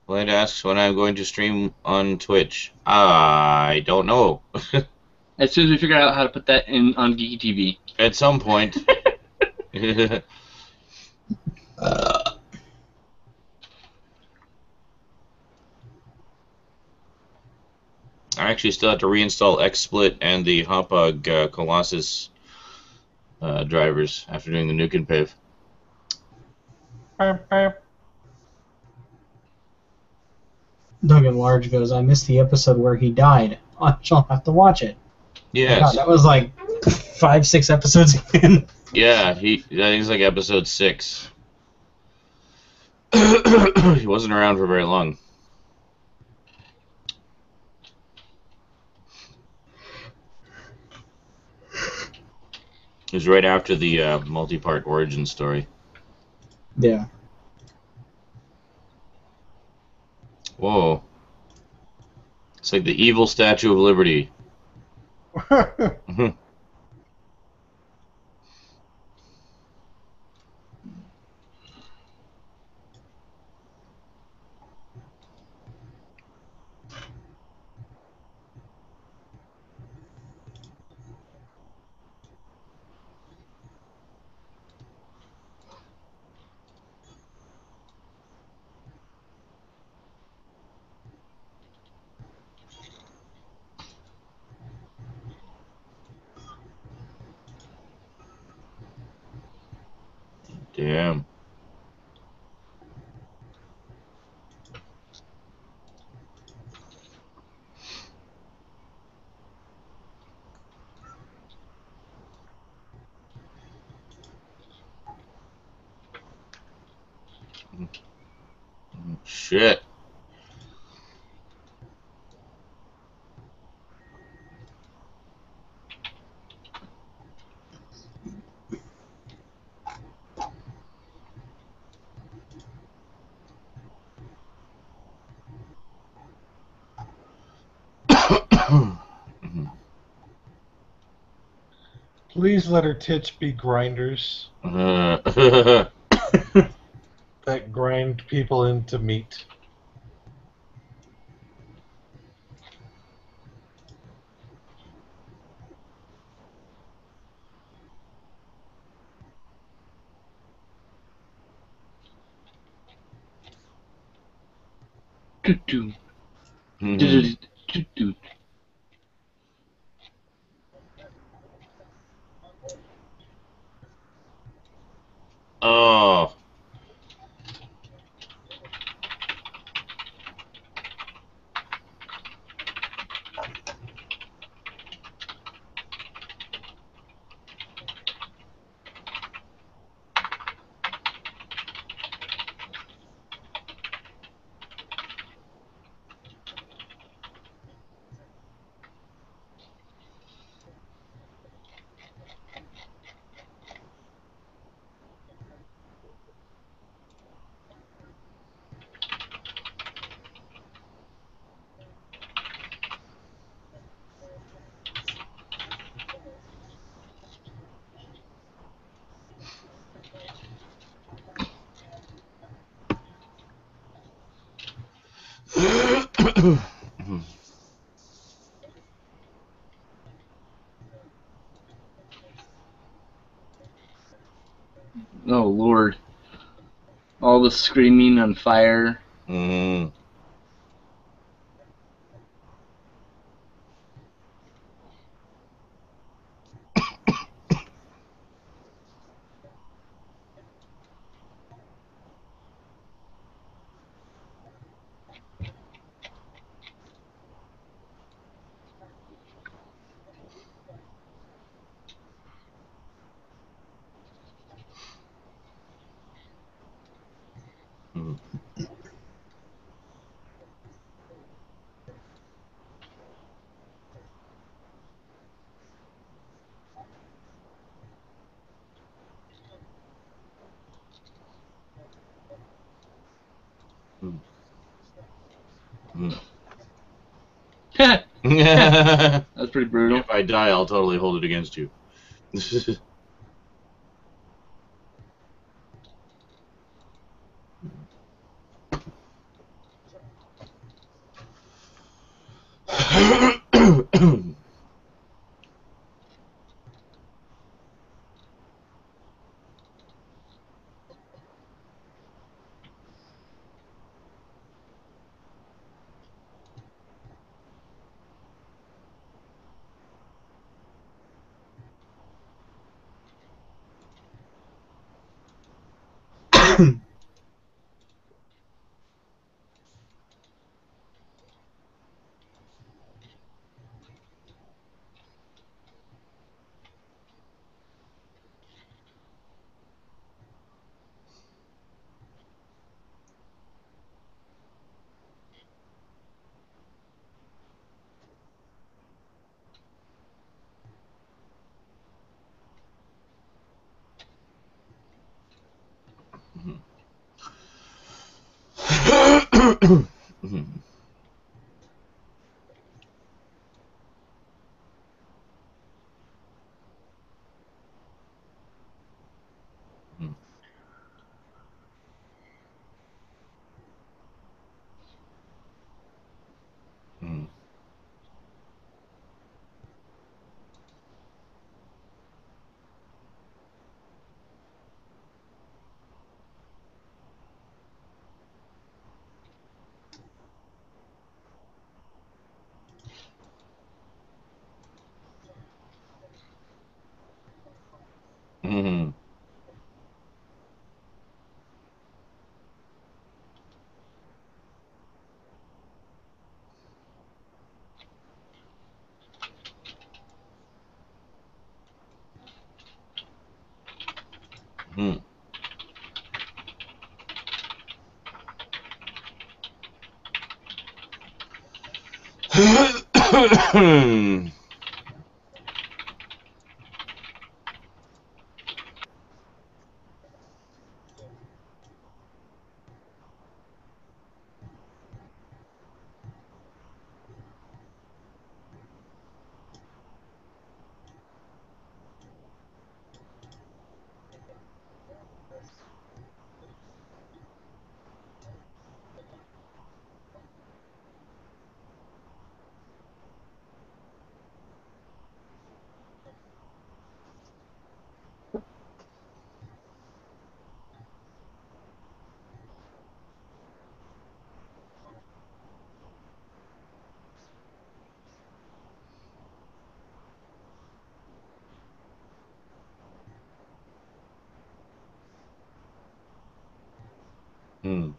Blind asks when I'm going to stream on Twitch. I don't know. As soon as we figure out how to put that in on Geeky TV. At some point. I actually still have to reinstall XSplit and the Hopog Colossus drivers after doing the nuke and piv. Duncan Large goes, I missed the episode where he died. I shall have to watch it. Yes. God, that was like 5-6 episodes in. Yeah, I think it's like episode 6. He wasn't around for very long. It was right after the multi-part origin story. Yeah. Whoa. It's like the evil Statue of Liberty. Damn. Shit. Please let her tits be grinders Uh, that grind people into meat. Doo-doo. mhm. Doo-doo. Oh. Oh Lord! All the screaming on fire. Mhm. Mhm. Mhm. That's pretty brutal. If I die, I'll totally hold it against you. Hmm.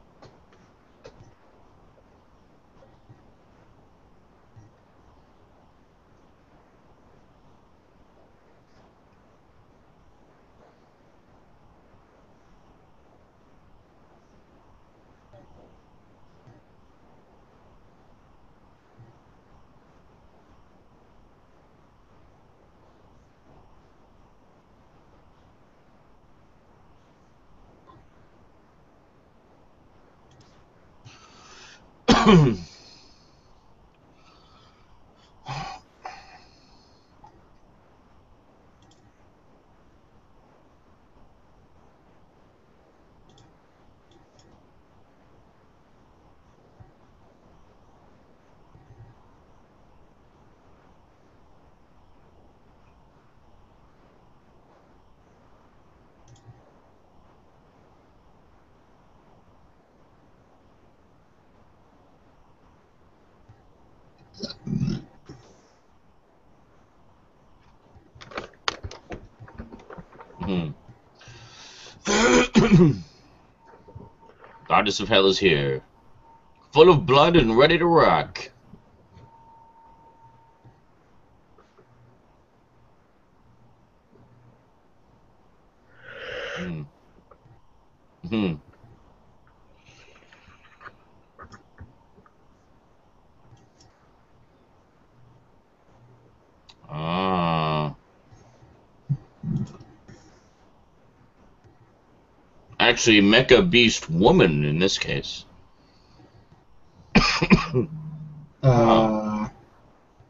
Hmm. Goddess of Hell is here, full of blood and ready to rock. Hmm. Hmm. Ah. Actually, Mecha Beast Woman in this case.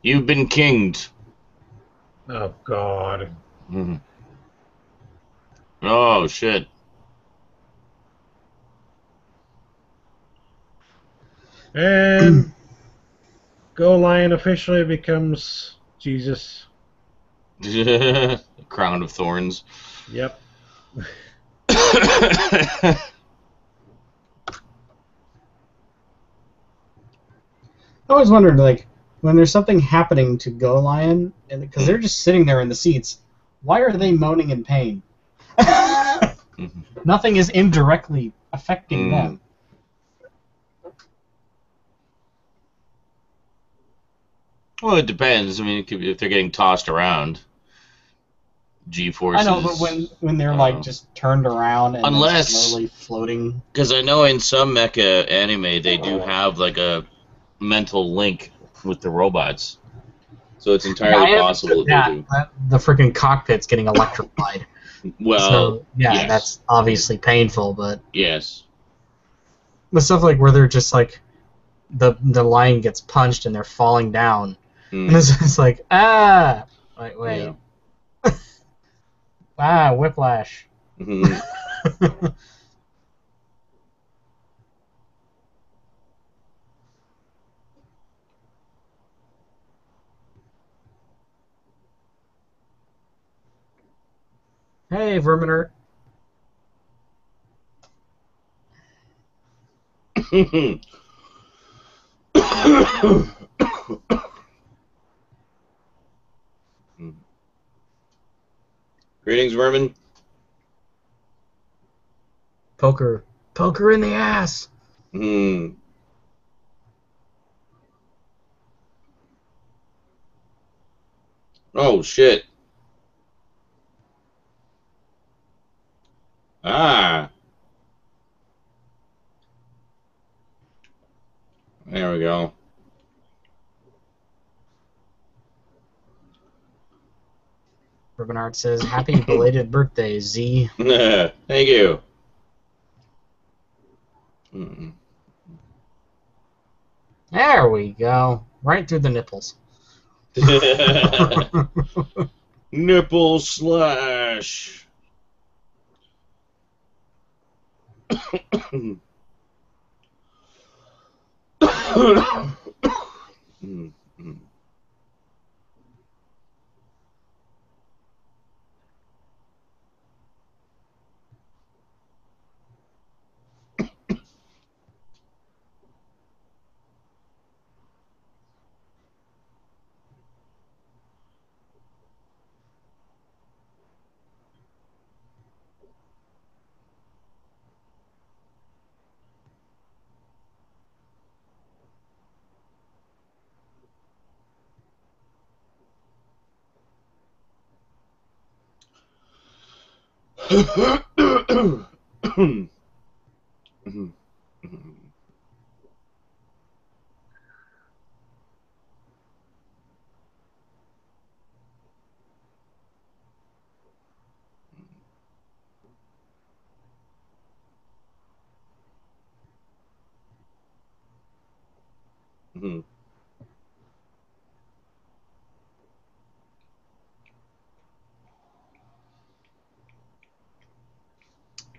You've been kinged. Oh, God. Hmm. Oh, shit. And GoLion officially becomes Jesus. Crown of Thorns. Yep. I always wondered, like, when there's something happening to GoLion, and because they're just sitting there in the seats, why are they moaning in pain? Nothing is indirectly affecting them. Well, it depends. I mean, if they're getting tossed around, G-forces. I know, but when they're like just turned around and then slowly floating. Because I know in some mecha anime they do have like a mental link with the robots, so it's entirely possible that they do. The freaking cockpit's getting electrified. Well, so, yeah, yes. That's obviously painful, but yes. The stuff like where they're just like the lion gets punched and they're falling down, and it's just like wait. Yeah. Whiplash. Hey, Verminer. Greetings, Vermin. Poker in the ass. Oh shit. Ah. There we go. Bernard says, happy belated birthday, Z. Thank you. Mm-mm. There we go. Right through the nipples. Nipple slash.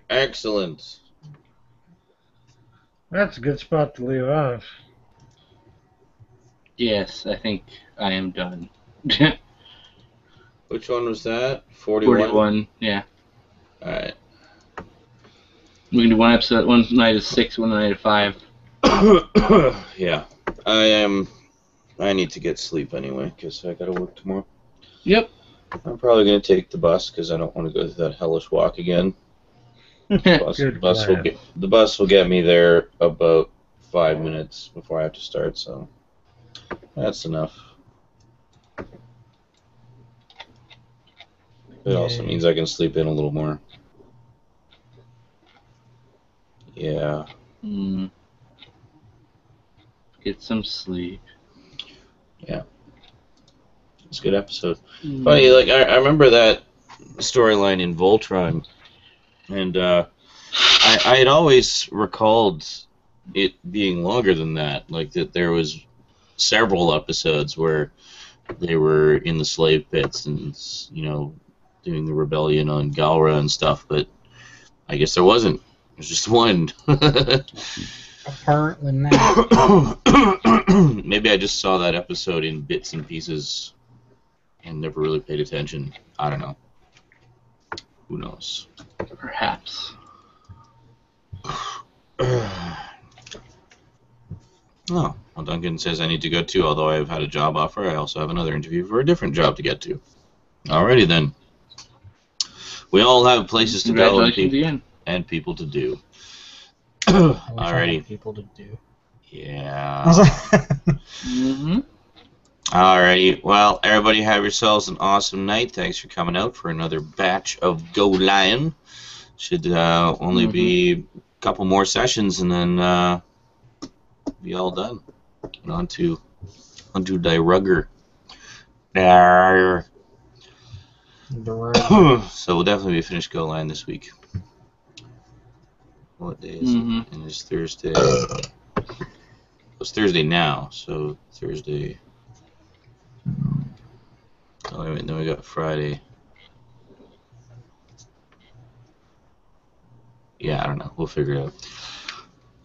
Excellent. That's a good spot to leave off. Yes, I think I am done. Which one was that? 41? 41, yeah. Alright. We can do one episode, one night at 6, one night at 5. Yeah. I need to get sleep anyway, because I gotta work tomorrow. Yep. I'm probably gonna take the bus, because I don't want to go through that hellish walk again. The bus will get me there about 5 minutes before I have to start, so that's enough. It also means I can sleep in a little more. Yeah. Get some sleep. Yeah. It's a good episode. Funny, like I remember that storyline in Voltron, and I had always recalled it being longer than that. Like that there was several episodes where they were in the slave pits and, you know, doing the rebellion on Galra and stuff, but I guess there wasn't. There's just one. Apparently not. Maybe I just saw that episode in bits and pieces and never really paid attention. I don't know. Who knows? Perhaps. Oh, well, Duncan says I need to go too, although I've had a job offer. I also have another interview for a different job to get to. Alrighty then. We all have places to go and people to do. Alrighty. People to do. Yeah. Alrighty. Well, everybody have yourselves an awesome night. Thanks for coming out for another batch of GoLion. Should only be a couple more sessions and then be all done. And on to die rugger. So we'll definitely be finished GoLion this week. What day is it? And it's Thursday. It's Thursday now, so Thursday. Oh, wait, then we got Friday. Yeah, I don't know. We'll figure it out.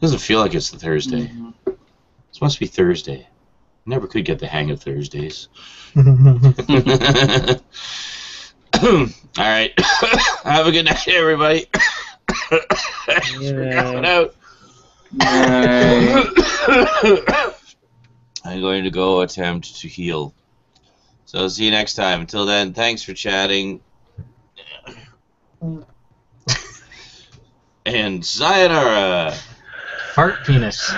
Doesn't feel like it's the Thursday. It's supposed to be Thursday. I never could get the hang of Thursdays. Alright. Have a good night, everybody. Thanks for coming out. I'm going to go attempt to heal. So see you next time. Until then, thanks for chatting. And sayonara. Fart penis.